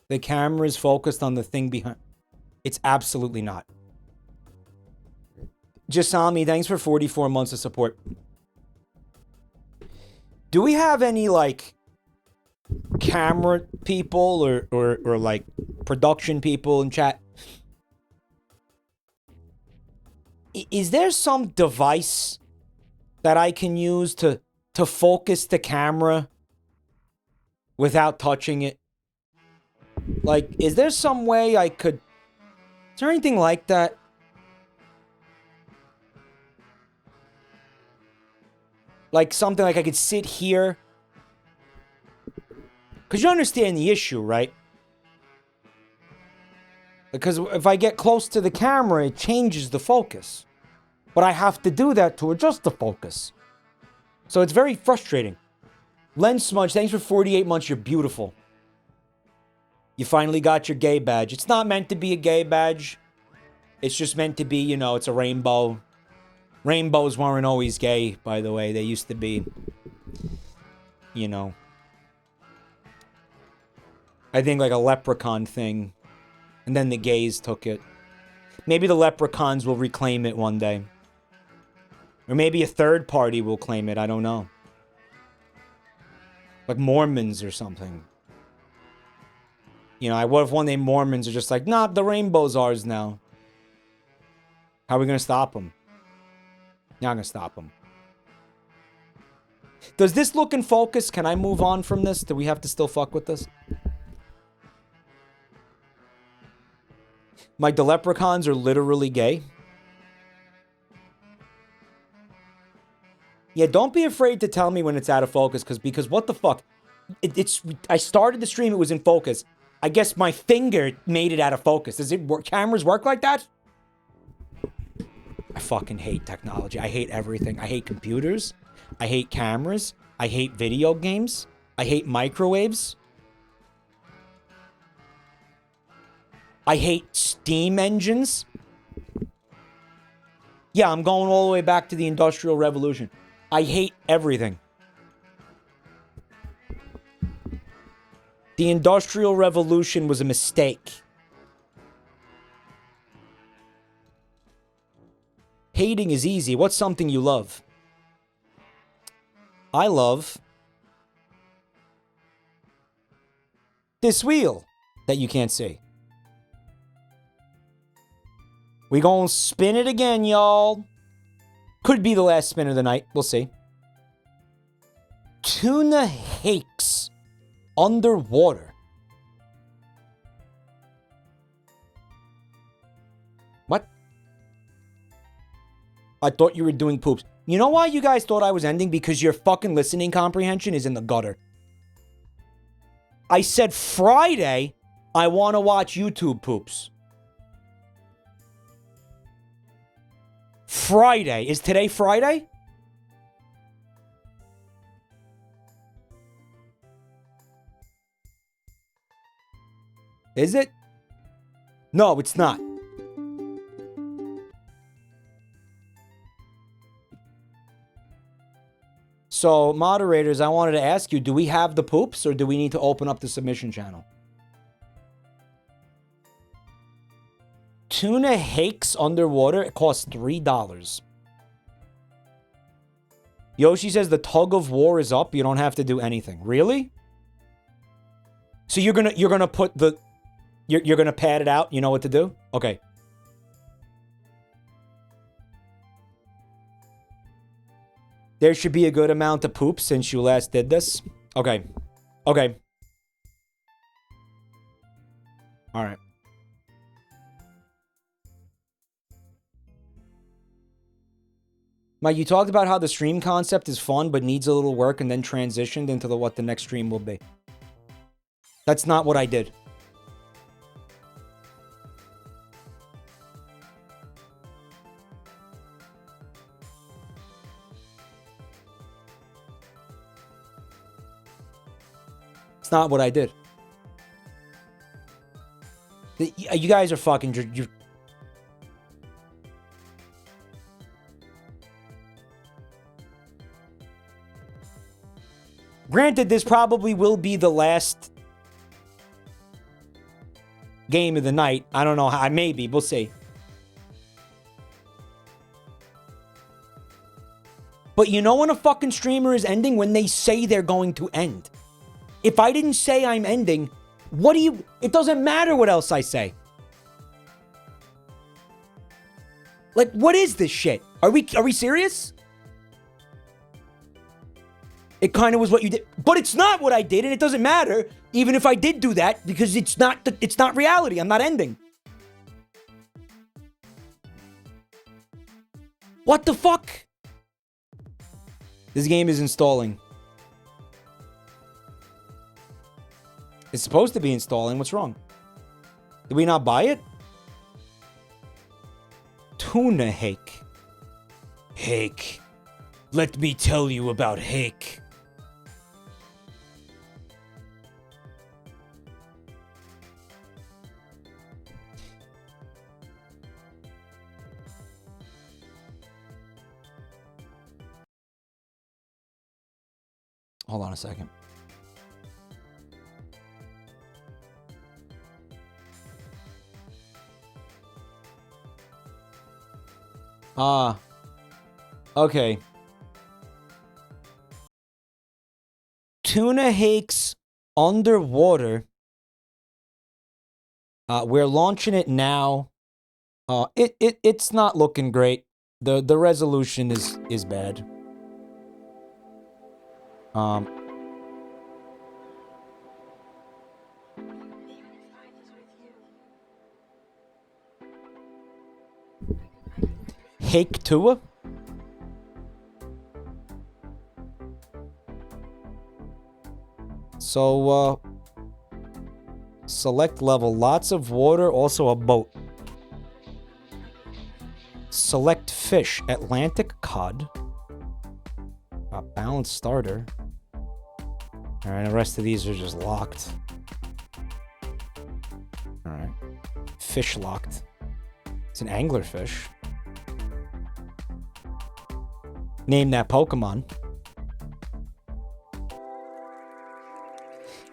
The camera is focused on the thing behind. It's absolutely not. Jasami, thanks for 44 months of support. Do we have any, like, camera people or like production people in chat? Is there some device that I can use to focus the camera without touching it? Like, is there some way I could... Is there anything like that? Like something like I could sit here. Because you understand the issue, right? Because if I get close to the camera, it changes the focus. But I have to do that to adjust the focus. So it's very frustrating. Lens Smudge, thanks for 48 months. You're beautiful. You finally got your gay badge. It's not meant to be a gay badge. It's just meant to be, you know, it's a rainbow. Rainbows weren't always gay, by the way. They used to be. you know. I think like a leprechaun thing. And then the gays took it. Maybe the leprechauns will reclaim it one day. Or maybe a third party will claim it. I don't know. Like Mormons or something. You know, what if one day Mormons are just like, nah, the rainbow's ours now. How are we going to stop them? Not going to stop them. Does this look in focus? Can I move on from this? Do we have to still fuck with this? Mike, the leprechauns are literally gay. Yeah, don't be afraid to tell me when it's out of focus, because what the fuck? I started the stream, it was in focus. I guess my finger made it out of focus. Does it work? Cameras work like that? I fucking hate technology. I hate everything. I hate computers. I hate cameras. I hate video games. I hate microwaves. I hate steam engines. Yeah, I'm going all the way back to the Industrial Revolution. I hate everything. The Industrial Revolution was a mistake. Hating is easy. What's something you love? I love this wheel that you can't see. We gonna spin it again, y'all. Could be the last spin of the night. We'll see. Tuna hakes underwater. What? I thought you were doing poops. You know why you guys thought I was ending? Because your fucking listening comprehension is in the gutter. I said Friday, I want to watch YouTube poops. Friday. Is today Friday? Is it? No, it's not. So, moderators, I wanted to ask you, do we have the poops or do we need to open up the submission channel? Tuna hakes underwater. It costs $3. Yoshi says the tug of war is up. You don't have to do anything. Really? So you're gonna put the you're gonna pad it out. You know what to do? Okay. There should be a good amount of poop since you last did this. Okay. Okay. All right. Mike, you talked about how the stream concept is fun, but needs a little work and then transitioned into what the next stream will be. That's not what I did. It's not what I did. You guys are fucking... You're, granted, this probably will be the last game of the night. I don't know how. Maybe. We'll see. But you know when a fucking streamer is ending? When they say they're going to end. If I didn't say I'm ending, what do you... It doesn't matter what else I say. Like, what is this shit? Are we serious? It kind of was what you did. But it's not what I did, and it doesn't matter, even if I did do that, because it's not reality. I'm not ending. What the fuck? This game is installing. It's supposed to be installing. What's wrong? Did we not buy it? Tuna hake. Hake. Let me tell you about hake. Hold on a second. Okay. Tuna hakes underwater. We're launching it now. It's not looking great. The resolution is bad. Hake Tua? So, select level. Lots of water, also a boat. Select fish. Atlantic cod. Balanced starter. Alright, the rest of these are just locked. Alright. Fish locked. It's an anglerfish. Name that Pokemon.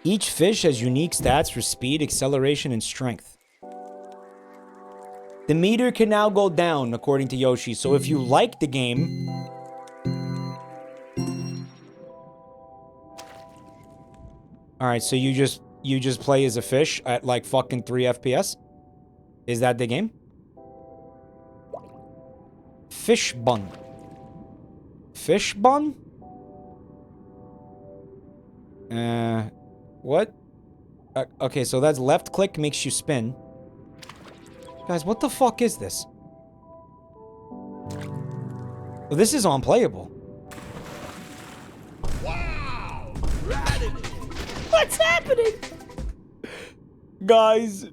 Each fish has unique stats for speed, acceleration, and strength. The meter can now go down, according to Yoshi. So if you like the game... Alright, so you just play as a fish at like fucking 3 FPS? Is that the game? Fish bun. Fish bun? What? Okay, so that's left click makes you spin. Guys, what the fuck is this? Well, this is unplayable. Wow! What's happening? Guys,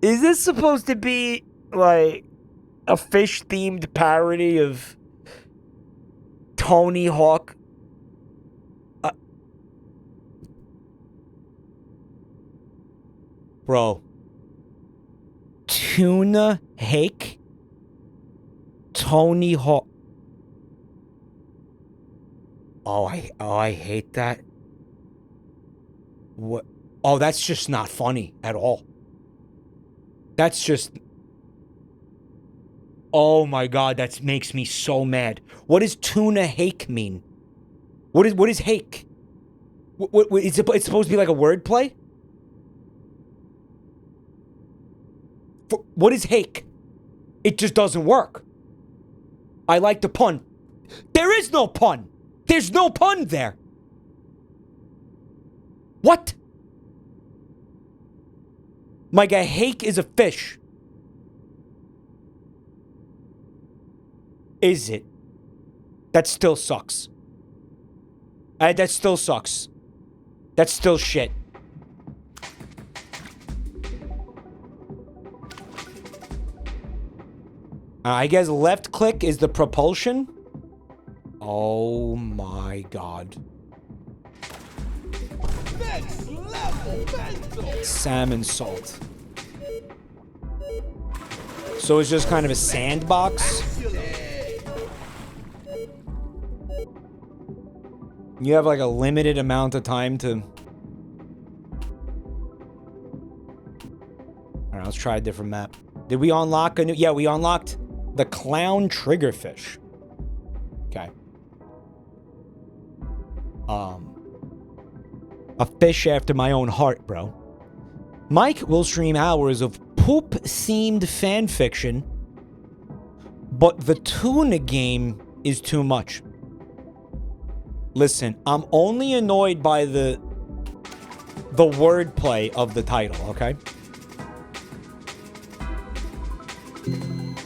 is this supposed to be like a fish-themed parody of Tony Hawk? Bro. Tuna hake? Tony Hawk. Oh, I hate that. What? Oh, that's just not funny at all. That's just... Oh my god, that makes me so mad. What does tuna hake mean? What is hake? What it's supposed to be like a wordplay? What is hake? It just doesn't work. I like the pun. There is no pun. There's no pun there. What? My guy, hake is a fish. Is it? That still sucks. That still sucks. That's still shit. I guess left click is the propulsion. Oh my god. Next level mental. Salmon salt. So it's just kind of a sandbox. You have like a limited amount of time to... Alright, let's try a different map. Did we unlock a new... Yeah, we unlocked the clown triggerfish. Okay. A fish after my own heart, bro. Mike will stream hours of poop-themed fanfiction, but the tuna game is too much. Listen, I'm only annoyed by the wordplay of the title, okay?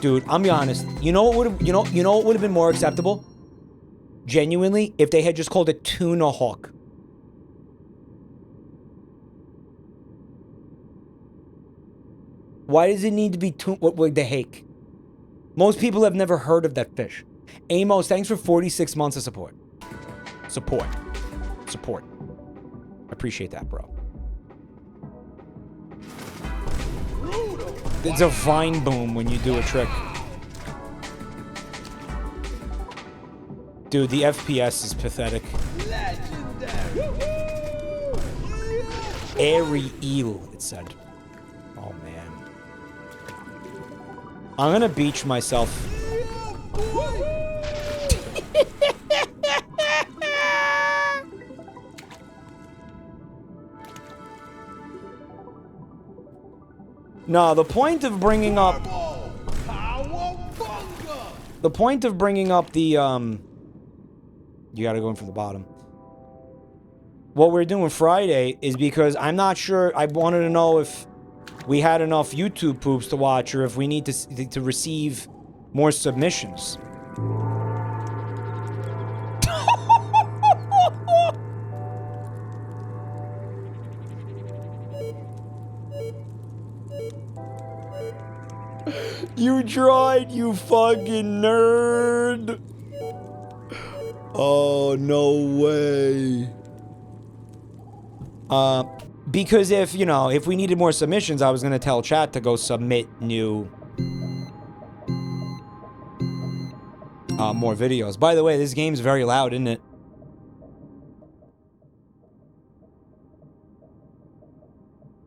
Dude, I'm be honest. You know what would have been more acceptable? Genuinely, if they had just called it Tuna Hawk. Why does it need to be the hake? Most people have never heard of that fish. Amos, thanks for 46 months of support. Support. Appreciate that, bro. It's a vine boom when you do a trick. Dude, the FPS is pathetic. Airy eel, it said. Oh, man. I'm gonna beach myself. No, the point of bringing up... The point of bringing up the, You gotta go in from the bottom. What we're doing Friday is because I'm not sure... I wanted to know if we had enough YouTube poops to watch or if we need to receive more submissions. You tried, you fucking nerd. Oh, no way. Because if, you know, if we needed more submissions, I was gonna tell chat to go submit new... more videos. By the way, this game's very loud, isn't it?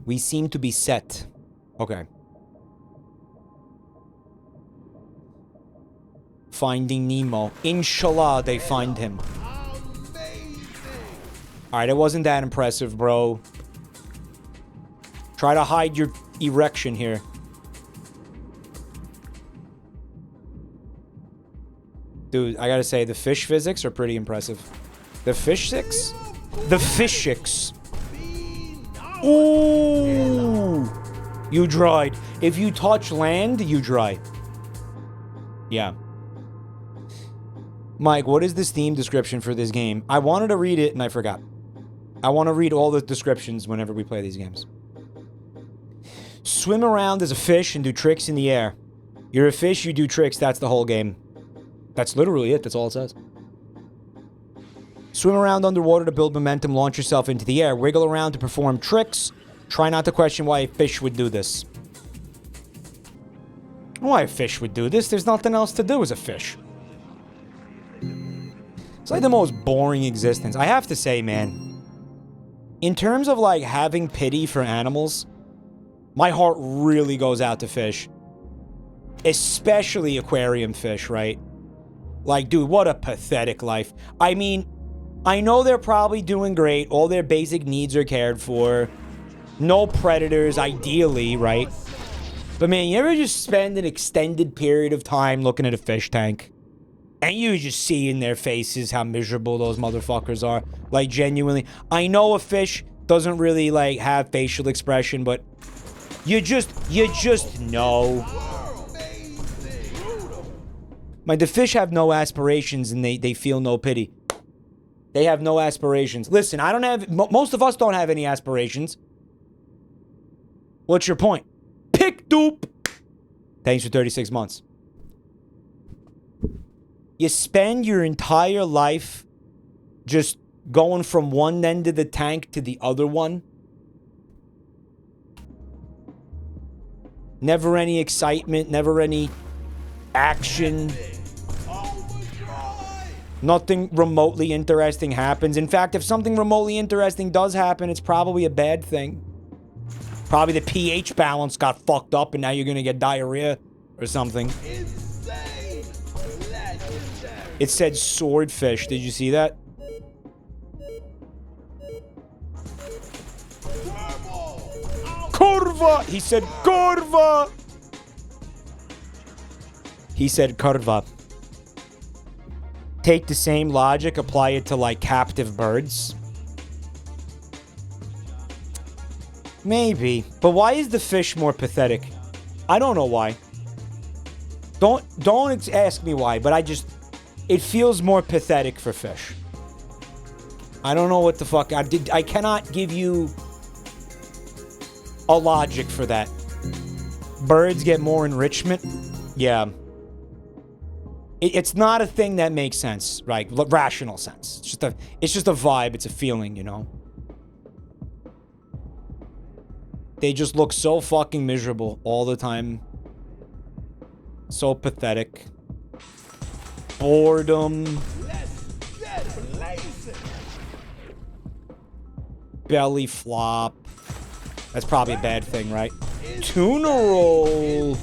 We seem to be set. Okay. Finding Nemo. Inshallah, they find him. Alright, it wasn't that impressive, bro. Try to hide your erection here. Dude, I gotta say, the fish physics are pretty impressive. The fish physics? The fish physics. Ooh! You dried. If you touch land, you dry. Yeah. Mike, what is the Steam description for this game? I wanted to read it and I forgot. I want to read all the descriptions whenever we play these games. Swim around as a fish and do tricks in the air. You're a fish, you do tricks, that's the whole game. That's literally it, that's all it says. Swim around underwater to build momentum, launch yourself into the air, wiggle around to perform tricks. Try not to question why a fish would do this. Why a fish would do this? There's nothing else to do as a fish. It's like the most boring existence. I have to say, man, in terms of like having pity for animals, my heart really goes out to fish. Especially aquarium fish, right? Like, dude, what a pathetic life. I mean, I know they're probably doing great. All their basic needs are cared for. No predators, ideally, right? But man, you ever just spend an extended period of time looking at a fish tank? And you just see in their faces how miserable those motherfuckers are. Like, genuinely. I know a fish doesn't really, like, have facial expression, but you just know. Like, the fish have no aspirations and they feel no pity. They have no aspirations. Listen, I don't have... most of us don't have any aspirations. What's your point? Pick dupe! Thanks for 36 months. You spend your entire life just going from one end of the tank to the other one. Never any excitement, never any action. Nothing remotely interesting happens. In fact, if something remotely interesting does happen, it's probably a bad thing. Probably the pH balance got fucked up and now you're gonna get diarrhea or something. It said swordfish. Did you see that? Kurwa! He said kurwa! He said kurwa. Take the same logic, apply it to, like, captive birds. Maybe. But why is the fish more pathetic? I don't know why. Don't ask me why, but I just... It feels more pathetic for fish. I don't know what the fuck. I cannot give you a logic for that. Birds get more enrichment? Yeah. It's not a thing that makes sense, right? Rational sense. It's just a vibe. It's a feeling, you know? They just look so fucking miserable all the time. So pathetic. Boredom. Belly flop. That's probably a bad thing, right? Tuna roll.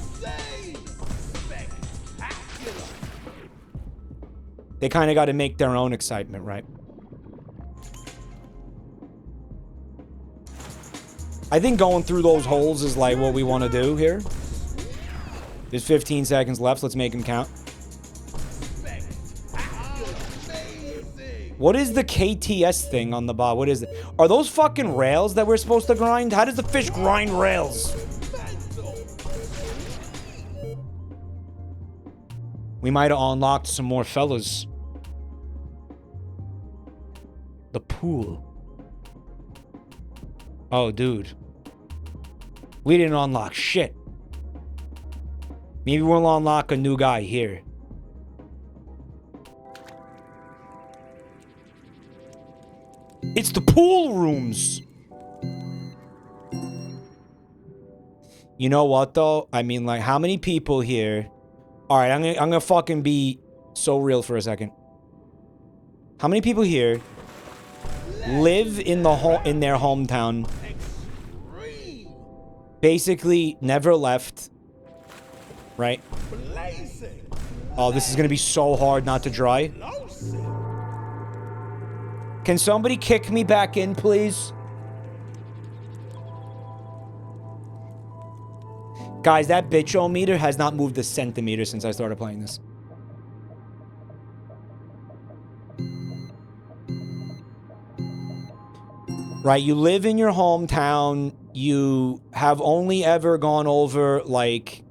They kind of got to make their own excitement, right? I think going through those holes is like what we want to do here. There's 15 seconds left. Let's make them count. What is the KTS thing on the bottom? What is it? Are those fucking rails that we're supposed to grind? How does the fish grind rails? We might have unlocked some more fellas. The pool. Oh, dude. We didn't unlock shit. Maybe we'll unlock a new guy here. It's the pool rooms. You know what, though? I mean, like, how many people here... Alright, I'm gonna fucking be so real for a second. How many people here live in their hometown, basically never left, right? Oh, this is gonna be so hard not to dry. Can somebody kick me back in, please? Guys, that tch-O-Meter has not moved a centimeter since I started playing this. Right, you live in your hometown. You have only ever gone over, like,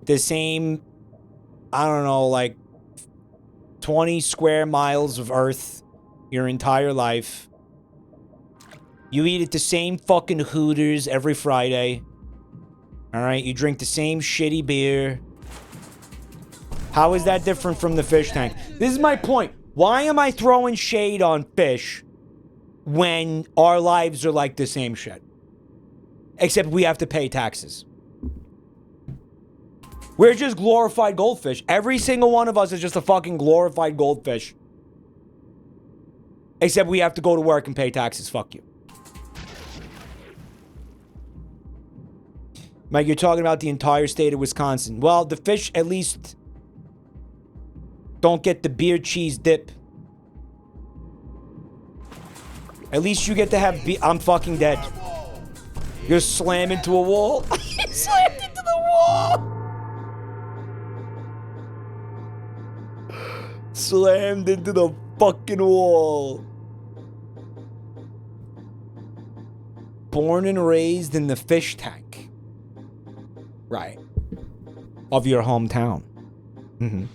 the same, I don't know, like, 20 square miles of Earth your entire life. You eat at the same fucking Hooters every Friday. Alright, you drink the same shitty beer. How is that different from the fish tank? This is my point. Why am I throwing shade on fish when our lives are like the same shit? Except we have to pay taxes. We're just glorified goldfish. Every single one of us is just a fucking glorified goldfish. Except we have to go to work and pay taxes. Fuck you. Mike, you're talking about the entire state of Wisconsin. Well, the fish at least don't get the beer cheese dip. At least you get to have I'm fucking dead. You're slammed into a wall. You slammed into the wall. Slammed into the fucking wall. Born and raised in the fish tank. Right. Of your hometown. Mm-hmm.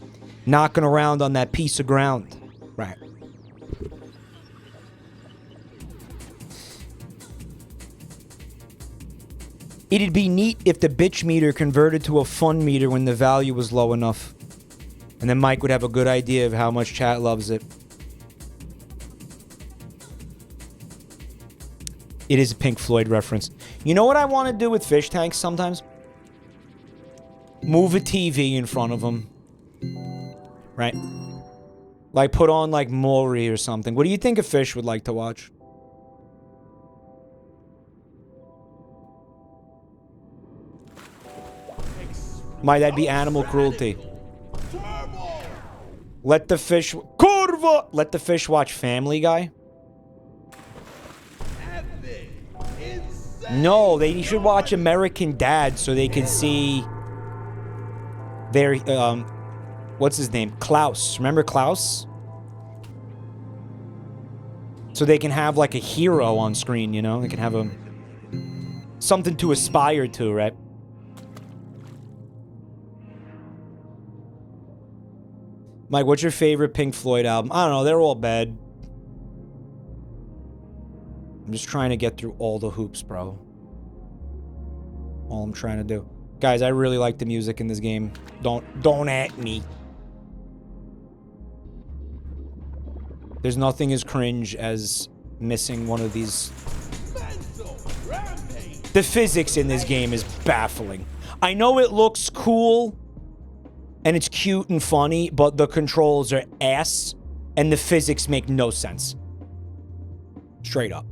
Knocking around on that piece of ground. Right. It'd be neat if the bitch meter converted to a fun meter when the value was low enough. And then Mike would have a good idea of how much chat loves it. It is a Pink Floyd reference. You know what I want to do with fish tanks sometimes? Move a TV in front of them. Right? Like put on like Maury or something. What do you think a fish would like to watch? Might that be animal cruelty? Let the fish... Kurwa! Let the fish watch Family Guy? No, they should watch American Dad so they can see their, what's his name? Klaus. Remember Klaus? So they can have like a hero on screen, you know? They can have something to aspire to, right? Mike, what's your favorite Pink Floyd album? I don't know, they're all bad. I'm just trying to get through all the hoops, bro. All I'm trying to do. Guys, I really like the music in this game. Don't at me. There's nothing as cringe as missing one of these. The physics in this game is baffling. I know it looks cool and it's cute and funny, but the controls are ass. And the physics make no sense. Straight up.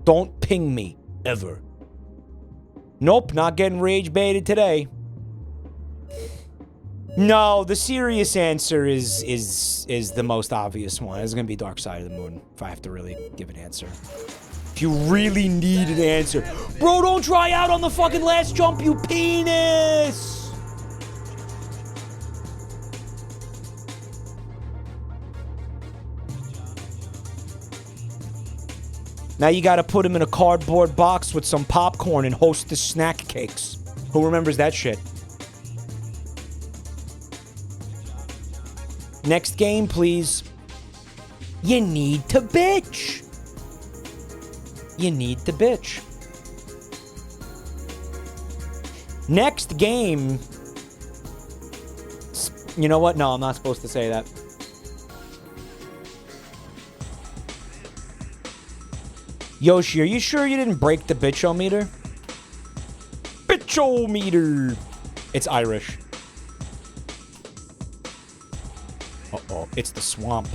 Don't ping me, ever. Nope, not getting rage baited today. No, the serious answer is the most obvious one. It's gonna be Dark Side of the Moon, if I have to really give an answer. If you really need an answer. Bro, don't try out on the fucking last jump, you penis! Now you gotta put him in a cardboard box with some popcorn and host the snack cakes. Who remembers that shit? Next game, please. You need to bitch. You need to bitch. Next game. You know what? No, I'm not supposed to say that. Yoshi, are you sure you didn't break the tch-O-Meter? Tch-O-Meter. It's Irish. Uh-oh, it's the swamp.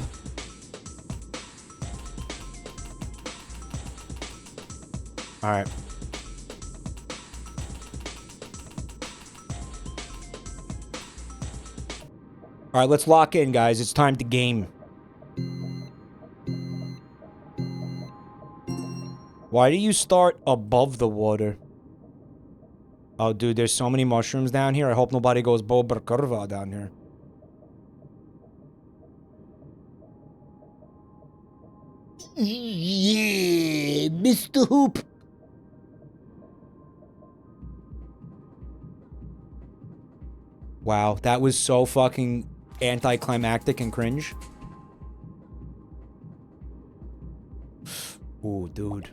All right. All right, let's lock in, guys. It's time to game. Why do you start above the water? Oh, dude, there's so many mushrooms down here. I hope nobody goes Bobr Kurwa down here. Yeah, Mr. Hoop. Wow, that was so fucking anticlimactic and cringe. Ooh, dude.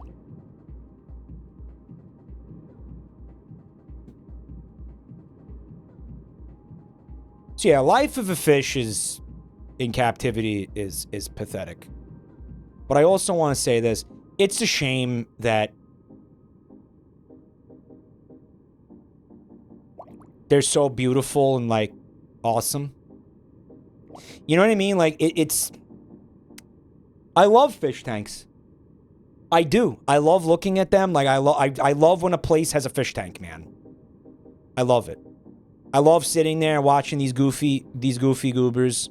So yeah, life of a fish is in captivity is pathetic. But I also want to say this. It's a shame that they're so beautiful and, like, awesome. You know what I mean? Like, it's... I love fish tanks. I do. I love looking at them. Like, I love when a place has a fish tank, man. I love it. I love sitting there and watching these goofy goobers.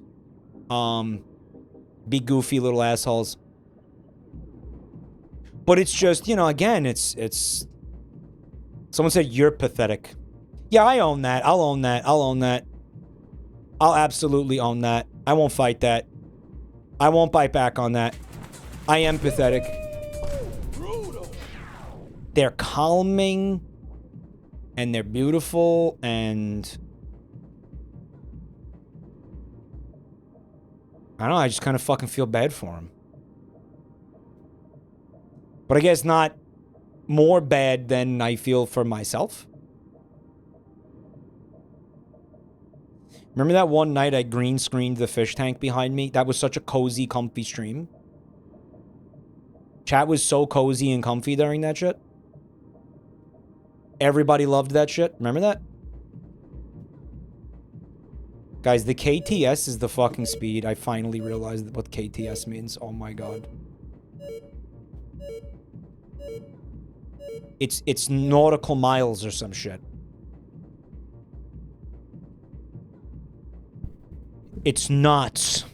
Be goofy little assholes. But it's just, you know, again, it's... Someone said, you're pathetic. Yeah, I own that. I'll own that. I'll own that. I'll absolutely own that. I won't fight that. I won't bite back on that. I am pathetic. They're calming. And they're beautiful. And... I don't know. I just kind of fucking feel bad for them. But I guess not more bad than I feel for myself. Remember that one night I green screened the fish tank behind me? That was such a cozy, comfy stream. Chat was so cozy and comfy during that shit. Everybody loved that shit. Remember that? Guys, the KTS is the fucking speed. I finally realized what KTS means. Oh my god. It's nautical miles or some shit. It's nuts.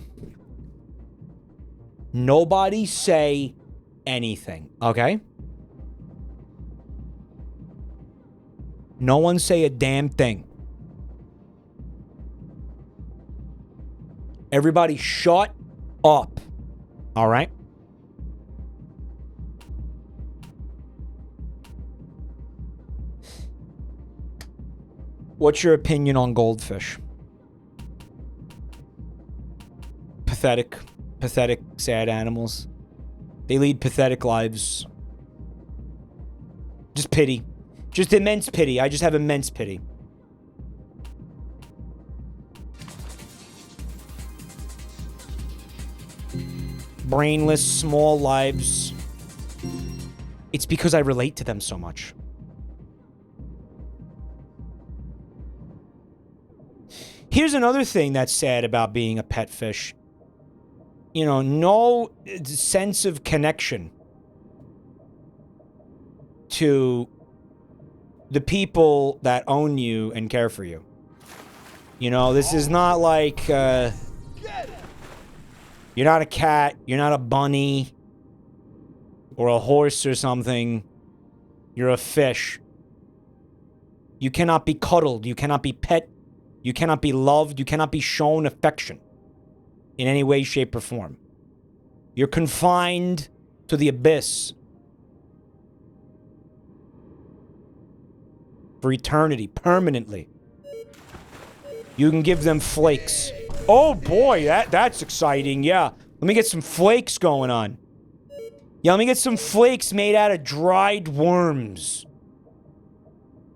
Nobody say anything, okay? No one say a damn thing. Everybody shut up, all right? What's your opinion on goldfish? Pathetic, sad animals. They lead pathetic lives. Just pity. Just immense pity. I just have immense pity. Brainless, small lives. It's because I relate to them so here's another thing that's sad about being a pet fish. You know, no sense of connection to the people that own you and care for you. You know, this is not like, you're not a cat, you're not a bunny, or a horse or something. You're a fish. You cannot be cuddled, you cannot be pet, you cannot be loved, you cannot be shown affection in any way, shape, or form. You're confined to the abyss for eternity, permanently. You can give them flakes. Oh boy, that's exciting, yeah. Let me get some flakes going on. Yeah, let me get some flakes made out of dried worms.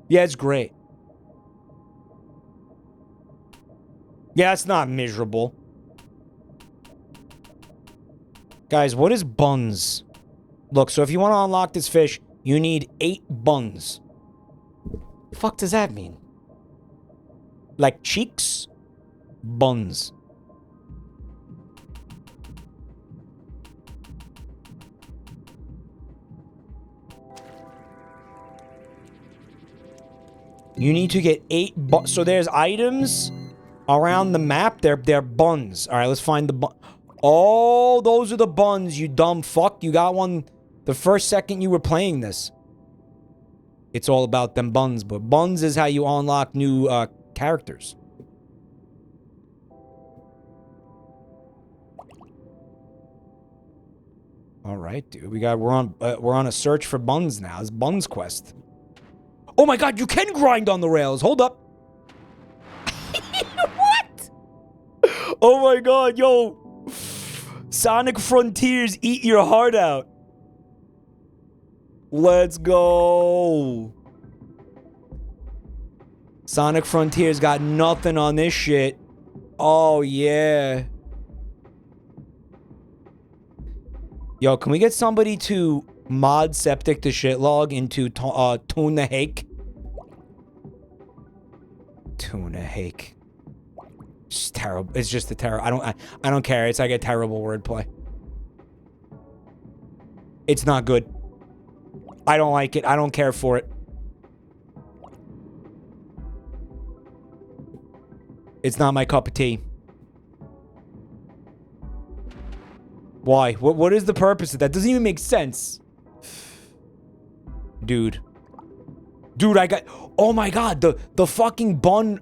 Yeah, it's great. Yeah, it's not miserable. Guys, what is buns? Look, so if you want to unlock this fish, you need 8 buns. The fuck does that mean? Like cheeks? Buns. You need to get 8 buns. So there's items around the map. They're buns. All right, let's find the bun. Oh, those are the buns, you dumb fuck. You got one the first second you were playing this. It's all about them buns, but buns is how you unlock new characters. All right, dude. We're on a search for buns now. It's Buns Quest. Oh my god, you can grind on the rails. Hold up. What? Oh my god, yo. Sonic Frontiers, eat your heart out. Let's go. Sonic Frontiers got nothing on this shit. Oh, yeah. Yo, can we get somebody to mod septic to shitlog into tuna hake? Tuna hake. It's terrible. It's just a terrible. I don't care. It's like a terrible wordplay. It's not good. I don't like it. I don't care for it. It's not my cup of tea. Why? What is the purpose of that? Doesn't even make sense. Dude. Dude, I got... Oh my god, the fucking bun...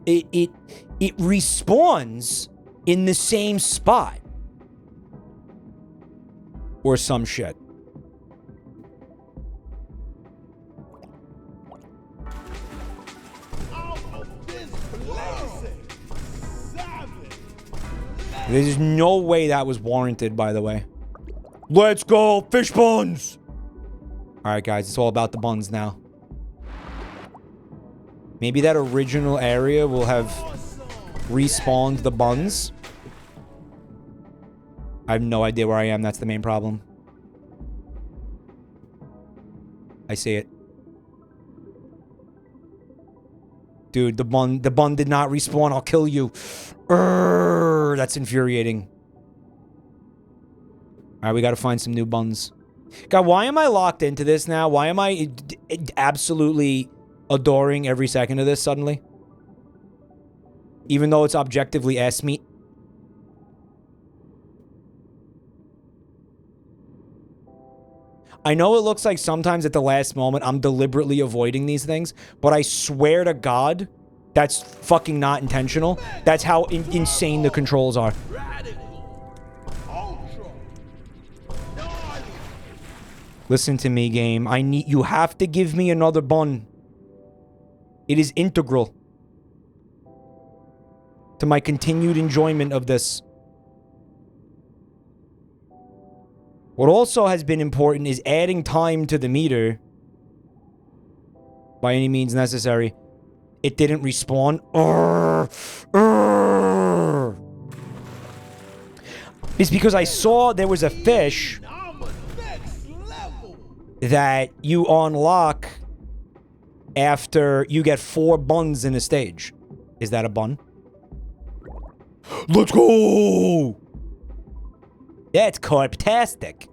It respawns in the same spot. Or some shit. There's no way that was warranted, by the way. Let's go, fish buns! Alright, guys, it's all about the buns now. Maybe that original area will have respawned the buns. I have no idea where I am. That's the main problem. I see it. Dude, the bun did not respawn. I'll kill you. Urgh, that's infuriating. Alright, we gotta find some new buns. God, why am I locked into this now? Why am I absolutely adoring every second of this suddenly? Even though it's objectively ass meat. I know it looks like sometimes at the last moment I'm deliberately avoiding these things, but I swear to God, that's fucking not intentional. That's how insane the controls are. Listen to me, game. You have to give me another bun. It is integral to my continued enjoyment of this. What also has been important is adding time to the meter. By any means necessary. It didn't respawn. It's because I saw there was a fish that you unlock after you get 4 buns in a stage. Is that a bun? Let's go! That's carptastic.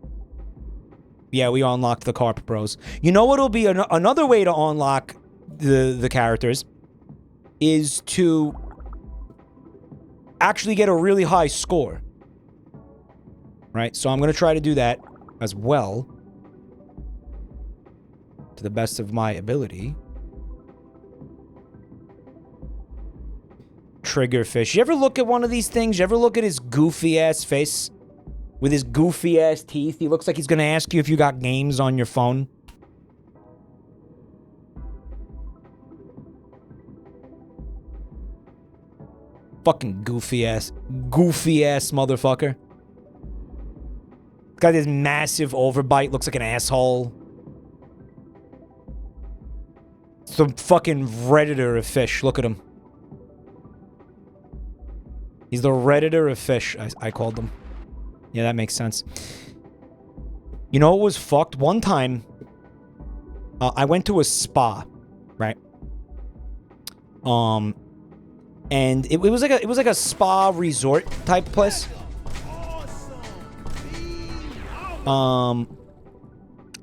Yeah, we unlocked the carp bros. You know what'll be another way to unlock the characters is to actually get a really high score. Right? So I'm going to try to do that as well. To the best of my ability. Triggerfish. You ever look at one of these things? You ever look at his goofy-ass face? With his goofy-ass teeth? He looks like he's gonna ask you if you got games on your phone. Fucking goofy-ass motherfucker. Got this massive overbite. Looks like an asshole. Some fucking redditor of fish. Look at him. He's the redditor of fish, I called him. Yeah, that makes sense. You know what was fucked? One time, I went to a spa, right? And it was like a spa resort type place. I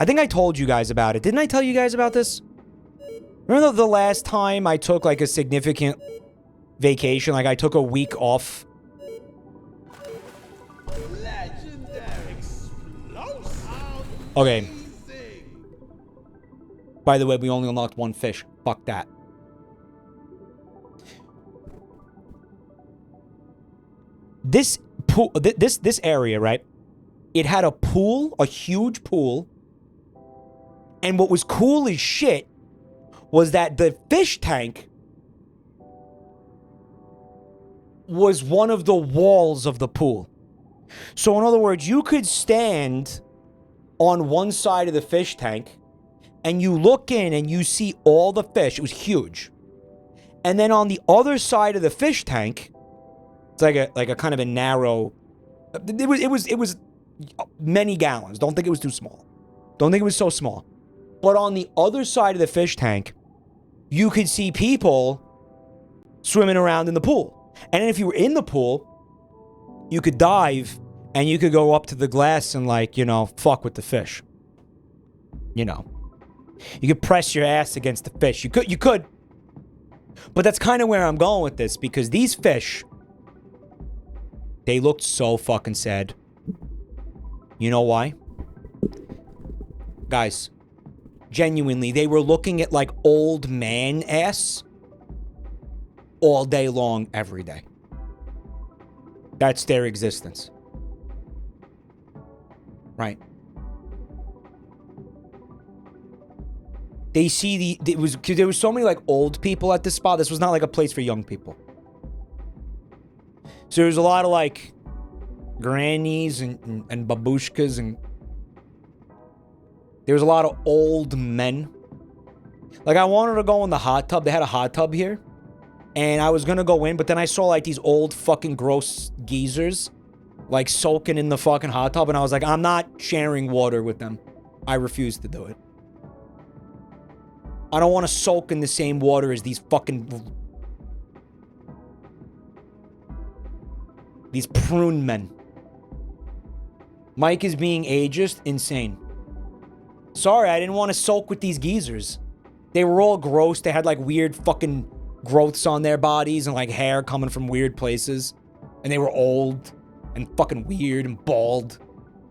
think I told you guys about it. Didn't I tell you guys about this? Remember the last time I took like a significant vacation? Like I took a week off. Okay. By the way, we only unlocked one fish. Fuck that. This pool, this area, right? It had a pool, a huge pool. And what was cool as shit was that the fish tank was one of the walls of the pool. So in other words, you could stand on one side of the fish tank and you look in and you see all the fish. It was huge. And then on the other side of the fish tank, it's like a kind of a narrow, it was many gallons. Don't think it was too small. Don't think it was so small. But on the other side of the fish tank, you could see people swimming around in the pool. And if you were in the pool, you could dive and you could go up to the glass and, like, you know, fuck with the fish. You know. You could press your ass against the fish. You could. But that's kind of where I'm going with this, because these fish, they looked so fucking sad. You know why? Guys, genuinely, they were looking at like old man ass all day long, every day. That's their existence. Right. They see there was so many like old people at this spot. This was not like a place for young people. So there was a lot of like grannies and babushkas, and there was a lot of old men. Like I wanted to go in the hot tub. They had a hot tub here. And I was gonna go in, but then I saw like these old fucking gross geezers like soaking in the fucking hot tub, and I was like, I'm not sharing water with them. I refuse to do it. I don't want to soak in the same water as these fucking... these prune men. Mike is being ageist. Insane. Sorry, I didn't want to soak with these geezers. They were all gross. They had like weird fucking growths on their bodies and like hair coming from weird places. And they were old and fucking weird and bald.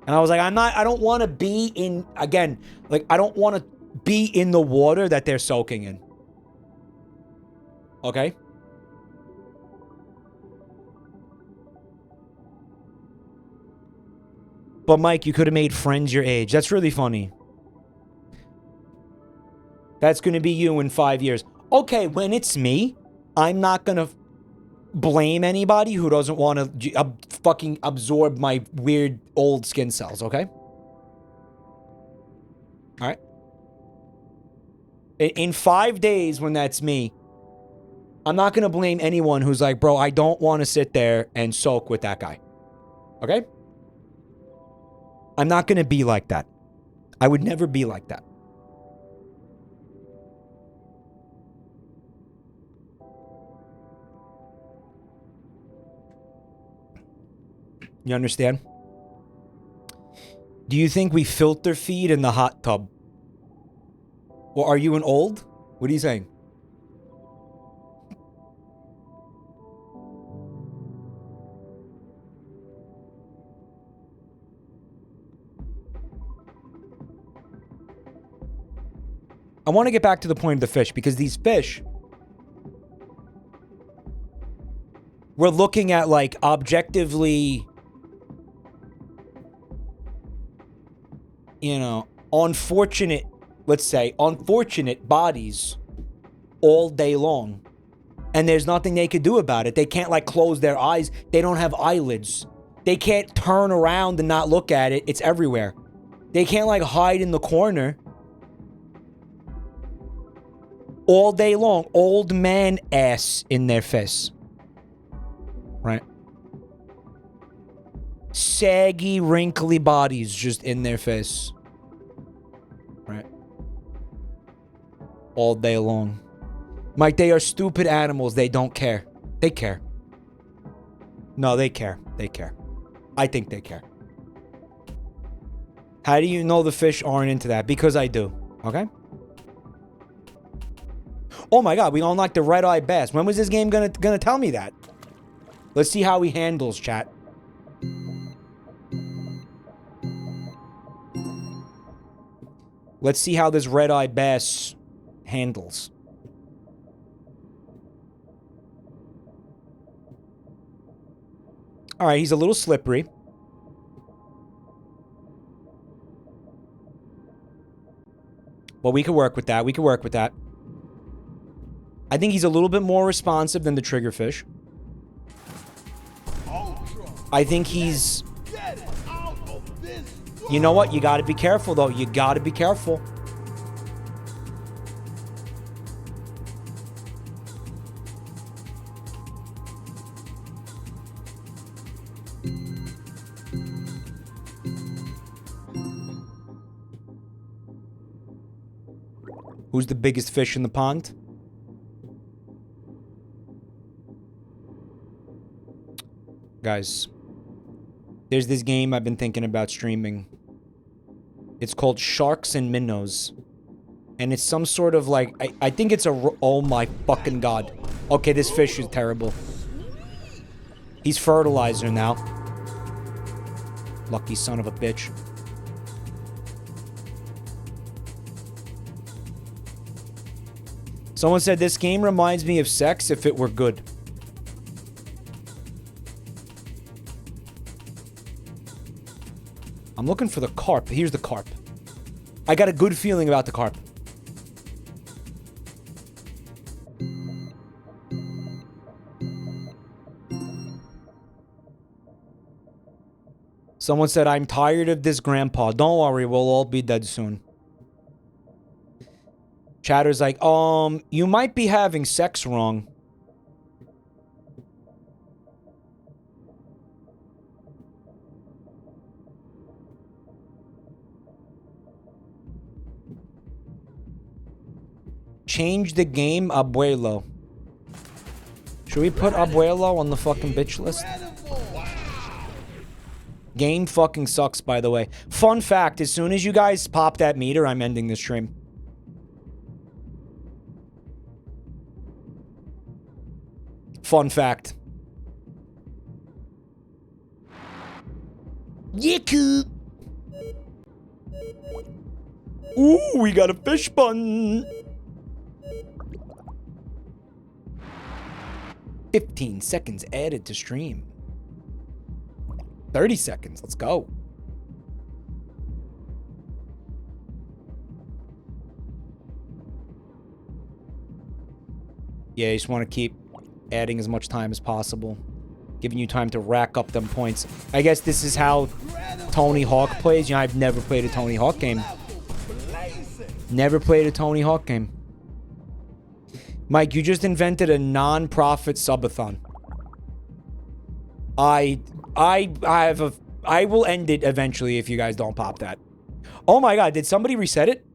And I was like, I don't want to be in, again, like, I don't want to be in the water that they're soaking in. Okay? But Mike, you could have made friends your age. That's really funny. That's going to be you in 5 years. Okay, when it's me, I'm not going to blame anybody who doesn't want to fucking absorb my weird old skin cells, okay? Alright? In 5 days, when that's me, I'm not going to blame anyone who's like, bro, I don't want to sit there and soak with that guy. Okay? I'm not going to be like that. I would never be like that. You understand? Do you think we filter feed in the hot tub? Or are you an old? What are you saying? I want to get back to the point of the fish, because these fish, we're looking at like objectively, you know, unfortunate, let's say, unfortunate bodies all day long. And there's nothing they could do about it. They can't like close their eyes. They don't have eyelids. They can't turn around and not look at it. It's everywhere. They can't like hide in the corner. All day long, old man ass in their face. Right? Saggy, wrinkly bodies just in their face. Right? All day long. Mike, they are stupid animals. They don't care. They care. No, they care. They care. I think they care. How do you know the fish aren't into that? Because I do. Okay? Oh my god, we unlocked the red-eye bass. When was this game gonna tell me that? Let's see how he handles, chat. Let's see how this red-eye bass handles. Alright, he's a little slippery. Well, we could work with that. We could work with that. I think he's a little bit more responsive than the triggerfish. I think he's... You know what? You gotta be careful, though. You gotta be careful. Who's the biggest fish in the pond? Guys, there's this game I've been thinking about streaming. It's called Sharks and Minnows. And it's some sort of like... I think it's a... Oh my fucking god. Okay, this fish is terrible. He's fertilizer now. Lucky son of a bitch. Someone said this game reminds me of sex if it were good. I'm looking for the carp. Here's the carp. I got a good feeling about the carp. Someone said, I'm tired of this, Grandpa. Don't worry, we'll all be dead soon. Chatter's like, you might be having sex wrong. Change the game, Abuelo. Should we put Abuelo on the fucking bitch list? Game fucking sucks, by the way. Fun fact, as soon as you guys pop that meter, I'm ending the stream. Fun fact. Yiku. Ooh, we got a fish bun. 15 seconds added to stream. 30 seconds. Let's go. Yeah, you just want to keep adding as much time as possible. Giving you time to rack up them points. I guess this is how Tony Hawk plays. You know, I've never played a Tony Hawk game. Never played a Tony Hawk game. Mike, you just invented a non-profit subathon. I will end it eventually if you guys don't pop that. Oh my god, did somebody reset it?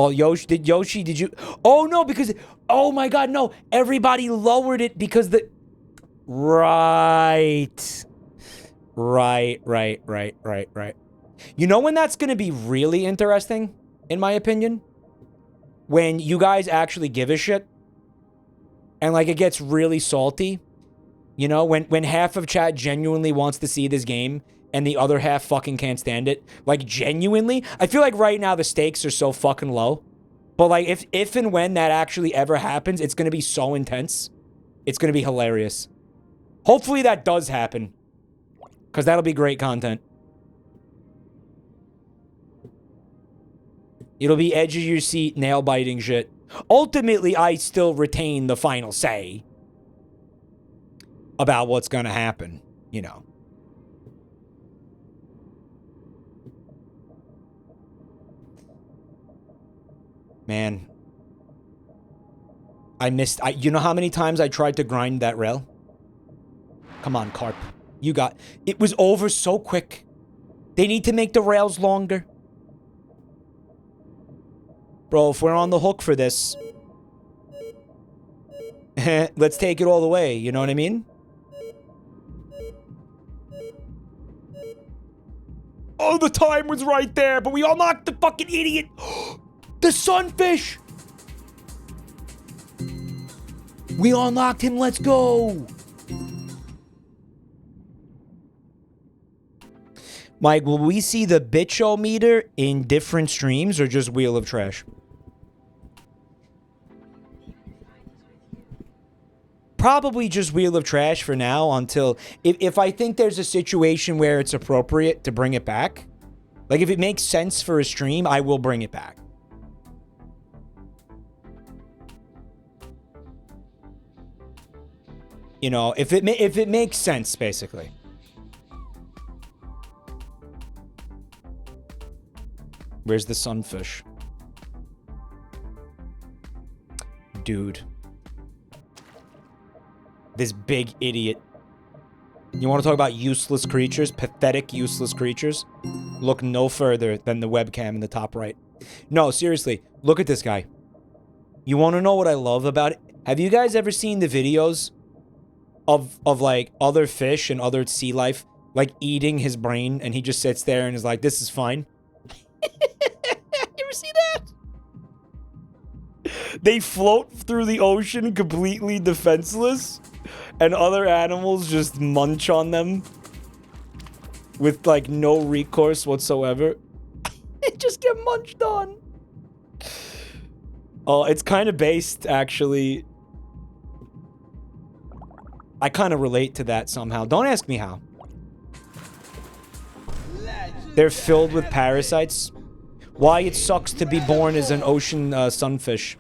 Well, Yoshi, did you? Oh, no, because, oh my God, no. Everybody lowered it because the, right. Right. You know when that's going to be really interesting, in my opinion? When you guys actually give a shit. And, like, it gets really salty. You know, when half of chat genuinely wants to see this game and the other half fucking can't stand it. Like, genuinely. I feel like right now the stakes are so fucking low. But, like, if and when that actually ever happens, it's going to be so intense. It's going to be hilarious. Hopefully that does happen. Because that'll be great content. It'll be edge of your seat, nail-biting shit. Ultimately, I still retain the final say about what's going to happen, you know. Man. You know how many times I tried to grind that rail? Come on, Carp. You got... It was over so quick. They need to make the rails longer. Bro, if we're on the hook for this... let's take it all the way, you know what I mean? Oh, the time was right there, but we unlocked the fucking idiot! The sunfish! We unlocked him, let's go! Mike, will we see the tch-O-Meter in different streams or just Wheel of Trash? Probably just Wheel of Trash for now until... If I think there's a situation where it's appropriate to bring it back, like if it makes sense for a stream, I will bring it back. You know, if it makes sense, basically. Where's the sunfish? Dude. This big idiot. You want to talk about useless creatures? Pathetic, useless creatures? Look no further than the webcam in the top right. No, seriously. Look at this guy. You want to know what I love about it? Have you guys ever seen the videos of like, other fish and other sea life, like, eating his brain, and he just sits there and is like, this is fine? You ever see that? They float through the ocean completely defenseless, and other animals just munch on them with, like, no recourse whatsoever. They just get munched on. Oh, it's kind of based, actually. I kind of relate to that somehow. Don't ask me how. They're filled with parasites. Why it sucks to be born as an ocean sunfish.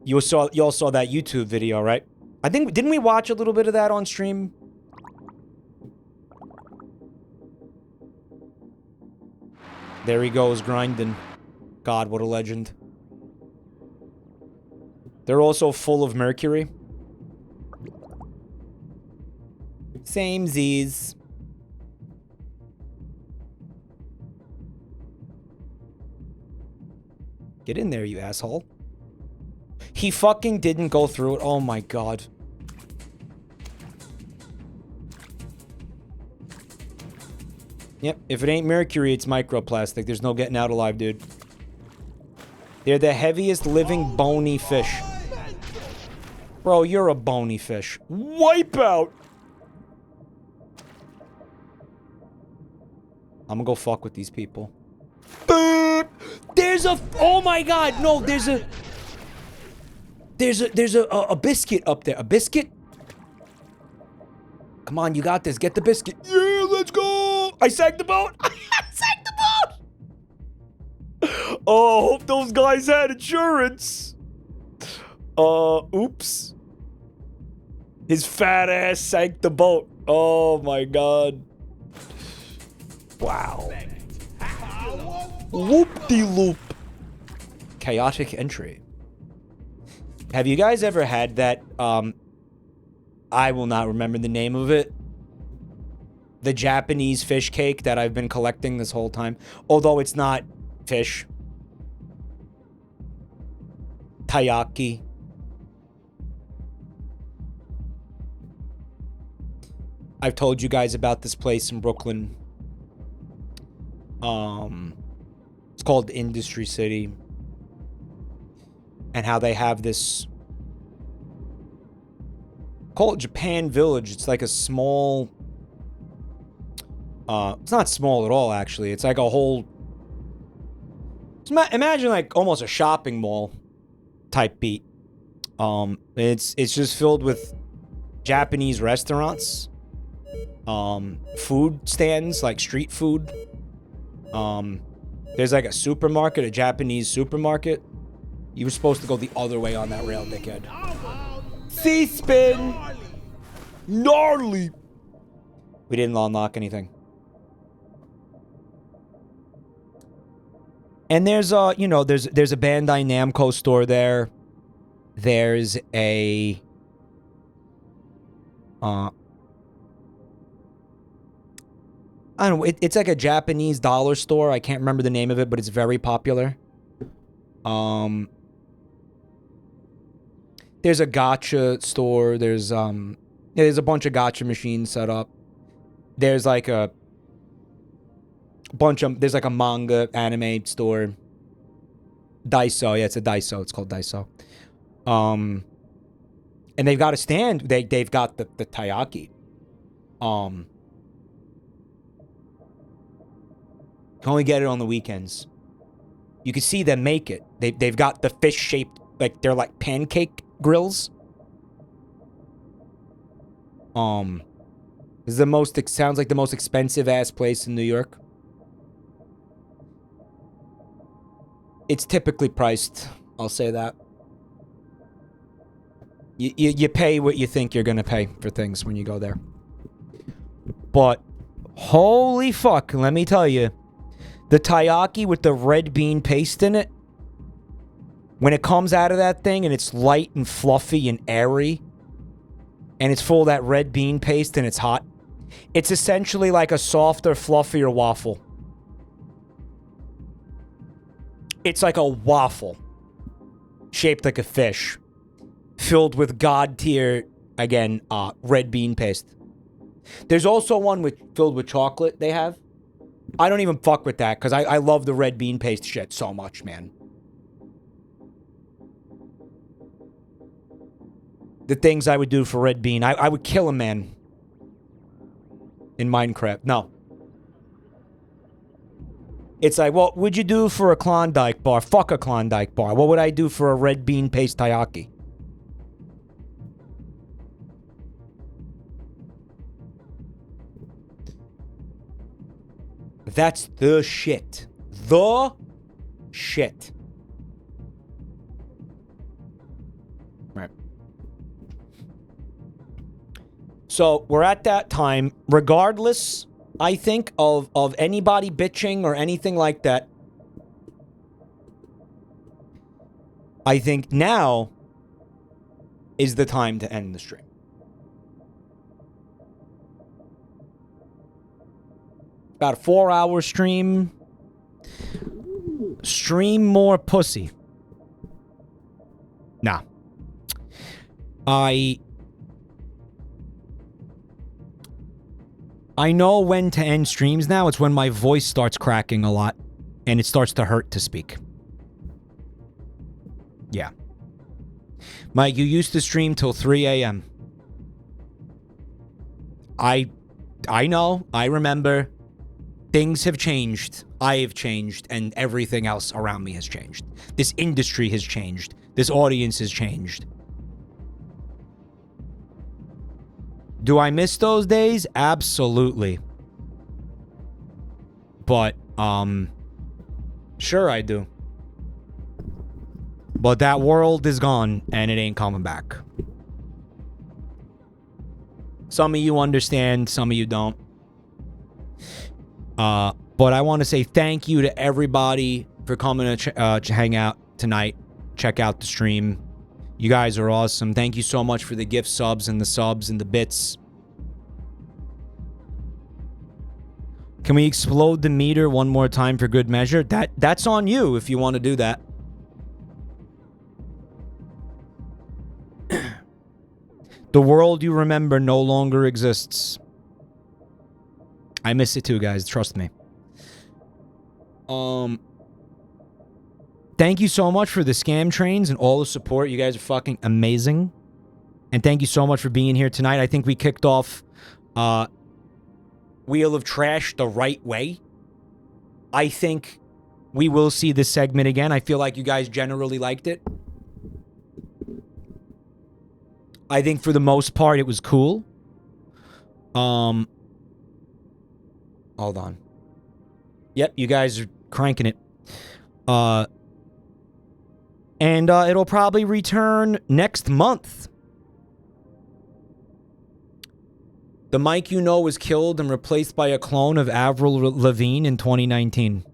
You all saw that YouTube video, right? I think, didn't we watch a little bit of that on stream? There he goes, grinding. God, what a legend. They're also full of mercury. Same Z's. Get in there, you asshole. He fucking didn't go through it. Oh my god. Yep, if it ain't mercury, it's microplastic. There's no getting out alive, dude. They're the heaviest living bony fish. Bro, you're a bony fish. Wipeout! I'm gonna go fuck with these people. There's a... Oh my god, no, there's a biscuit up there. A biscuit? Come on, you got this. Get the biscuit. Yeah, let's go! I sank the boat! I sank the boat! Oh, hope those guys had insurance. Oops. His fat ass sank the boat. Oh my god. Wow. Whoop-de-loop. Chaotic entry. Have you guys ever had that, I will not remember the name of it. The Japanese fish cake that I've been collecting this whole time. Although it's not fish. Taiyaki. I've told you guys about this place in Brooklyn. It's called Industry City. And how they have this... Call it Japan Village. It's like a small... it's not small at all, actually. It's like a whole... Imagine like almost a shopping mall type beat. It's just filled with Japanese restaurants. Food stands, like street food. There's like a supermarket, a Japanese supermarket. You were supposed to go the other way on that rail, dickhead. C-spin! Gnarly! We didn't unlock anything. And there's you know, there's a Bandai Namco store there. There's a I don't know, it's like a Japanese dollar store. I can't remember the name of it, but it's very popular. There's a gacha store. There's a bunch of gacha machines set up. There's like a bunch of, there's like a manga anime store. Daiso, yeah, it's a Daiso. It's called Daiso. And they've got a stand. They've got the taiyaki. You can only get it on the weekends. You can see them make it. They've got the fish shaped, like they're like pancake grills. This is the most, it sounds like the most expensive ass place in New York. It's typically priced, I'll say that. You pay what you think you're gonna pay for things when you go there. But holy fuck, let me tell you, the taiyaki with the red bean paste in it, when it comes out of that thing and it's light and fluffy and airy, and it's full of that red bean paste and it's hot, it's essentially like a softer, fluffier waffle. It's like a waffle shaped like a fish, filled with god tier, again, red bean paste. There's also one filled with chocolate they have. I don't even fuck with that because I love the red bean paste shit so much, man. The things I would do for red bean. I would kill a man in Minecraft. No. It's like, what would you do for a Klondike bar? Fuck a Klondike bar. What would I do for a red bean paste taiyaki? That's the shit. The shit. Right. So, we're at that time. Regardless, I think, of anybody bitching or anything like that, I think now is the time to end the stream. About a 4-hour stream. Stream more pussy. Nah. I know when to end streams now. It's when my voice starts cracking a lot and it starts to hurt to speak. Yeah. Mike, you used to stream till 3 a.m. I know. I remember. Things have changed. I have changed. And everything else around me has changed. This industry has changed. This audience has changed. Do I miss those days? Absolutely. But, sure I do. But that world is gone, and it ain't coming back. Some of you understand, some of you don't. But I want to say thank you to everybody for coming to hang out tonight. Check out the stream. You guys are awesome. Thank you so much for the gift subs and the bits. Can we explode the meter one more time for good measure? That's on you if you want to do that. The world you remember no longer exists. I miss it too, guys. Trust me. Thank you so much for the scam trains and all the support. You guys are fucking amazing. And thank you so much for being here tonight. I think we kicked off Wheel of Trash the right way. I think we will see this segment again. I feel like you guys generally liked it. I think for the most part it was cool. Hold on. Yep, you guys are cranking it. And it'll probably return next month. The Mike you know was killed and replaced by a clone of Avril Lavigne in 2019.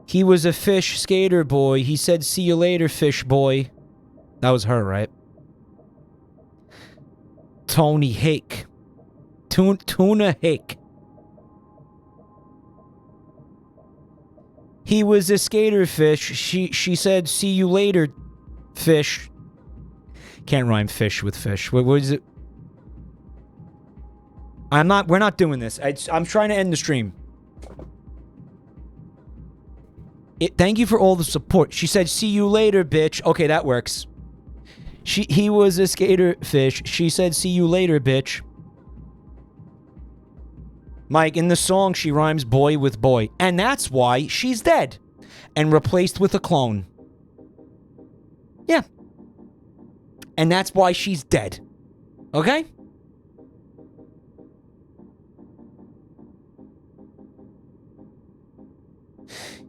He was a fish skater boy. He said, "See you later, fish boy." That was her, right? Tony Hake. Tuna Hake. He was a skater fish. She said, "See you later, fish." Can't rhyme fish with fish. What is it? We're not doing this. I'm trying to end the stream. Thank you for all the support. She said, "See you later, bitch." Okay, that works. He was a skater fish. She said, "See you later, bitch." Mike, in the song, she rhymes boy with boy. And that's why she's dead. And replaced with a clone. Yeah. And that's why she's dead. Okay?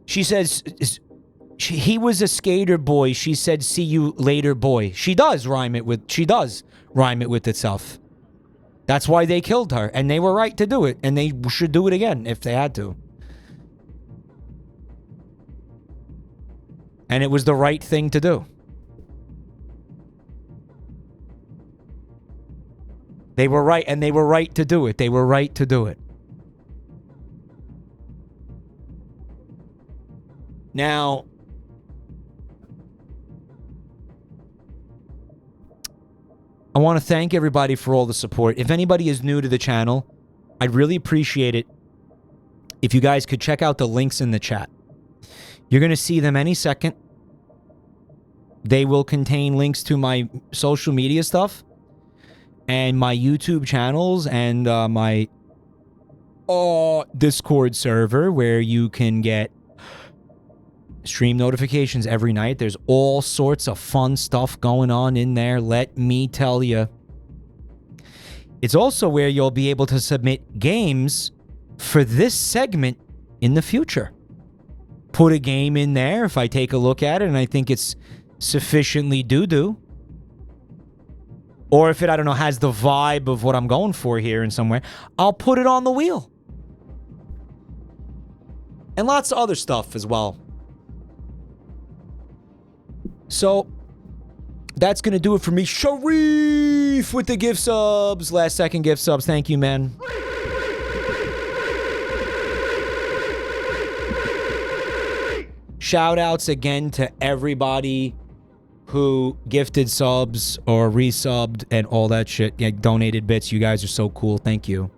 She says, he was a skater boy. She said, "See you later, boy." She does rhyme it with itself. That's why they killed her. And they were right to do it. And they should do it again if they had to. And it was the right thing to do. They were right, and they were right to do it. They were right to do it. Now, I want to thank everybody for all the support. If anybody is new to the channel, I'd really appreciate it if you guys could check out the links in the chat. You're going to see them any second. They will contain links to my social media stuff and my YouTube channels and my Discord server where you can get stream notifications every night. There's all sorts of fun stuff going on in there, let me tell you. It's also where you'll be able to submit games for this segment in the future. Put a game in there if I take a look at it and I think it's sufficiently doo-doo. Or if it, I don't know, has the vibe of what I'm going for here in somewhere, I'll put it on the wheel. And lots of other stuff as well. So, that's going to do it for me. Sharif with the gift subs. Last second gift subs. Thank you, man. Shout outs again to everybody who gifted subs or resubbed and all that shit. Yeah, donated bits. You guys are so cool. Thank you.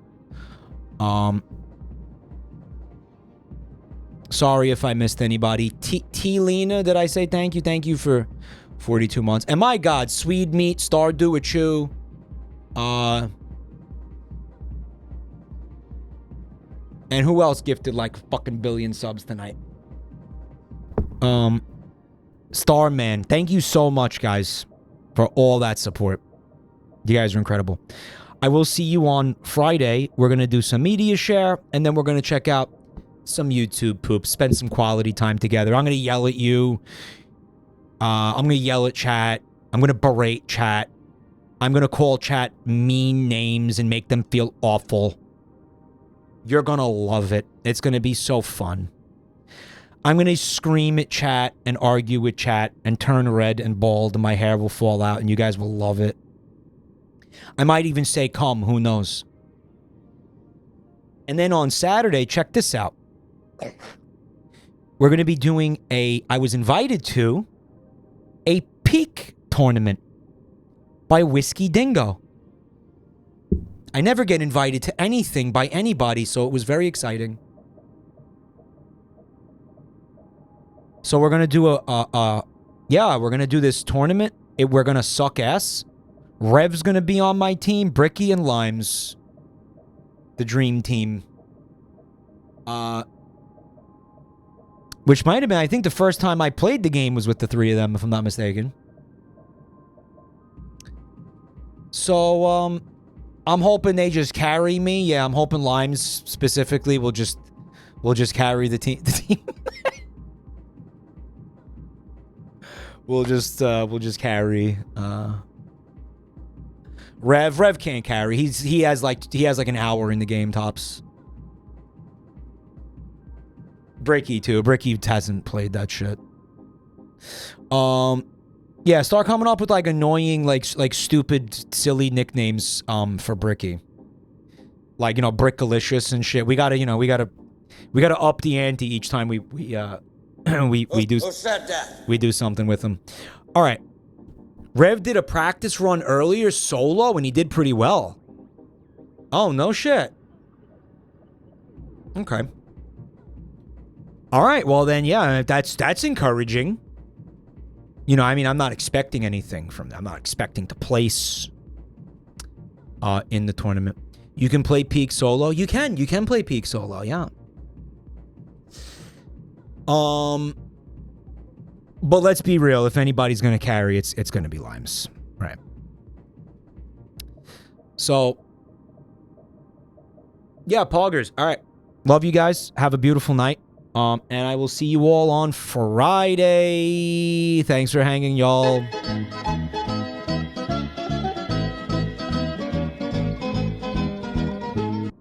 Sorry if I missed anybody. T-Lena, did I say thank you? Thank you for 42 months. And my God, Swede Meat, Stardew Achu. And who else gifted like fucking billion subs tonight? Starman. Thank you so much, guys, for all that support. You guys are incredible. I will see you on Friday. We're going to do some media share, and then we're going to check out some YouTube poop, spend some quality time together. I'm going to yell at you. I'm going to yell at chat. I'm going to berate chat. I'm going to call chat mean names and make them feel awful. You're going to love it. It's going to be so fun. I'm going to scream at chat and argue with chat and turn red and bald and my hair will fall out and you guys will love it. I might even say come, who knows. And then on Saturday, check this out. We're going to be doing I was invited to a peak tournament by Whiskey Dingo. I never get invited to anything by anybody, so it was very exciting. So we're going to do we're going to do this tournament. We're going to suck ass. Rev's going to be on my team. Bricky and Limes. The dream team. Which might have been, I think the first time I played the game was with the three of them, if I'm not mistaken. So, I'm hoping they just carry me. Yeah, I'm hoping Limes specifically will just carry the team. We'll just carry. Rev can't carry. He has like an hour in the game tops. Bricky too. Bricky hasn't played that shit. Yeah, start coming up with like annoying, like stupid, silly nicknames for Bricky. Like, you know, Brickalicious and shit. We gotta up the ante each time we do something with him. All right. Rev did a practice run earlier solo and he did pretty well. Oh, no shit. Okay. All right, well then, yeah, that's encouraging. You know, I mean, I'm not expecting anything from them. I'm not expecting to place in the tournament. You can play peak solo. You can play peak solo, yeah. But let's be real. If anybody's going to carry, it's going to be Limes. Right. So, yeah, Poggers. All right. Love you guys. Have a beautiful night. And I will see you all on Friday. Thanks for hanging, y'all.